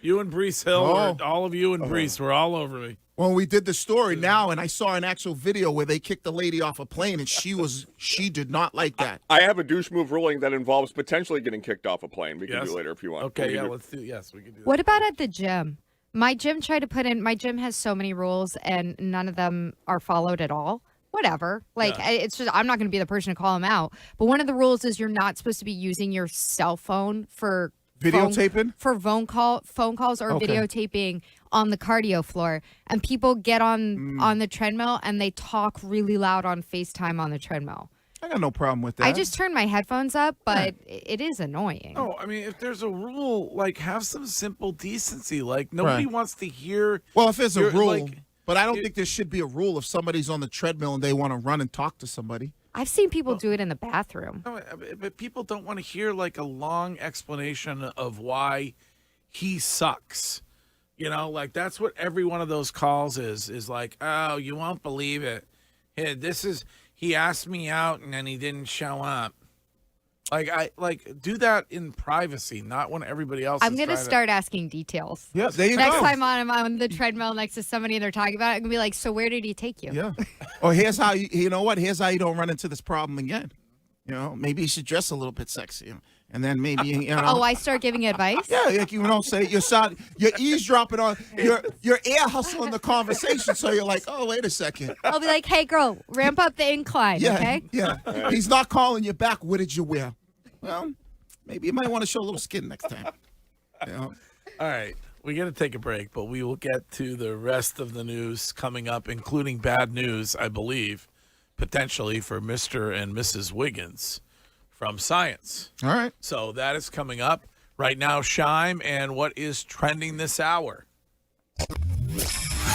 You and Brees Hill, all of you and Brees were all over me. When we did the story now, and I saw an actual video where they kicked the lady off a plane, and she did not like that. I have a douche move ruling that involves potentially getting kicked off a plane. We can do later if you want. Okay, let's do. Yes, we can do. What about at the gym? My gym tried to put in. My gym has so many rules, and none of them are followed at all. Whatever. It's just I'm not going to be the person to call them out. But one of the rules is you're not supposed to be using your cell phone for Videotaping? phone calls or Okay. videotaping on the cardio floor, and people get on the treadmill and they talk really loud on FaceTime on the treadmill. I got no problem with that. I just turn my headphones up, but it is annoying. Oh, I mean, if there's a rule, like, have some simple decency. Like, nobody Right. wants to hear. Well, if there's a rule, like, but I don't think there should be a rule if somebody's on the treadmill and they want to run and talk to somebody. I've seen people do it in the bathroom. No, but people don't want to hear like a long explanation of why he sucks. You know, like that's what every one of those calls is like, oh, you won't believe it. Hey, he asked me out and then he didn't show up. Like do that in privacy, not when everybody else I'm is gonna trying start asking details. Yeah, there you Next go. time I'm on the treadmill next to somebody and they're talking about it, I'm gonna be like, so where did he take you? Yeah. Or here's how you know what? Here's how you don't run into this problem again. You know, maybe you should dress a little bit sexy, and then maybe you know. Oh, I start giving advice? Yeah, like you know, say you're eavesdropping on you're ear hustling the conversation, so you're like, oh, wait a second. I'll be like, hey, girl, ramp up the incline, Yeah, okay? yeah. He's not calling you back. What did you wear? Well, maybe you might want to show a little skin next time. You know? All right, we got to take a break, but we will get to the rest of the news coming up, including bad news, I believe, potentially for Mr. and Mrs. Wiggins from Science. All right. So that is coming up right now, Shime, and what is trending this hour?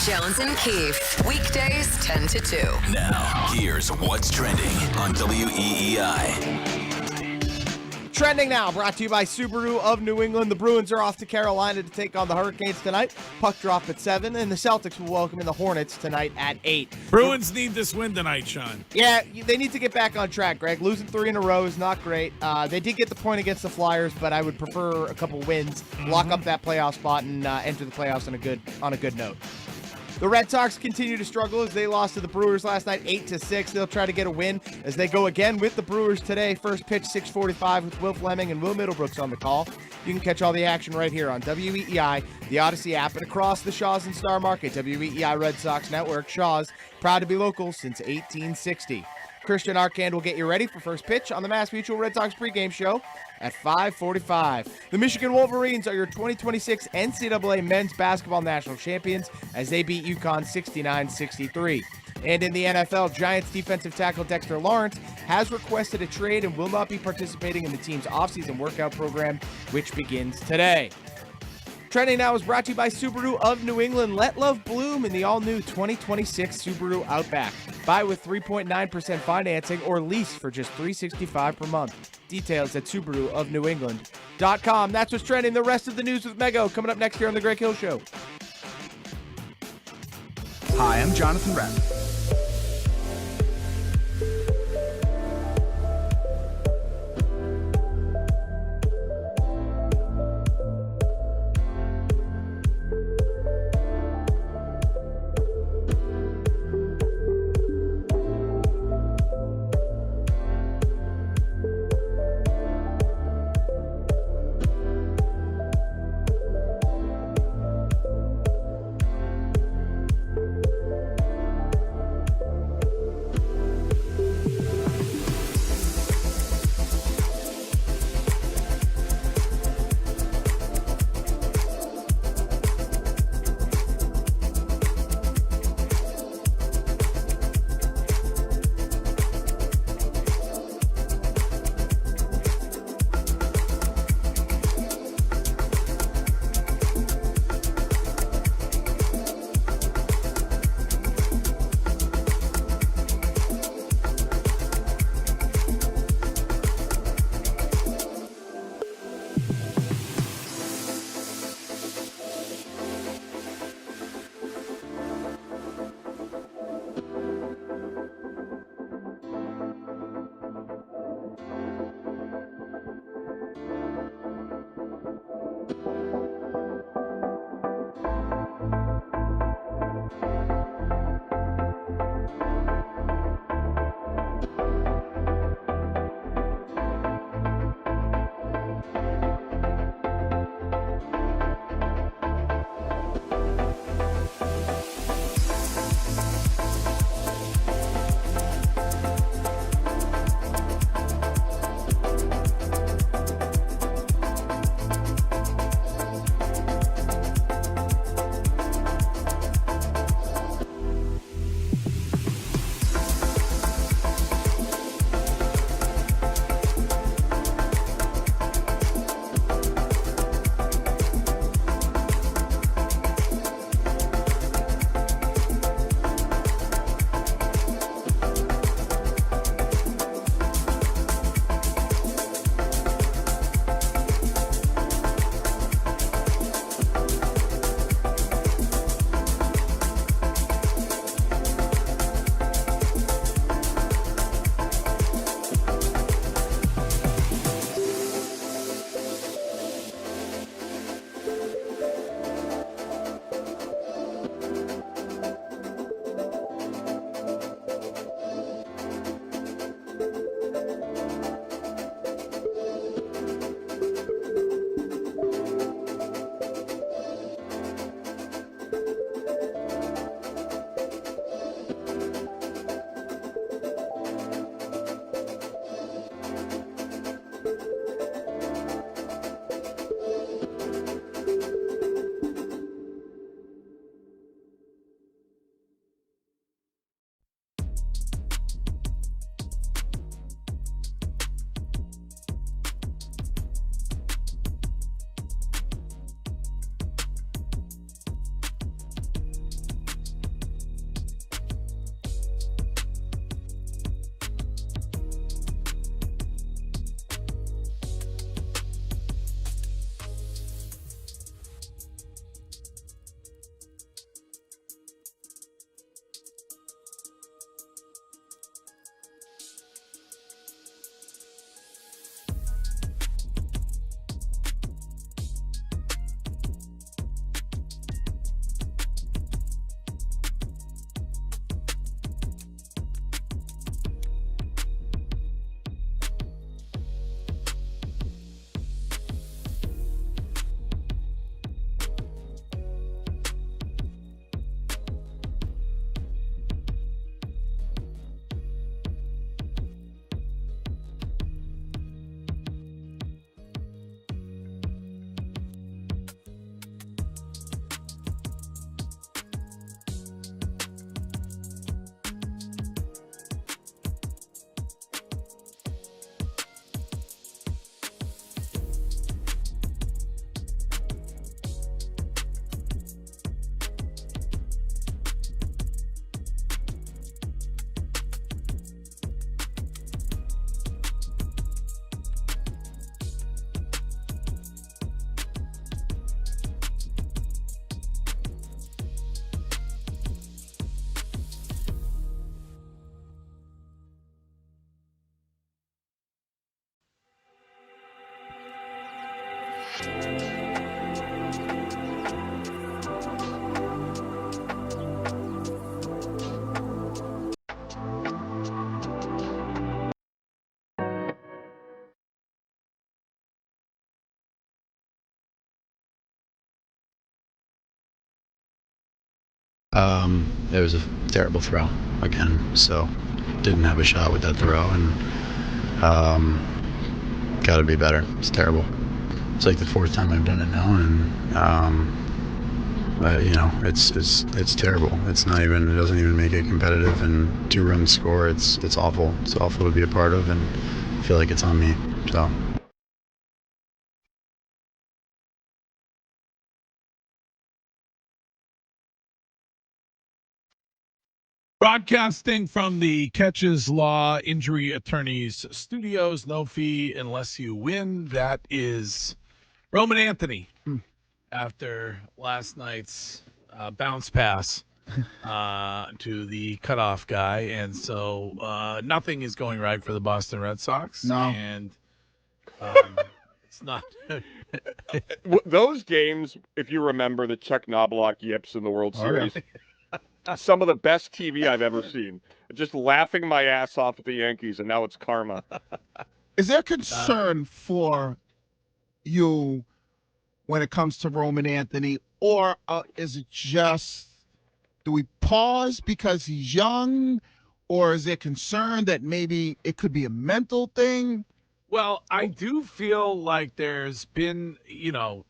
Jones and Keefe, weekdays 10 to 2. Now, here's what's trending on WEEI. Trending now, brought to you by Subaru of New England. The Bruins are off to Carolina to take on the Hurricanes tonight. Puck drop at 7, and the Celtics will welcome in the Hornets tonight at 8. Bruins need this win tonight, Sean. Yeah, they need to get back on track, Greg. Losing 3 in a row is not great. They did get the point against the Flyers, but I would prefer a couple wins, lock up that playoff spot, and enter the playoffs on a good note. The Red Sox continue to struggle as they lost to the Brewers last night 8-6. They'll try to get a win as they go again with the Brewers today. First pitch 6:45 with Will Fleming and Will Middlebrooks on the call. You can catch all the action right here on WEEI, the Odyssey app, and across the Shaws and Star Market. WEEI Red Sox Network. Shaws, proud to be local since 1860. Christian Arcand will get you ready for first pitch on the Mass Mutual Red Sox pregame show at 5:45. The Michigan Wolverines are your 2026 NCAA Men's Basketball National Champions as they beat UConn 69-63. And in the NFL, Giants defensive tackle Dexter Lawrence has requested a trade and will not be participating in the team's offseason workout program, which begins today. Trending now is brought to you by Subaru of New England. Let love bloom in the all-new 2026 Subaru Outback. Buy with 3.9% financing or lease for just $365 per month. Details at SubaruofNewEngland.com. That's what's trending. The rest of the news with Mego coming up next here on The Greg Hill Show. Hi, I'm Jonathan Rapp. It was a terrible throw again, so didn't have a shot with that throw, and got to be better. It's terrible. It's like the fourth time I've done it now, and it's terrible. It doesn't even make it competitive, and 2-run score. It's awful. It's awful to be a part of, and I feel like it's on me. So. Broadcasting from the Catches Law Injury Attorneys Studios, no fee unless you win. That is Roman Anthony after last night's bounce pass to the cutoff guy. And so nothing is going right for the Boston Red Sox. No. And it's not. Those games, if you remember the Chuck Knobloch yips in the World Series, yeah. some of the best TV I've ever seen. Just laughing my ass off at the Yankees, and now it's karma. Is there concern for you when it comes to Roman Anthony, or is it just, do we pause because he's young, or is there concern that maybe it could be a mental thing? Well, I do feel like there's been,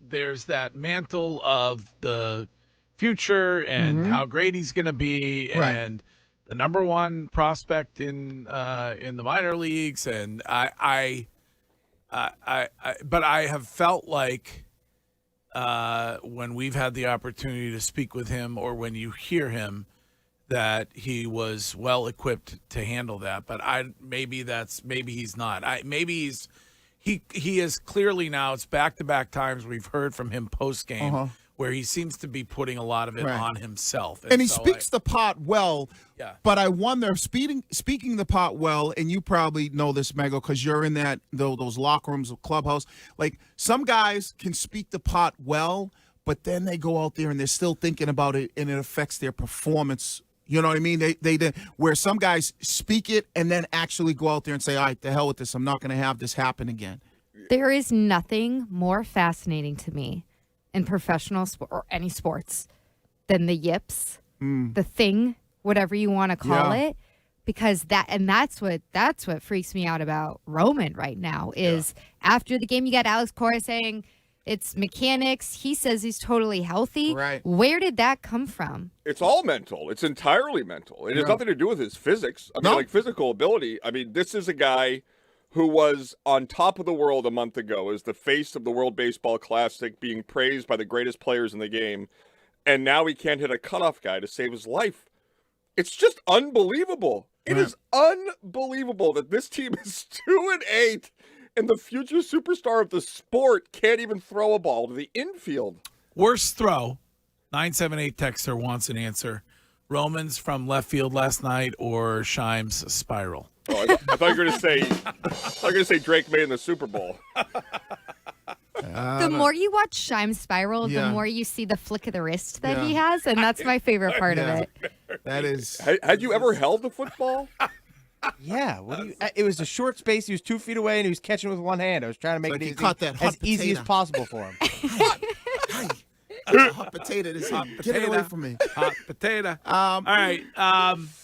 there's that mantle of the future and how great he's going to be, and the number one prospect in the minor leagues, and but I have felt like when we've had the opportunity to speak with him, or when you hear him, that he was well equipped to handle that. But maybe he's not. He is clearly now. It's back-to-back times we've heard from him post-game where he seems to be putting a lot of it on himself. And he speaks the pot well. Yeah. But I wonder, speaking the pot well, and you probably know this, Mego, because you're in those locker rooms of clubhouse. Like, some guys can speak the pot well, but then they go out there and they're still thinking about it, and it affects their performance. You know what I mean? They where some guys speak it and then actually go out there and say, all right, the hell with this. I'm not going to have this happen again. There is nothing more fascinating to me in professional sport or any sports than the yips, the thing, whatever you want to call it, because that's what freaks me out about Roman right now is after the game, you got Alex Cora saying it's mechanics. He says he's totally healthy. Right. Where did that come from? It's all mental. It's entirely mental. It has nothing to do with his physics. I mean, like physical ability. I mean, this is a guy who was on top of the world a month ago as the face of the World Baseball Classic, being praised by the greatest players in the game, and now he can't hit a cutoff guy to save his life. It's just unbelievable. It is unbelievable that this team is 2-8, and the future superstar of the sport can't even throw a ball to the infield. Worst throw, 978 texter wants an answer. Romans from left field last night or Scheim's spiral? Oh, I thought you were going to say Drake made in the Super Bowl. The more you watch Scheim's spiral, the more you see the flick of the wrist that he has, and that's my favorite part of it. That is. Had you ever held the football? Yeah. It was a short space. He was 2 feet away, and he was catching with one hand. I was trying to make it as easy as possible for him. That's a hot potato. Get it away from me. Hot potato. All right.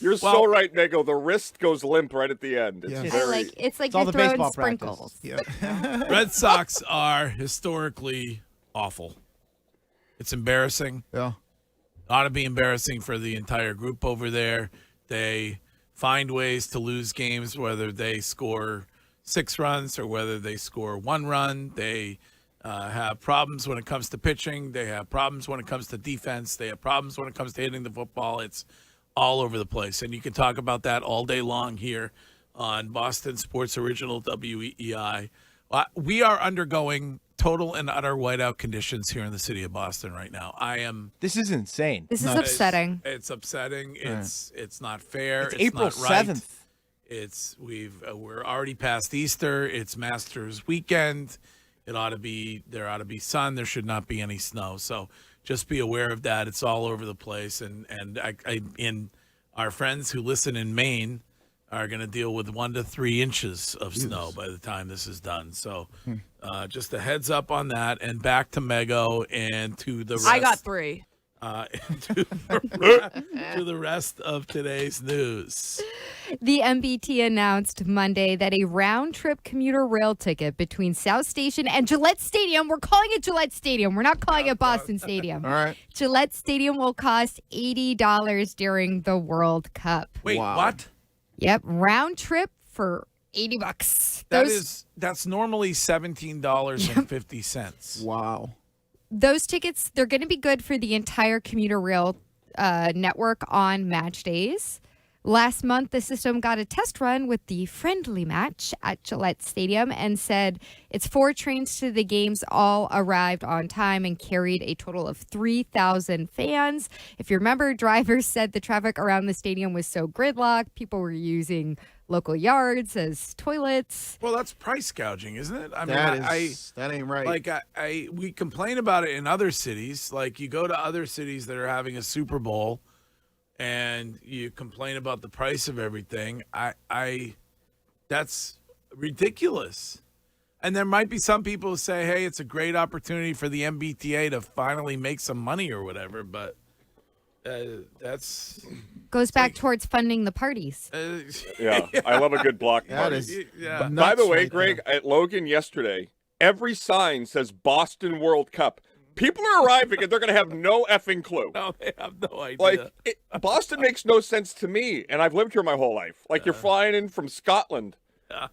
You're so right, Mego. The wrist goes limp right at the end. It's like you're throwing sprinkles. Yeah. Red Sox are historically awful. It's embarrassing. Yeah. Ought to be embarrassing for the entire group over there. They find ways to lose games, whether they score 6 runs or whether they score 1 run. They have problems when it comes to pitching. They have problems when it comes to defense. They have problems when it comes to hitting the football. It's all over the place. And you can talk about that all day long here on Boston Sports Original WEEI. We are undergoing total and utter whiteout conditions here in the city of Boston right now. This is insane. This is upsetting. It's upsetting. It's not fair. It's April not right. 7th. We're already past Easter. It's Masters weekend. There ought to be sun. There should not be any snow. So just be aware of that. It's all over the place. And our friends who listen in Maine are going to deal with 1 to 3 inches of snow by the time this is done. So just a heads up on that. And back to Mego and to the rest. I got 3. to the rest of today's news. The MBT announced Monday that a round-trip commuter rail ticket between South Station and Gillette Stadium, we're calling it Gillette Stadium, we're not calling it Boston Stadium. All right. Gillette Stadium will cost $80 during the World Cup. Wait, what? Yep, round trip for $80. That's normally $17.50. Wow. Those tickets, they're going to be good for the entire commuter rail network on match days. Last month, the system got a test run with the friendly match at Gillette Stadium and said its 4 trains to the games all arrived on time and carried a total of 3,000 fans. If you remember, drivers said the traffic around the stadium was so gridlocked, people were using local yards as toilets. Well, that's price gouging, isn't it? I mean, that ain't right. Like we complain about it in other cities. Like you go to other cities that are having a Super Bowl, and you complain about the price of everything. That's ridiculous. And there might be some people who say, "Hey, it's a great opportunity for the MBTA to finally make some money or whatever," but that's goes back towards funding the parties. Yeah, I love a good block party. By the way, Greg, at Logan yesterday, every sign says Boston World Cup. People are arriving and they're going to have no effing clue. No, they have no idea. Like, Boston makes no sense to me, and I've lived here my whole life. Like, you're flying in from Scotland. All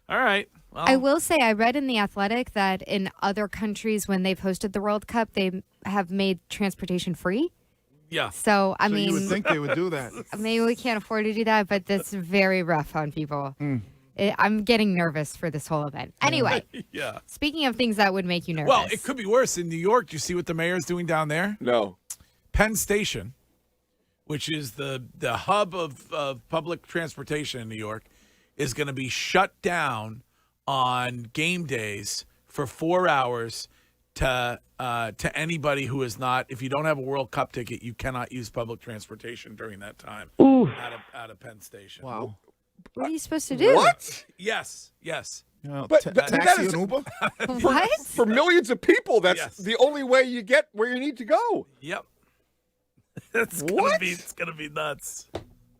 right. Well, I will say, I read in The Athletic that in other countries, when they've hosted the World Cup, they have made transportation free. Yeah. So, I mean, you would think they would do that. Maybe we can't afford to do that, but that's very rough on people. I'm getting nervous for this whole event. Anyway, yeah. Speaking of things that would make you nervous. Well, it could be worse. In New York, you see what the mayor's doing down there? No. Penn Station, which is the hub of public transportation in New York, is going to be shut down on game days for 4 hours to anybody who is not. If you don't have a World Cup ticket, you cannot use public transportation during that time out of Penn Station. Wow. What are you supposed to do? What? Yes. But taxi and Uber? What? For millions of people, that's the only way you get where you need to go. Yep. It's gonna be nuts.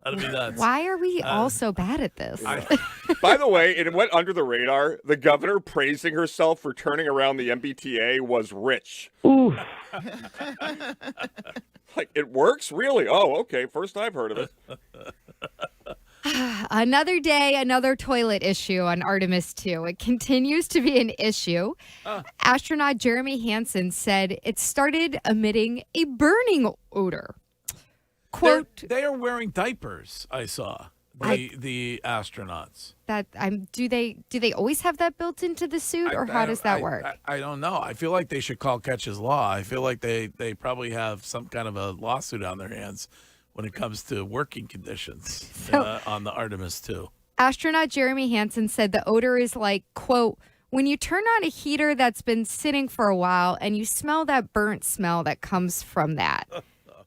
That'll be nuts. Why are we all so bad at this? By the way, it went under the radar. The governor praising herself for turning around the MBTA was rich. Ooh. Like, it works? Really? Oh, okay. First I've heard of it. Another day, another toilet issue on Artemis 2. It continues to be an issue. Astronaut Jeremy Hansen said it started emitting a burning odor. Quote, they are wearing diapers, I saw. The astronauts. Do they always have that built into the suit, or how does that work? I don't know. I feel like they should call Catch's Law. I feel like they probably have some kind of a lawsuit on their hands when it comes to working conditions on the Artemis 2. Astronaut Jeremy Hansen said the odor is like, quote, when you turn on a heater that's been sitting for a while and you smell that burnt smell that comes from that,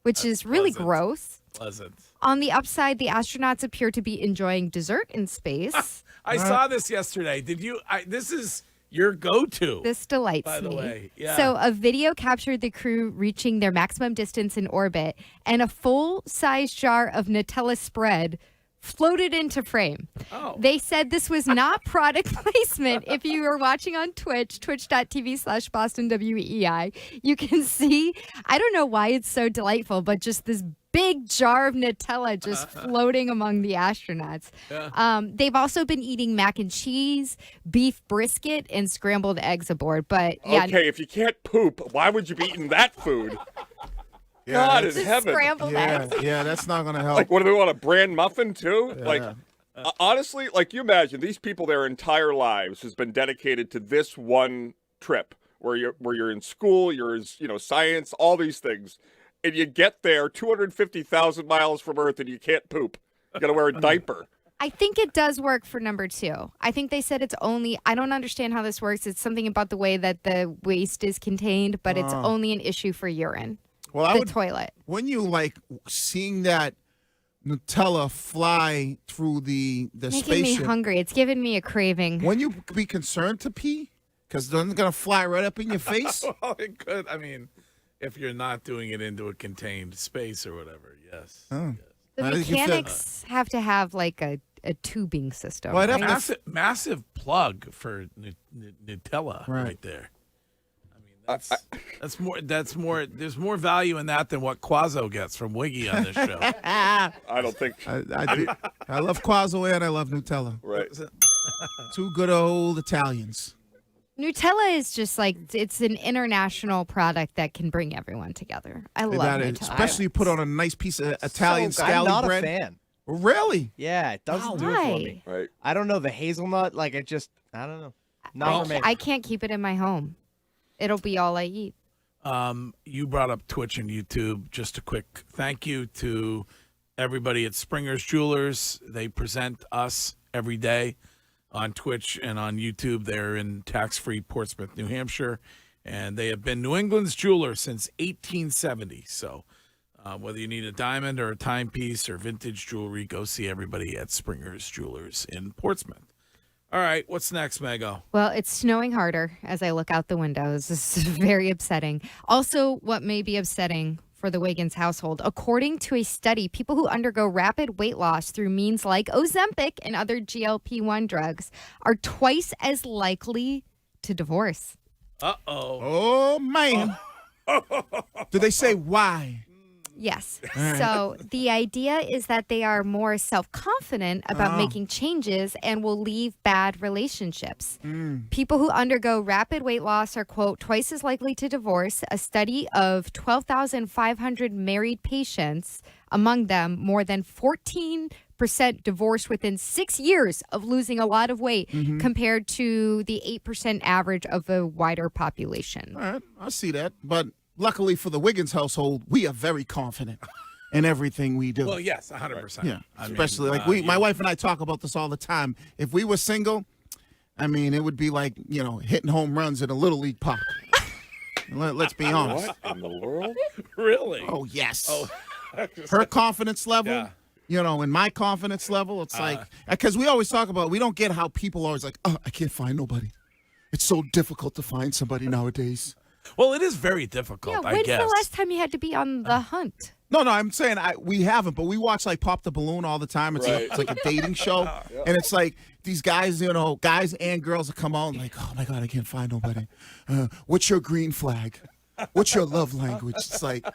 which is really gross. Pleasant. On the upside, the astronauts appear to be enjoying dessert in space. I saw this yesterday. Did you? This is your go-to. This delights by the me. way. Yeah. So a video captured the crew reaching their maximum distance in orbit, and a full-size jar of Nutella spread floated into frame. Oh. They said this was not product placement. If you are watching on Twitch, twitch.tv/Boston WEEI, you can see, I don't know why it's so delightful, but just this big jar of Nutella just floating among the astronauts. Yeah. They've also been eating mac and cheese, beef brisket, and scrambled eggs aboard. But yeah, Okay, if you can't poop, why would you be eating that food? Yeah, God in just heaven. scrambled eggs. Yeah, that's not going to help. Like, what do they want, a bran muffin too? Yeah. Like, honestly, like, you imagine these people, their entire lives has been dedicated to this one trip where you're in school, you're in, science, all these things, and you get there 250,000 miles from Earth and you can't poop. You got to wear a diaper. I think it does work for number 2. I think they said it's only, I don't understand how this works. It's something about the way that the waste is contained, but it's only an issue for urine. Well, toilet. When you like seeing that Nutella fly through the Making spaceship, me hungry. It's giving me a craving. when you be concerned to pee, because then it's gonna fly right up in your face. Well, it could. I mean, if you're not doing it into a contained space or whatever. Yes. Oh. The mechanics have to have like a tubing system. Well, right? Massive plug for Nutella right there. I mean, that's more. There's more value in that than what Quazzo gets from Wiggy on this show. I don't think. I love Quazzo and I love Nutella. Right. Two good old Italians. Nutella is just like, it's an international product that can bring everyone together. I love Nutella. Especially you put on a nice piece of Italian I'm scally not bread. a fan. Really? Yeah, it doesn't do it for me. Right. I don't know, the hazelnut, like it just, I don't know. Not for me. I can't keep it in my home. It'll be all I eat. You brought up Twitch and YouTube. Just a quick thank you to everybody at Springer's Jewelers. They present us every day on Twitch and on YouTube. They're in tax-free Portsmouth, New Hampshire, and they have been New England's jeweler since 1870. So whether you need a diamond or a timepiece or vintage jewelry, go see everybody at Springer's Jewelers in Portsmouth. All right, what's next, Mego? Well, it's snowing harder as I look out the windows. This is very upsetting. Also, what may be upsetting for the Wiggins household, according to a study, people who undergo rapid weight loss through means like Ozempic and other GLP-1 drugs are twice as likely to divorce. Uh-oh. Oh, man. Do they say why? Yes. All right. So the idea is that they are more self-confident about making changes and will leave bad relationships. People who undergo rapid weight loss are, quote, twice as likely to divorce. A study of 12,500 married patients, among them more than 14% divorced within 6 years of losing a lot of weight compared to the 8% average of the wider population. All right, I see that. But luckily for the Wiggins household, we are very confident in everything we do. Well, yes, 100%. Yeah, I mean, especially like my wife and I talk about this all the time. If we were single, I mean, it would be like, hitting home runs in a Little League park. Let's be honest. What in the world? Really? Oh, yes. Oh, her confidence level, and my confidence level, it's like, because we always talk about, we don't get how people are always like, oh, I can't find nobody. It's so difficult to find somebody nowadays. Well, it is very difficult, I When's guess. the last time you had to be on the hunt? No, I'm saying we haven't, but we watch like Pop the Balloon all the time. It's, Right. it's like a dating show, and it's like these guys, guys and girls that come out like, oh my God, I can't find nobody. What's your green flag? What's your love language? It's like,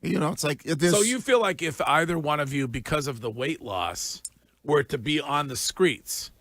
it's like this. So you feel like if either one of you, because of the weight loss, were to be on the streets,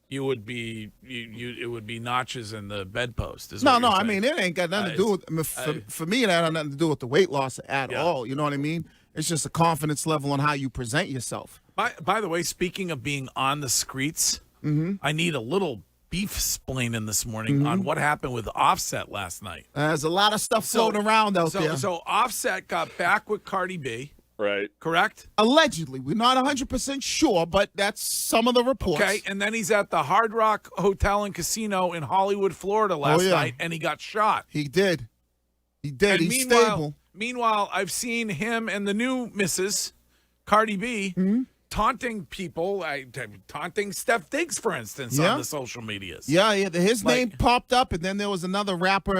you would be it would be notches in the bedpost. No, I mean, it ain't got nothing to do with for me. It had nothing to do with the weight loss at all. You know what I mean? It's just a confidence level on how you present yourself. By the way, speaking of being on the streets, I need a little beef splaining this morning on what happened with Offset last night. There's a lot of stuff floating around out there. So Offset got back with Cardi B. Right. Correct? Allegedly. We're not 100% sure, but that's some of the reports. Okay, and then he's at the Hard Rock Hotel and Casino in Hollywood, Florida last night, and he got shot. He did. And He's stable. Meanwhile, I've seen him and the new Mrs. Cardi B taunting people, taunting Steph Diggs, for instance, on the social medias. Yeah, his name popped up, and then there was another rapper,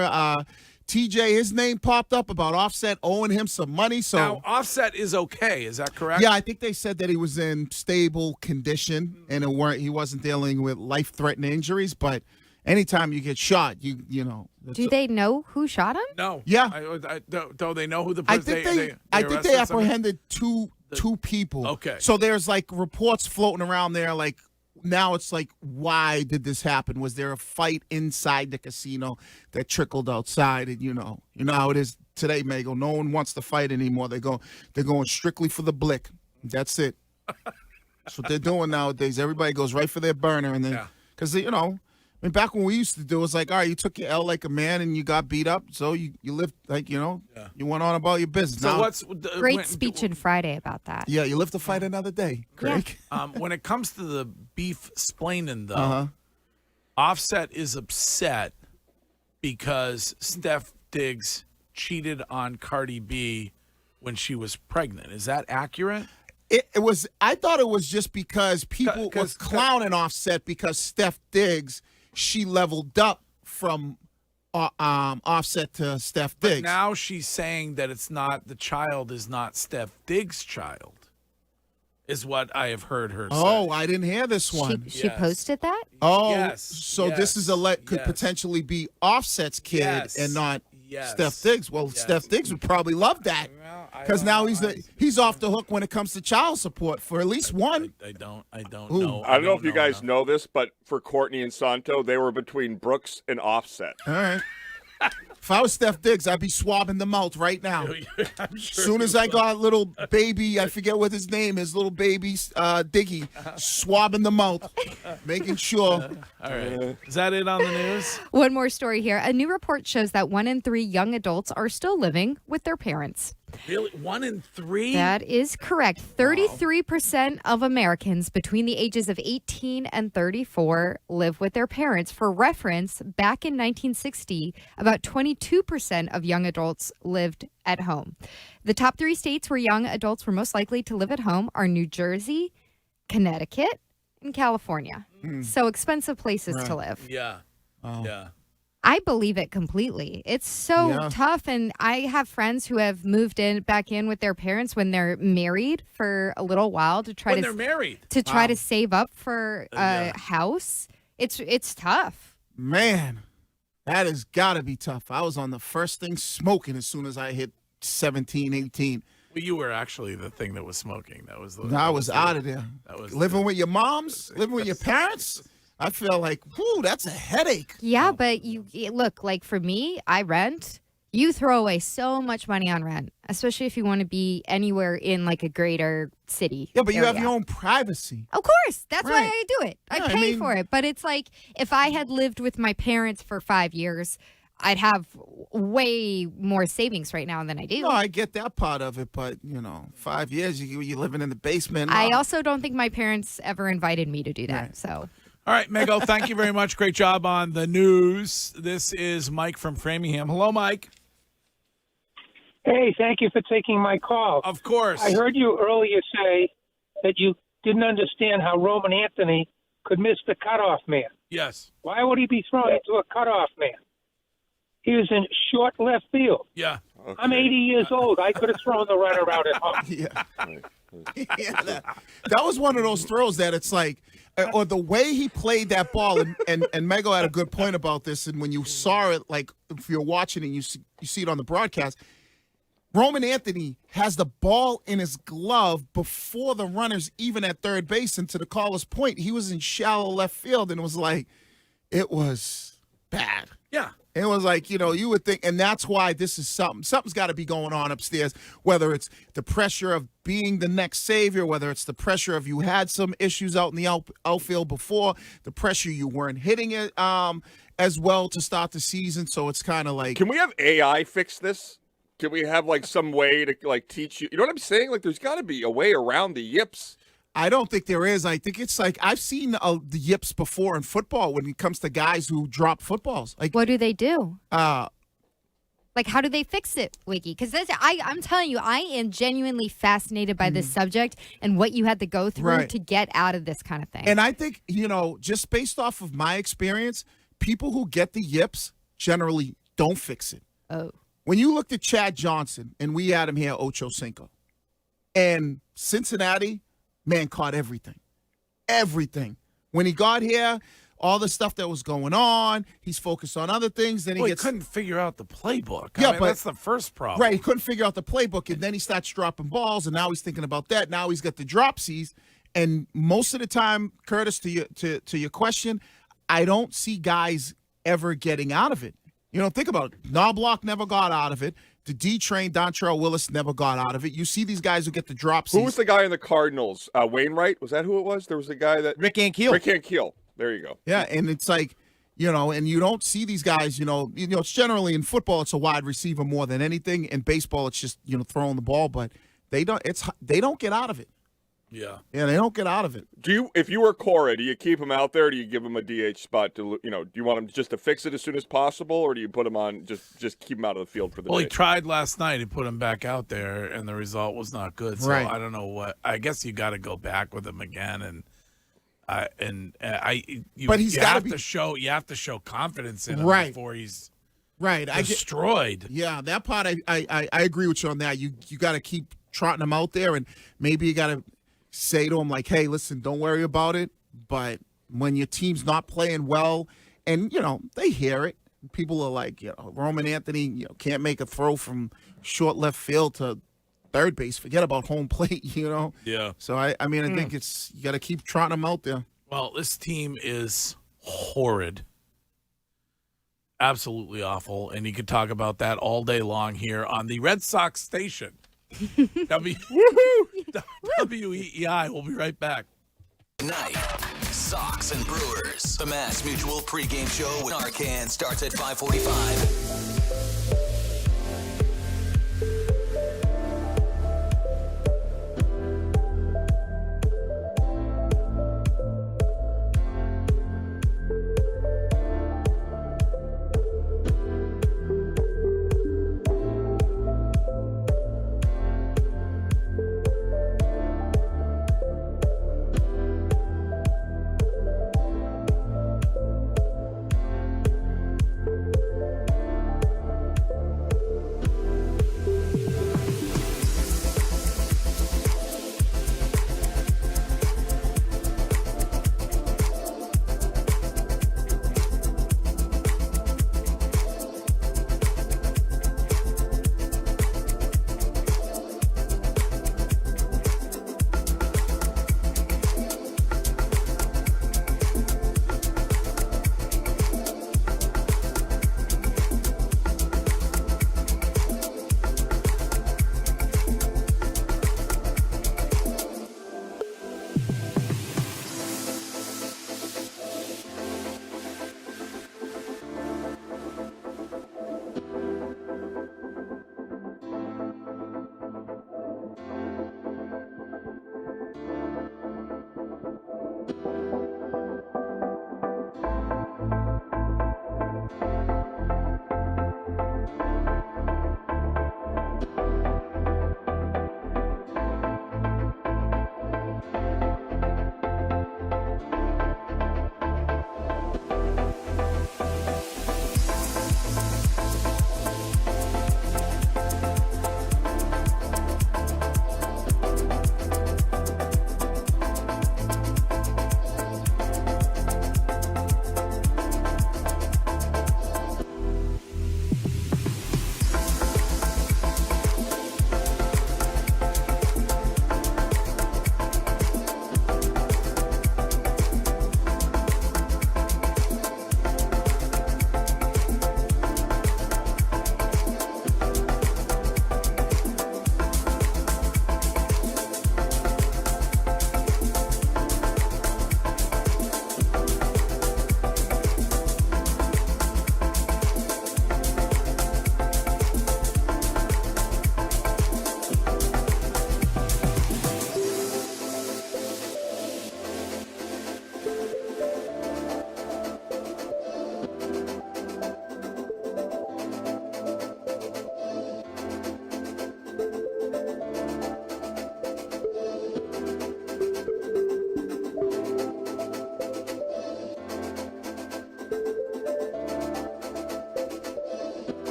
TJ, his name popped up about Offset owing him some money. So now, Offset is okay. Is that correct? Yeah, I think they said that he was in stable condition and he wasn't dealing with life-threatening injuries. But anytime you get shot, you know. Do they know who shot him? No. Yeah. Do they know who the I person? think they apprehended two people. Okay. So there's like reports floating around there like. Now it's like, why did this happen? Was there a fight inside the casino that trickled outside? And you know how it is today, Mego. No one wants to fight anymore. They're going strictly for the blick. That's it. That's what they're doing nowadays. Everybody goes right for their burner, and then because I mean, back when we used to do, it's like, all right, you took your L like a man and you got beat up, so you lived like you went on about your business. So now, great speech on Friday about that. Yeah, you live to fight another day, Craig. Yeah. When it comes to the beef splaining, though, Offset is upset because Steph Diggs cheated on Cardi B when she was pregnant. Is that accurate? It was. I thought it was just because people were clowning Offset because Steph Diggs. She leveled up from Offset to Steph Diggs. But now she's saying that the child is not Steph Diggs' child, is what I have heard her say. Oh, I didn't hear this one. She posted that? Oh, Yes, so yes, this is could potentially be Offset's kid Yes, and not yes, Steph Diggs. Well, yes. Steph Diggs would probably love that because now he's off the hook when it comes to child support for at least one. I don't Ooh. know. I don't know if you guys know this, but for Courtney and Santo, they were between Brooks and Offset. All right. If I was Steph Diggs, I'd be swabbing the mouth right now. I'm sure Soon as I got little baby, I forget what his name is, little baby Diggy, swabbing the mouth, making sure. All right. Is that it on the news? One more story here. A new report shows that 1 in 3 young adults are still living with their parents. Really? 1 in 3? That is correct. 33% of Americans between the ages of 18 and 34 live with their parents. For reference, back in 1960, about 22% of young adults lived at home. The top 3 states where young adults were most likely to live at home are New Jersey, Connecticut, and California. So expensive places to live. Yeah. Oh. Yeah. I believe it completely. It's so tough, and I have friends who have moved back in with their parents when they're married for a little while to try They're married. to try to save up for a house. It's tough. Man, that has got to be tough. I was on the first thing smoking as soon as I hit 17, 18. Well, you were actually the thing that was smoking. That was the. I was out of there. That was living with your moms, living with your parents. I feel like, whoo, that's a headache. Yeah, but look, like for me, I rent. You throw away so much money on rent, especially if you want to be anywhere in like a greater city. Yeah, but you have area. your own privacy. Of course. That's why Right. I do it. I Yeah, I pay mean- for it. But it's like if I had lived with my parents for 5 years, I'd have way more savings right now than I do. No, I get that part of it, but 5 years you're living in the basement. I also don't think my parents ever invited me to do that. So. All right, Mego, thank you very much. Great job on the news. This is Mike from Framingham. Hello, Mike. Hey, thank you for taking my call. Of course. I heard you earlier say that you didn't understand how Roman Anthony could miss the cutoff man. Yes. Why would he be thrown into a cutoff man? He was in short left field. Yeah. I'm 80 years old. I could have thrown the runner out at home. Yeah, that was one of those throws that it's like, or the way he played that ball, and Mego had a good point about this, and when you saw it, like if you're watching and you see it on the broadcast, Roman Anthony has the ball in his glove before the runner's even at third base, and to the caller's point, he was in shallow left field, and it was like, it was bad. Yeah. It was like, you would think, and that's why this is something's got to be going on upstairs, whether it's the pressure of being the next savior, whether it's the pressure of you had some issues out in the outfield before, the pressure you weren't hitting it as well to start the season. So it's kind of like. Can we have AI fix this? Can we have like some way to like teach you? You know what I'm saying? Like there's got to be a way around the yips. I don't think there is. I think it's like I've seen the yips before in football when it comes to guys who drop footballs. Like, what do they do? Like, how do they fix it, Wiggy? Because I'm telling you, I am genuinely fascinated by this subject and what you had to go through Right. to get out of this kind of thing. And I think, just based off of my experience, people who get the yips generally don't fix it. Oh. When you looked at Chad Johnson, and we had him here, Ocho Cinco, and Cincinnati, man, caught everything. Everything. When he got here, all the stuff that was going on, he's focused on other things. Then He couldn't figure out the playbook. I Yeah, mean, but that's the first problem. Right, he couldn't figure out the playbook, and then he starts dropping balls, and now he's thinking about that. Now he's got the dropsies, and most of the time, Curtis, to your question, I don't see guys ever getting out of it. Think about it. Knobloch never got out of it. The D-Train, Dontrell Willis never got out of it. You see these guys who get the dropsies. Who was the guy in the Cardinals? Wainwright? Was that who it was? There was a guy that Rick Ankiel. Rick Ankiel. There you go. Yeah, and it's like, and you don't see these guys, it's generally in football, it's a wide receiver more than anything. In baseball, it's just, throwing the ball, but they don't get out of it. Yeah. Yeah, they don't get out of it. If you were Cora, do you keep him out there? Or do you give him a DH spot to, do you want him just to fix it as soon as possible, or do you put him on just keep him out of the field for the Well, day? he tried last night. He put him back out there, and the result was not good. So Right. I don't know what. I guess you got to go back with him again, but he's you gotta have be- to show. You have to show confidence in him Right. before he's. Right. Destroyed. Yeah, that part I agree with you on that. You got to keep trotting them out there, and maybe you got to say to them like, hey, listen, don't worry about it. But when your team's not playing well, and, they hear it. People are like, Roman Anthony, can't make a throw from short left field to third base. Forget about home plate, Yeah. So, I think you got to keep trotting them out there. Well, this team is horrid. Absolutely awful. And you could talk about that all day long here on the Red Sox station. WEEI. We'll be right back. Night. Sox and Brewers. The Mass Mutual pregame show with Narcan starts at 5:45.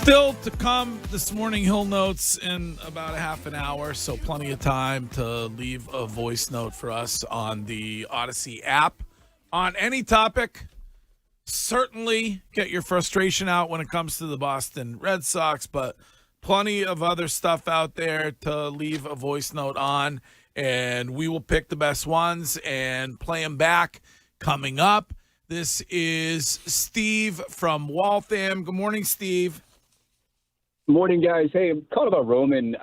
Still to come this morning, Hill Notes in about a half an hour, so plenty of time to leave a voice note for us on the Odyssey app on any topic. Certainly get your frustration out when it comes to the Boston Red Sox, but plenty of other stuff out there to leave a voice note on, and we will pick the best ones and play them back coming up. This is Steve from Waltham. Good morning, Steve. Morning, guys. Hey, I'm calling about Roman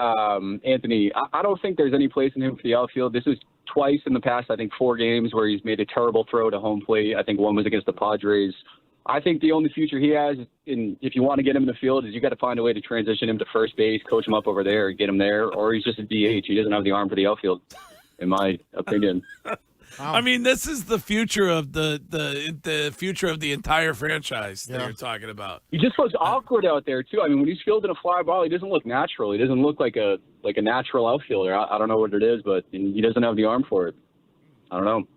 Anthony. I don't think there's any place in him for the outfield. This is twice in the past, I think 4 games where he's made a terrible throw to home plate. I think one was against the Padres. I think the only future he has, if you want to get him in the field, is you got to find a way to transition him to first base, coach him up over there, get him there, or he's just a DH. He doesn't have the arm for the outfield, in my opinion. I mean, this is the future of the future of the entire franchise that you're talking about. He just looks awkward out there too. I mean, when he's fielding a fly ball, he doesn't look natural. He doesn't look like a natural outfielder. I don't know what it is, but he doesn't have the arm for it. I don't know.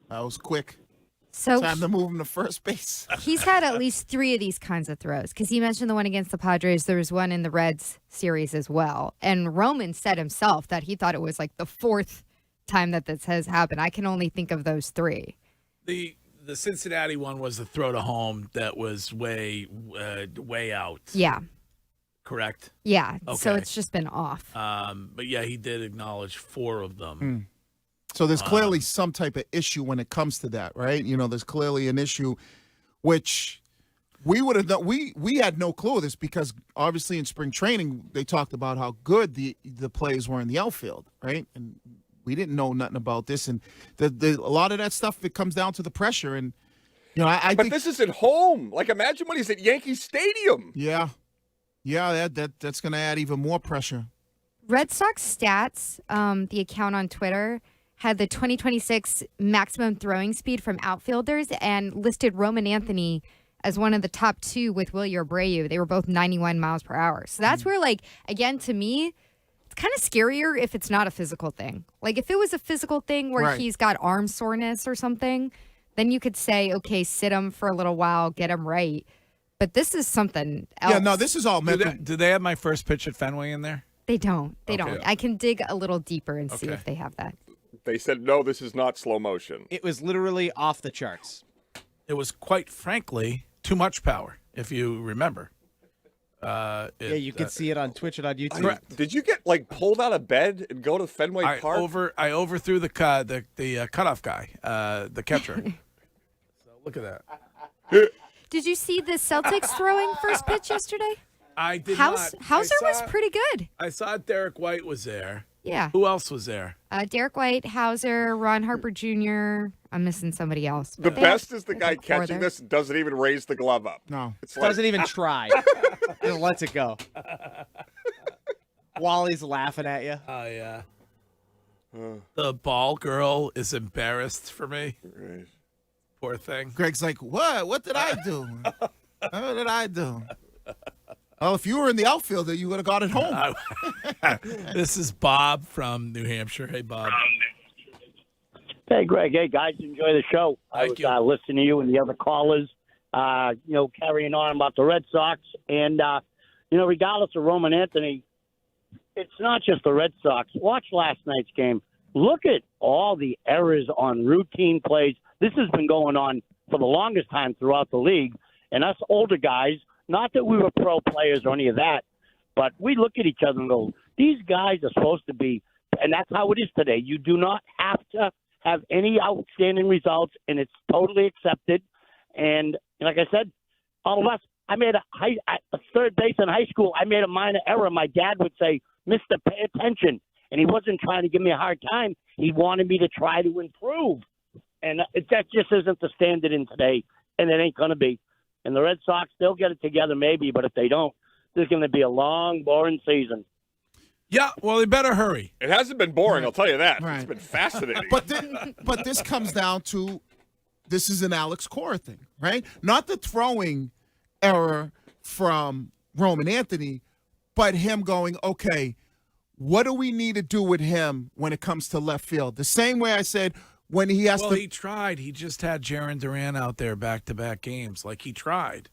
That was quick. So time to move him to first base. He's had at least 3 of these kinds of throws, because he mentioned the one against the Padres. There was one in the Reds series as well. And Roman said himself that he thought it was like the 4th time that this has happened. I can only think of those 3. The Cincinnati one was a throw to home that was way out. Yeah. Correct? Yeah. Okay. So it's just been off. But yeah, he did acknowledge 4 of them. So there's clearly some type of issue when it comes to that, right? You know, there's clearly an issue, which we would have done. We had no clue of this because obviously in spring training they talked about how good the players were in the outfield, right? And we didn't know nothing about this, and a lot of that stuff, it comes down to the pressure, and you know, I but think this is at home. Like, imagine when he's at Yankee Stadium. Yeah, that's going to add even more pressure. Red Sox Stats, the account on Twitter, had the 2026 maximum throwing speed from outfielders and listed Roman Anthony as one of the top 2 with Willie Abreu. They were both 91 miles per hour. So that's where, like, again, to me, it's kind of scarier if it's not a physical thing. Like, if it was a physical thing where Right. he's got arm soreness or something, then you could say, okay, sit him for a little while, get him right. But this is something else. Yeah, no, this is all mental. Do they have my first pitch at Fenway in there? They don't. They Okay. don't. I can dig a little deeper and see Okay. if they have that. They said, no, this is not slow motion. It was literally off the charts. It was, quite frankly, too much power, if you remember. Yeah, you could see it on Twitch and on YouTube. Did you get, like, pulled out of bed and go to Fenway Park? I overthrew the cutoff guy, the catcher. So look at that. Did you see the Celtics throwing first pitch yesterday? I did not. Hauser was pretty good. I saw Derek White was there. Yeah. Who else was there? Derek White, Hauser, Ron Harper Jr. I'm missing somebody else. The They best have- is the they guy have 4 catching there. this doesn't even raise the glove up. No. It's Doesn't even try. Just lets it go. Wally's laughing at you. Oh, yeah. The ball girl is embarrassed for me. Right. Poor thing. Greg's like, what? What did I do? What did I do? Oh, if you were in the outfield, you would have got it home. This is Bob from New Hampshire. Hey, Bob. Hey, Greg. Hey, guys, enjoy the show. I was listening to you and the other callers, carrying on about the Red Sox. And, regardless of Roman Anthony, it's not just the Red Sox. Watch last night's game. Look at all the errors on routine plays. This has been going on for the longest time throughout the league. And us older guys, not that we were pro players or any of that, but we look at each other and go, these guys are supposed to be, and that's how it is today. You do not have to have any outstanding results, and it's totally accepted. And like I said, all of us, I made a third base in high school. I made a minor error. My dad would say, "Mister, pay attention." And he wasn't trying to give me a hard time. He wanted me to try to improve. And that just isn't the standard in today, and it ain't going to be. And the Red Sox, they'll get it together maybe, but if they don't, there's going to be a long, boring season. Yeah, well, they better hurry. It hasn't been boring, I'll tell you that. Right. It's been fascinating. But this comes down to, this is an Alex Cora thing, right? Not the throwing error from Roman Anthony, but him going, okay, what do we need to do with him when it comes to left field? The same way I said when he has He tried. He just had Jaron Duran out there back-to-back games. Like, he tried.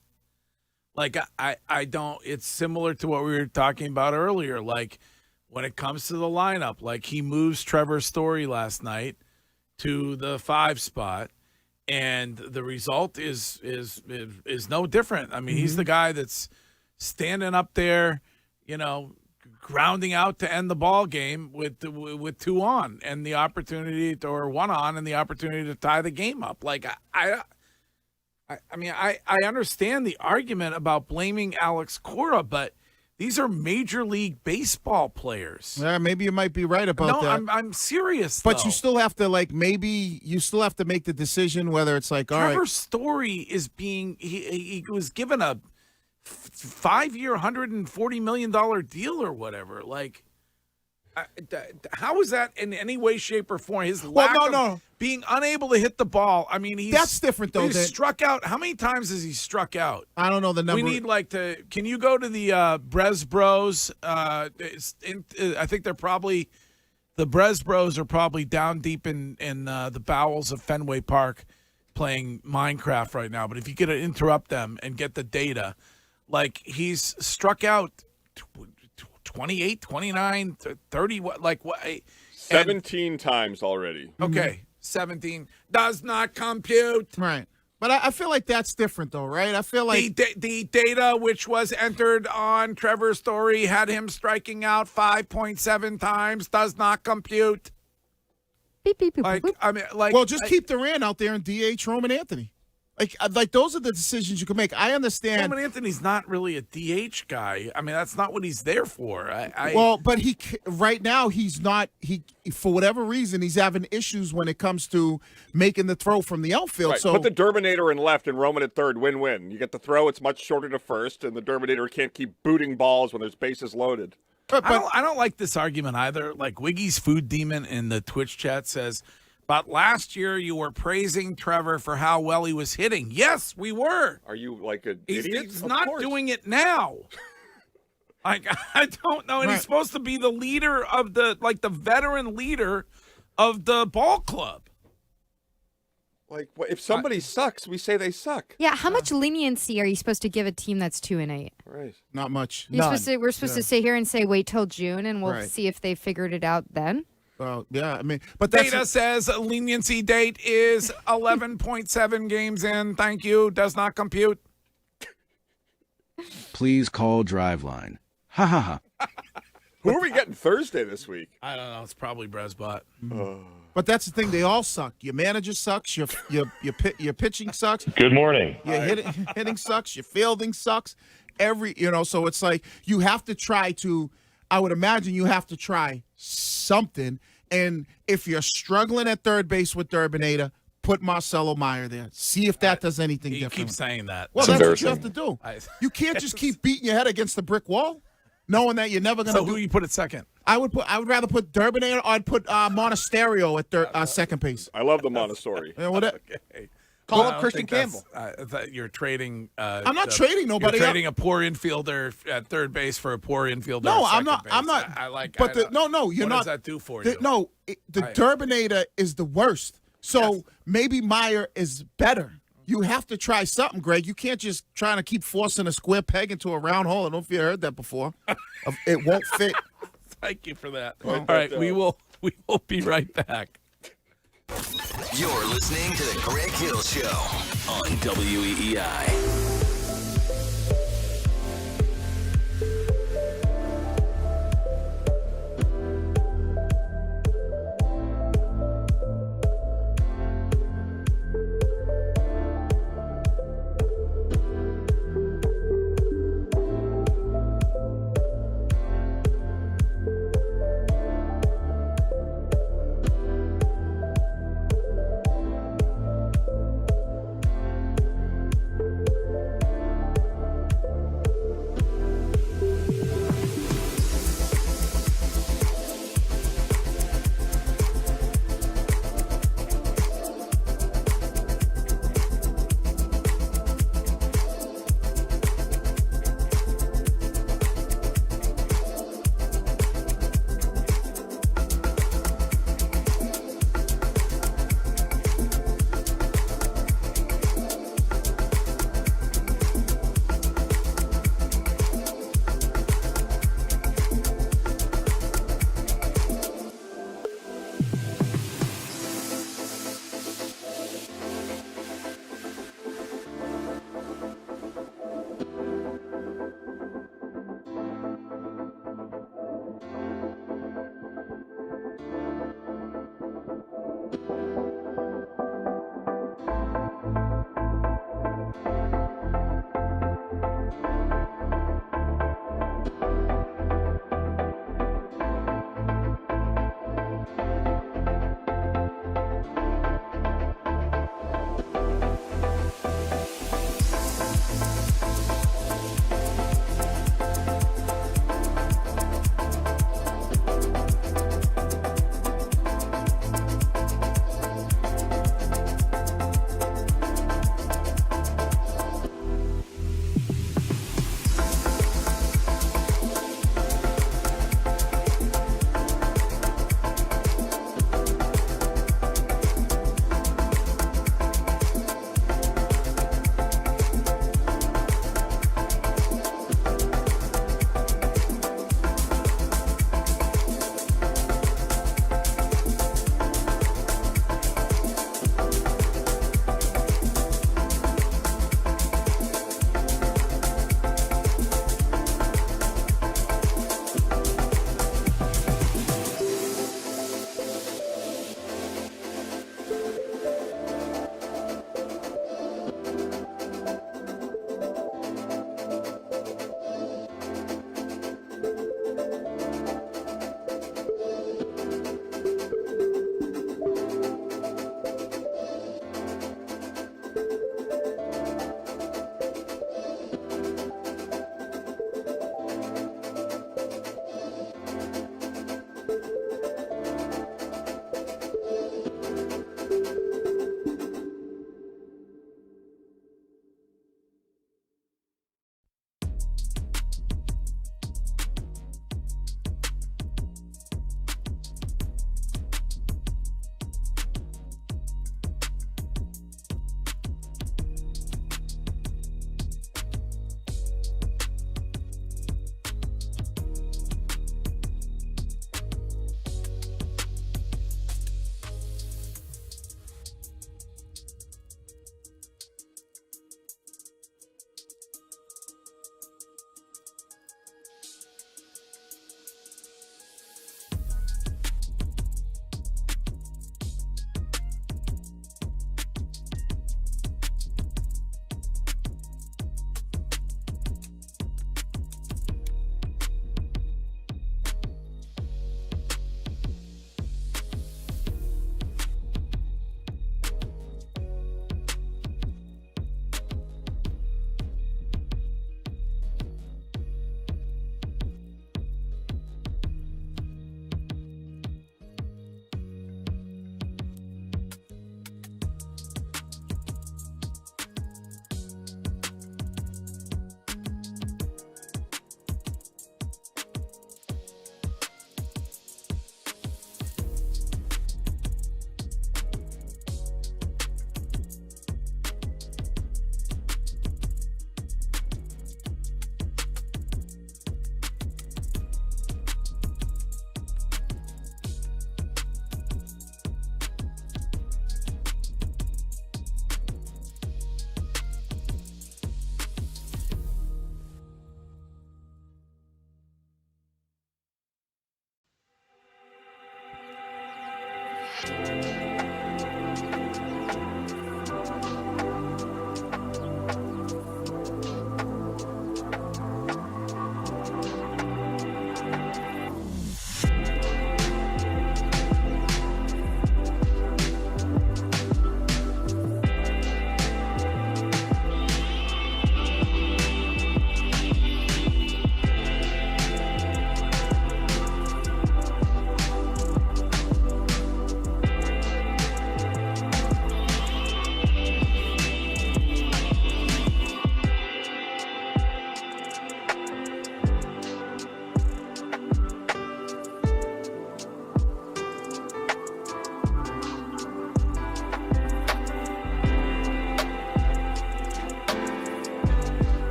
Like, I don't – it's similar to what we were talking about earlier. Like, when it comes to the lineup, like he moves Trevor Story last night to the 5 spot, and the result is no different. I mean, he's the guy that's standing up there, grounding out to end the ball game with 2 on and the opportunity to, or 1 on and the opportunity to tie the game up. Like I mean, I understand the argument about blaming Alex Cora, but these are Major League Baseball players. Yeah, maybe you might be right about that. No, I'm serious. But though. you still have to maybe you still have to make the decision whether it's like, all right. Trevor Story is being he was given a 5-year, $140 million deal or whatever. Like, how is that in any way, shape, or form? His lack of being unable to hit the ball. I mean, that's different though. He's struck out. How many times has he struck out? I don't know the number. We need can you go to the Brez Bros? I think they're probably the Brez Bros are probably down deep in the bowels of Fenway Park playing Minecraft right now. But if you could interrupt them and get the data, like he's struck out 28, 29, 30, what? 17 times already. Okay, 17 does not compute. Right. But I feel like that's different, though, right? I feel like the data which was entered on Trevor Story had him striking out 5.7 times. Does not compute. Beep, beep, beep, beep. I mean, well, just keep Durant out there and DH Roman Anthony. Like those are the decisions you can make. I understand. Roman Anthony's not really a DH guy. I mean, that's not what he's there for. But right now he's not. He for whatever reason he's having issues when it comes to making the throw from the outfield. Right. So put the Derbinator in left and Roman at third. Win-win. You get the throw. It's much shorter to first, and the Derbinator can't keep booting balls when there's bases loaded. But I don't like this argument either. Like Wiggy's Food Demon in the Twitch chat says, but last year you were praising Trevor for how well he was hitting. Yes, we were. Are you like an idiot? He's not doing it now. I don't know. And he's supposed to be the leader of the veteran leader of the ball club. Like, if somebody sucks, we say they suck. Yeah, how much leniency are you supposed to give a team that's 2-8? Right. Not much. We're supposed to sit here and say wait till June and we'll see if they figured it out then. Well, yeah, I mean, but data says leniency date is 11.7 games in. Thank you. Does not compute. Please call Driveline. Ha ha ha. Who are we getting Thursday this week? I don't know. It's probably Brezbot. But that's the thing. They all suck. Your manager sucks. Your pitching sucks. Good morning. Your hitting sucks. Your fielding sucks. So it's like you have to try to. I would imagine you have to try something. And if you're struggling at third base with Derbinator, put Marcelo Meyer there. See if that does anything different. You keep saying that. Well, that's what you have to do. You can't just keep beating your head against the brick wall, knowing that you're never going to. So who you put at second? I would rather put Derbinator, or I'd put Monasterio at second base. I love the Montessori. Okay. Call up Christian Campbell. You're trading. I'm not trading nobody. You're trading a poor infielder at third base for a poor infielder. No, at I'm not. base. I'm not. You're what not. What does that do for you? The Derbinator is the worst. So maybe Meyer is better. You have to try something, Greg. You can't just try to keep forcing a square peg into a round hole. I don't know if you heard that before. It won't fit. Thank you for that. All right, we will be right back. You're listening to the Greg Hill Show on WEEI.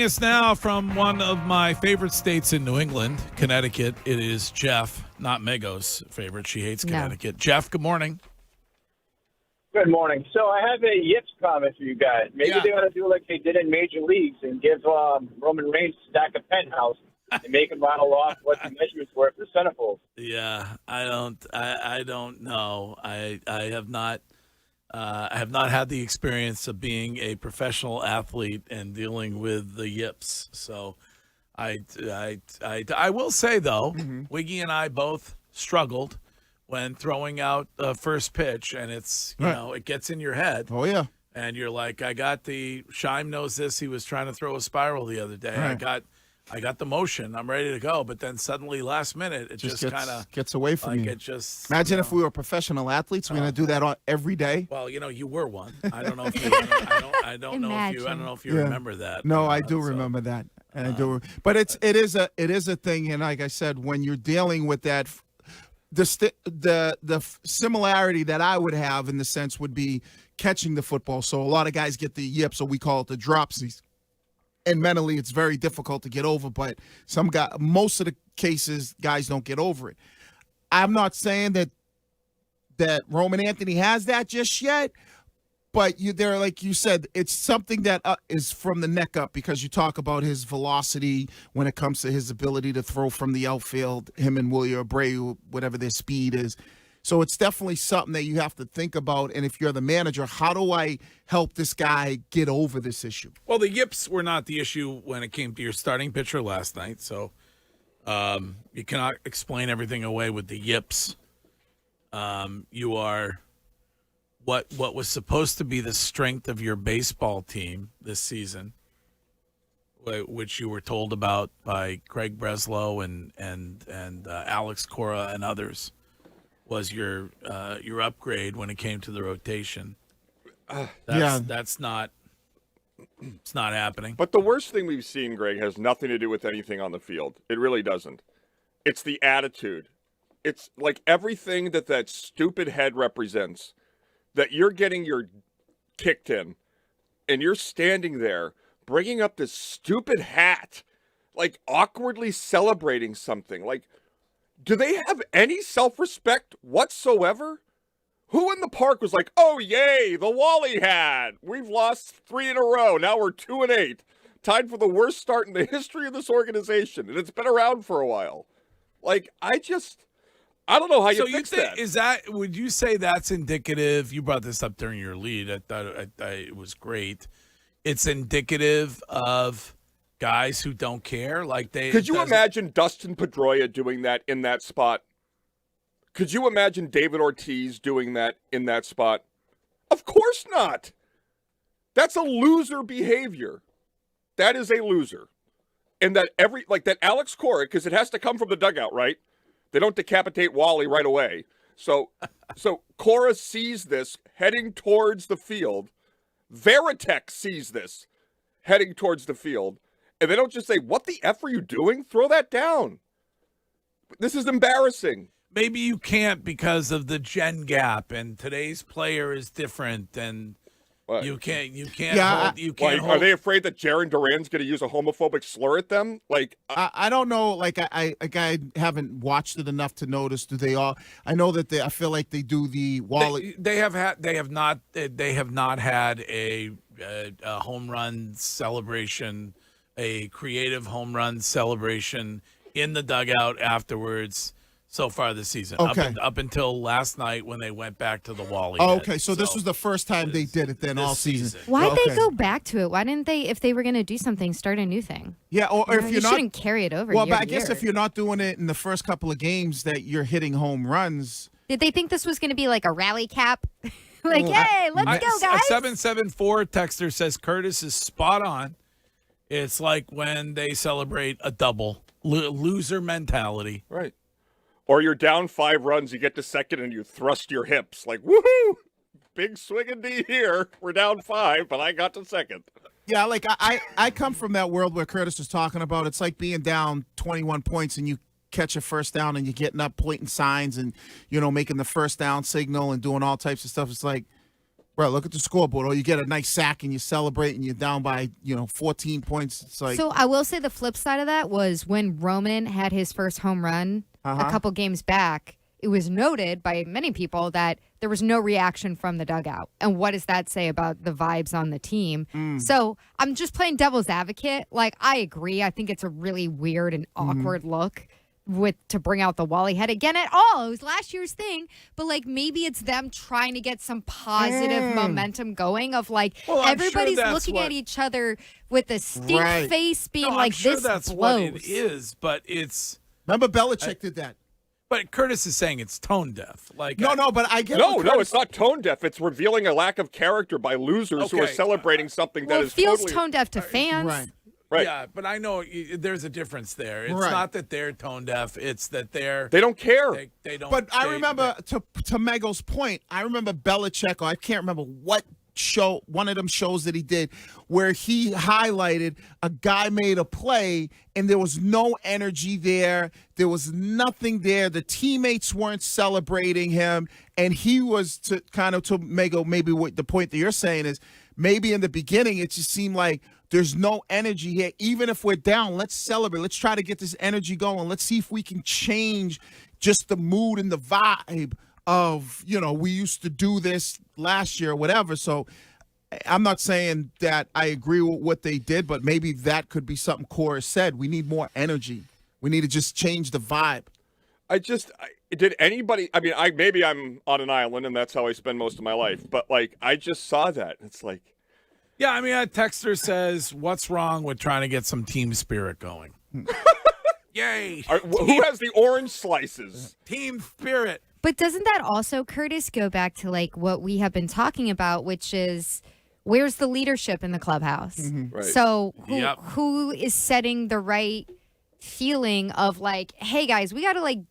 us now from one of my favorite states in New England, Connecticut. It is Jeff, not Mego's favorite. She hates Connecticut. Jeff, good morning. Good morning. So I have a Yips comment for you guys. Maybe they ought to do like they did in Major Leagues and give Roman Reigns a stack of penthouse and make him rattle off what the measurements were for centerfolds. Yeah, I don't know. I have not had the experience of being a professional athlete and dealing with the yips. So I will say though, Wiggy and I both struggled when throwing out the first pitch, and it's it gets in your head. Oh yeah. And you're like, Scheim knows this. He was trying to throw a spiral the other day. Right. I got the motion. I'm ready to go. But then suddenly last minute, it just kind of gets away from you. It just imagine if we were professional athletes, we're going to do that every day. Well, you were one. I don't know if you I don't know if you remember that. No, I do remember that. And I do. But it is a thing, and like I said, when you're dealing with that, the similarity that I would have in the sense would be catching the football. So a lot of guys get the yips, or we call it the dropsies. And mentally, it's very difficult to get over. But most of the cases, guys don't get over it. I'm not saying that Roman Anthony has that just yet. But there, like you said, it's something that is from the neck up, because you talk about his velocity when it comes to his ability to throw from the outfield, him and William Abreu, whatever their speed is. So it's definitely something that you have to think about. And if you're the manager, how do I help this guy get over this issue? Well, the yips were not the issue when it came to your starting pitcher last night. So you cannot explain everything away with the yips. You are what was supposed to be the strength of your baseball team this season, which you were told about by Craig Breslow and Alex Cora and others, was your upgrade when it came to the rotation. That's not. It's not happening. But the worst thing we've seen, Greg, has nothing to do with anything on the field. It really doesn't. It's the attitude. It's like everything that stupid head represents. That you're getting your kicked in, and you're standing there bringing up this stupid hat, like awkwardly celebrating something. Like, do they have any self-respect whatsoever? Who in the park was like, oh, yay, the Wally hat. We've lost 3 in a row. Now we're 2-8. Tied for the worst start in the history of this organization, and it's been around for a while. Like, I don't know how you fix that. Would you say that's indicative? You brought this up during your lead. I thought it was great. It's indicative of guys who don't care. Could you imagine Dustin Pedroia doing that in that spot? Could you imagine David Ortiz doing that in that spot? Of course not. That's a loser behavior. That is a loser. And that that Alex Cora, because it has to come from the dugout, right? They don't decapitate Wally right away. So Cora sees this heading towards the field. Veritek sees this heading towards the field. And they don't just say, what the F are you doing? Throw that down. This is embarrassing. Maybe you can't because of the gen gap, and today's player is different, and you can't. Are they afraid that Jaron Duran's going to use a homophobic slur at them? I don't know. Like I haven't watched it enough to notice. Do they all? I know that I feel like they do the Wally. They have not had a home run celebration, a creative home run celebration in the dugout afterwards so far this season. Okay. Up until last night when they went back to the Wally. Oh, okay, so this was the first time they did it then all season. Why'd they go back to it? Why didn't they, if they were going to do something, start a new thing? Yeah, or if you're not, shouldn't carry it over. Well, year but I to guess year. if you're not doing it in the first couple of games that you're hitting home runs. Did they think this was going to be like a rally cap? Hey, let's go, guys. A 774 texter says Curtis is spot on. It's like when they celebrate a double. Loser mentality. Right. Or you're down 5 runs, you get to second, and you thrust your hips. Like, woohoo! Big swinging D here. We're down 5, but I got to second. Yeah, like I come from that world where Curtis was talking about. It's like being down 21 points and you catch a first down and you're getting up, pointing signs and, making the first down signal and doing all types of stuff. It's like, Right, look at the scoreboard. Or you get a nice sack and you celebrate and you're down by 14 points. It's like So I will say the flip side of that was when Roman had his first home run a couple games back. It was noted by many people that there was no reaction from the dugout. And what does that say about the vibes on the team? So I'm just playing devil's advocate. Like, I agree. I think it's a really weird and awkward look to bring out the Wally head again at all. It was last year's thing. But, like, maybe it's them trying to get some positive momentum going of, like, everybody's looking at each other with a stink face being like, I'm sure this that's blows. what it is, but it's... Remember Belichick did that. But Curtis is saying it's tone deaf. Like but I get No, it's not tone deaf. It's revealing a lack of character by losers who are celebrating something that Well, is it feels totally... tone deaf to fans. Right. Yeah, but I know there's a difference there. It's not that they're tone deaf. It's that they don't care. They don't. But I remember, to Mego's point, I remember Belichick, or I can't remember what show, one of them shows that he did, where he highlighted a guy made a play and there was no energy there. There was nothing there. The teammates weren't celebrating him. And he was to Mego, maybe what the point that you're saying is, maybe in the beginning it just seemed like there's no energy here. Even if we're down, let's celebrate. Let's try to get this energy going. Let's see if we can change just the mood and the vibe of, we used to do this last year or whatever. So I'm not saying that I agree with what they did, but maybe that could be something Cora said. We need more energy. We need to just change the vibe. Did anybody, maybe I'm on an island and that's how I spend most of my life, but like, I just saw that. It's like, yeah, a texter says, what's wrong with trying to get some team spirit going? Yay. Who has the orange slices? Team spirit. But doesn't that also, Curtis, go back to like what we have been talking about, which is where's the leadership in the clubhouse? Right. So who is setting the right feeling of like, hey guys, we got to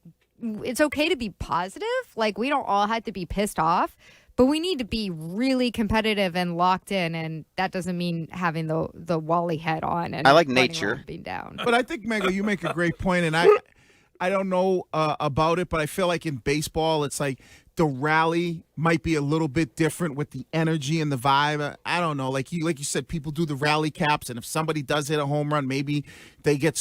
it's okay to be positive. Like, we don't all have to be pissed off, but we need to be really competitive and locked in. And that doesn't mean having the Wally head on. And I like running nature. around being down. But I think, Mego, you make a great point, and I don't know about it, but I feel like in baseball, it's like the rally might be a little bit different with the energy and the vibe. I don't know. Like you said, people do the rally caps, and if somebody does hit a home run, maybe they get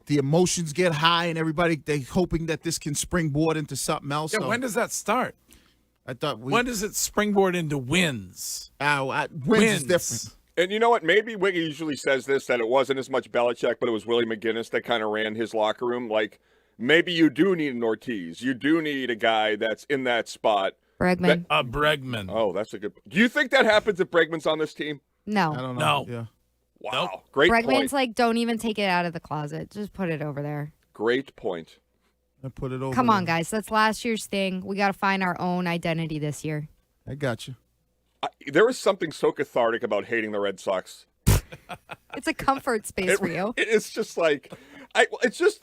the emotions get high, and they're hoping that this can springboard into something else. Yeah, So when does that start? I thought when does it springboard into wins? Wins is different. And you know what? Maybe Wiggy usually says this, that it wasn't as much Belichick, but it was Willie McGinnis that kind of ran his locker room. Like, maybe you do need an Ortiz. You do need a guy that's in that spot. Bregman. Bregman. Oh, that's a good... Do you think that happens if Bregman's on this team? No. I don't know. No. Yeah. Wow. Nope. Great Bregman's point. like, don't even take it out of the closet. Just put it over there. Great point. I put it over. Come on, guys. That's last year's thing. We got to find our own identity this year. I got you. There was something so cathartic about hating the Red Sox. It's a comfort space for you. It's just like,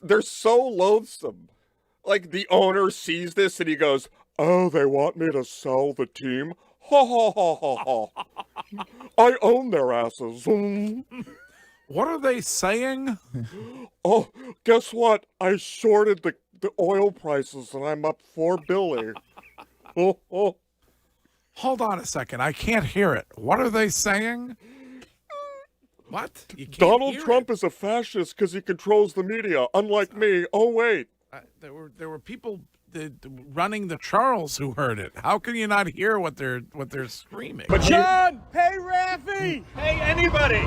they're so loathsome. Like, the owner sees this and he goes, oh, they want me to sell the team? Ha ha ha ha ha. I own their asses. What are they saying? Oh, guess what? I shorted the oil prices and I'm up $4 billion. Oh. Hold on a second. I can't hear it. What are they saying? What? Donald Trump is a fascist because he controls the media, unlike me. Oh, wait. There were people running the Charles who heard it. How can you not hear what they're screaming? But John, hey Raffy, hey anybody.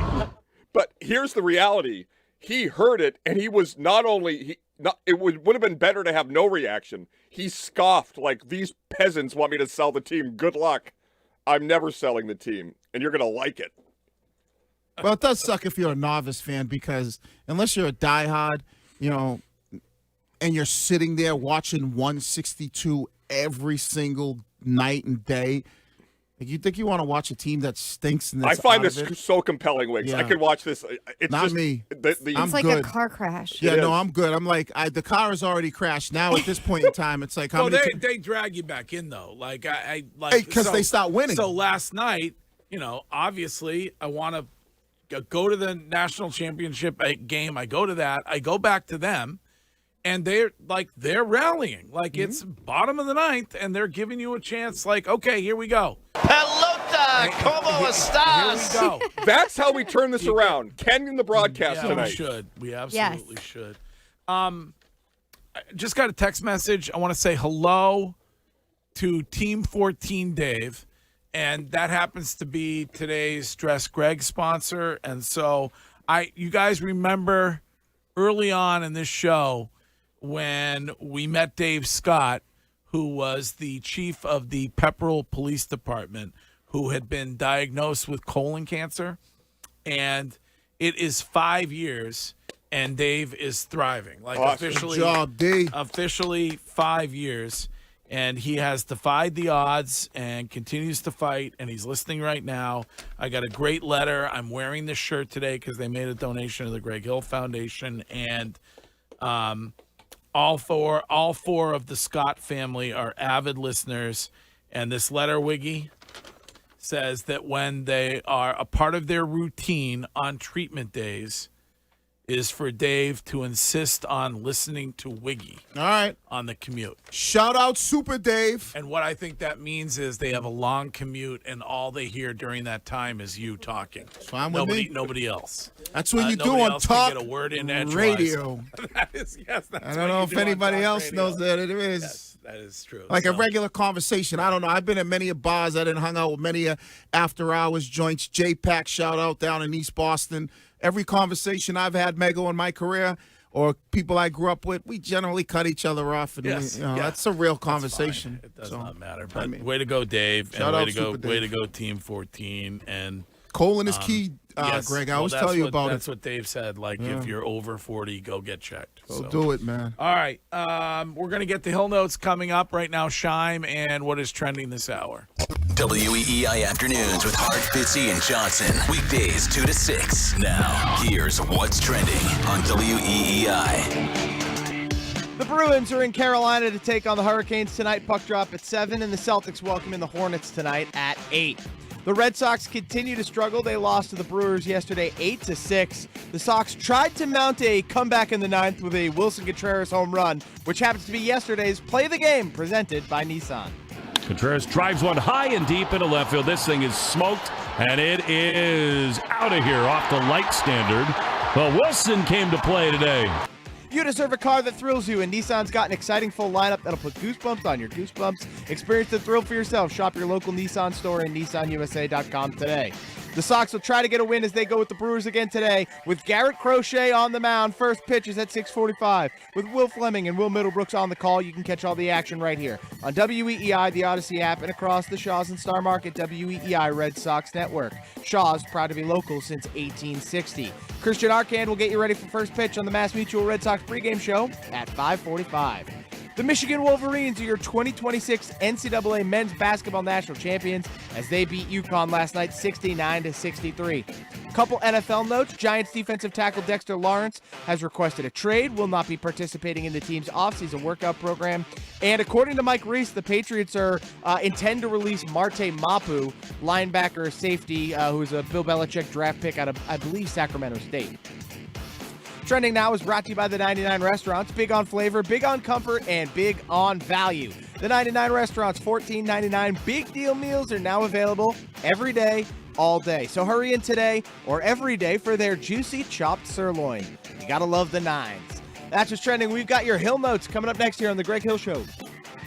But here's the reality. He heard it, and he was not only... it would have been better to have no reaction. He scoffed like, these peasants want me to sell the team. Good luck. I'm never selling the team, and you're going to like it. Well, it does suck if you're a novice fan, because unless you're a diehard, and you're sitting there watching 162 every single night and day, you think you want to watch a team that stinks? And I find this so compelling, Wiggs. Yeah. I could watch this. It's not just, me. It's like a car crash. Yeah, no, I'm good. I'm like, the car has already crashed. Now at this point in time, it's like, how many? They drag you back in though. Like because they start winning. So last night, obviously, I want to go to the national championship game. I go to that. I go back to them, and they're rallying. Like it's bottom of the ninth, and they're giving you a chance. Like, okay, here we go. Pelota, como estás? Here we go. That's how we turn this around. Ken in the broadcast tonight. We should. We absolutely should. I just got a text message. I want to say hello to Team 14 Dave, and that happens to be today's Dress Greg sponsor. And so you guys remember early on in this show when we met Dave Scott, who was the chief of the Pepperell Police Department, who had been diagnosed with colon cancer. And it is 5 years, and Dave is thriving. Like officially, good job, D. Officially 5 years. And he has defied the odds and continues to fight, and he's listening right now. I got a great letter. I'm wearing this shirt today because they made a donation to the Greg Hill Foundation, and all four of the Scott family are avid listeners. And this letter, Wiggy, says that when they are a part of their routine on treatment days is for Dave to insist on listening to Wiggy. All right. On the commute. Shout out Super Dave. And what I think that means is they have a long commute, and all they hear during that time is you talking. Fine with me. Nobody else. That's what you do Nobody on else can Talk get a word in edgewise. Radio. That is, yes. That's I don't know if anybody else knows that it is. Yes, that is true. Like a regular conversation. I don't know. I've been at many bars. I didn't hung out with many after-hours joints. J-Pack, shout out down in East Boston. Every conversation I've had, Mego, in my career, or people I grew up with, we generally cut each other off. And that's a real conversation. It does not matter. But way to go, Dave. Shout out way to go, Team 14. And colon is key, yes. Greg. I always tell you about it. That's what Dave said. Like, if you're over 40, go get checked. Go do it, man. All right. We're going to get the Hill Notes coming up right now, Shime, and what is trending this hour. WEEI Afternoons with Hart, Fitzy, and Johnson. Weekdays 2 to 6. Now, here's what's trending on WEEI. The Bruins are in Carolina to take on the Hurricanes tonight. Puck drop at 7, and the Celtics welcome in the Hornets tonight at 8. The Red Sox continue to struggle. They lost to the Brewers yesterday 8-6. The Sox tried to mount a comeback in the 9th with a Wilson Contreras home run, which happens to be yesterday's Play the Game presented by Nissan. Contreras drives one high and deep into left field. This thing is smoked, and it is out of here off the light standard. But Wilson came to play today. You deserve a car that thrills you, and Nissan's got an exciting full lineup that'll put goosebumps on your goosebumps. Experience the thrill for yourself. Shop your local Nissan store and nissanusa.com today. The Sox will try to get a win as they go with the Brewers again today with Garrett Crochet on the mound. First pitch is at 6:45. With Will Fleming and Will Middlebrooks on the call, you can catch all the action right here on WEEI, the Odyssey app, and across the Shaws and Star Market WEEI Red Sox Network. Shaws, proud to be local since 1860. Christian Arcand will get you ready for first pitch on the Mass Mutual Red Sox pregame show at 5:45. The Michigan Wolverines are your 2026 NCAA Men's Basketball National Champions as they beat UConn last night 69-63. Couple NFL notes. Giants defensive tackle Dexter Lawrence has requested a trade, will not be participating in the team's offseason workout program. And according to Mike Reese, the Patriots intend to release Marte Mapu, linebacker safety, who's a Bill Belichick draft pick out of, I believe, Sacramento State. Trending Now is brought to you by the 99 Restaurants. Big on flavor, big on comfort, and big on value. The 99 Restaurants, $14.99 big deal meals are now available every day, all day. So hurry in today or every day for their juicy chopped sirloin. You gotta love the nines. That's what's trending. We've got your Hill Notes coming up next here on The Greg Hill Show.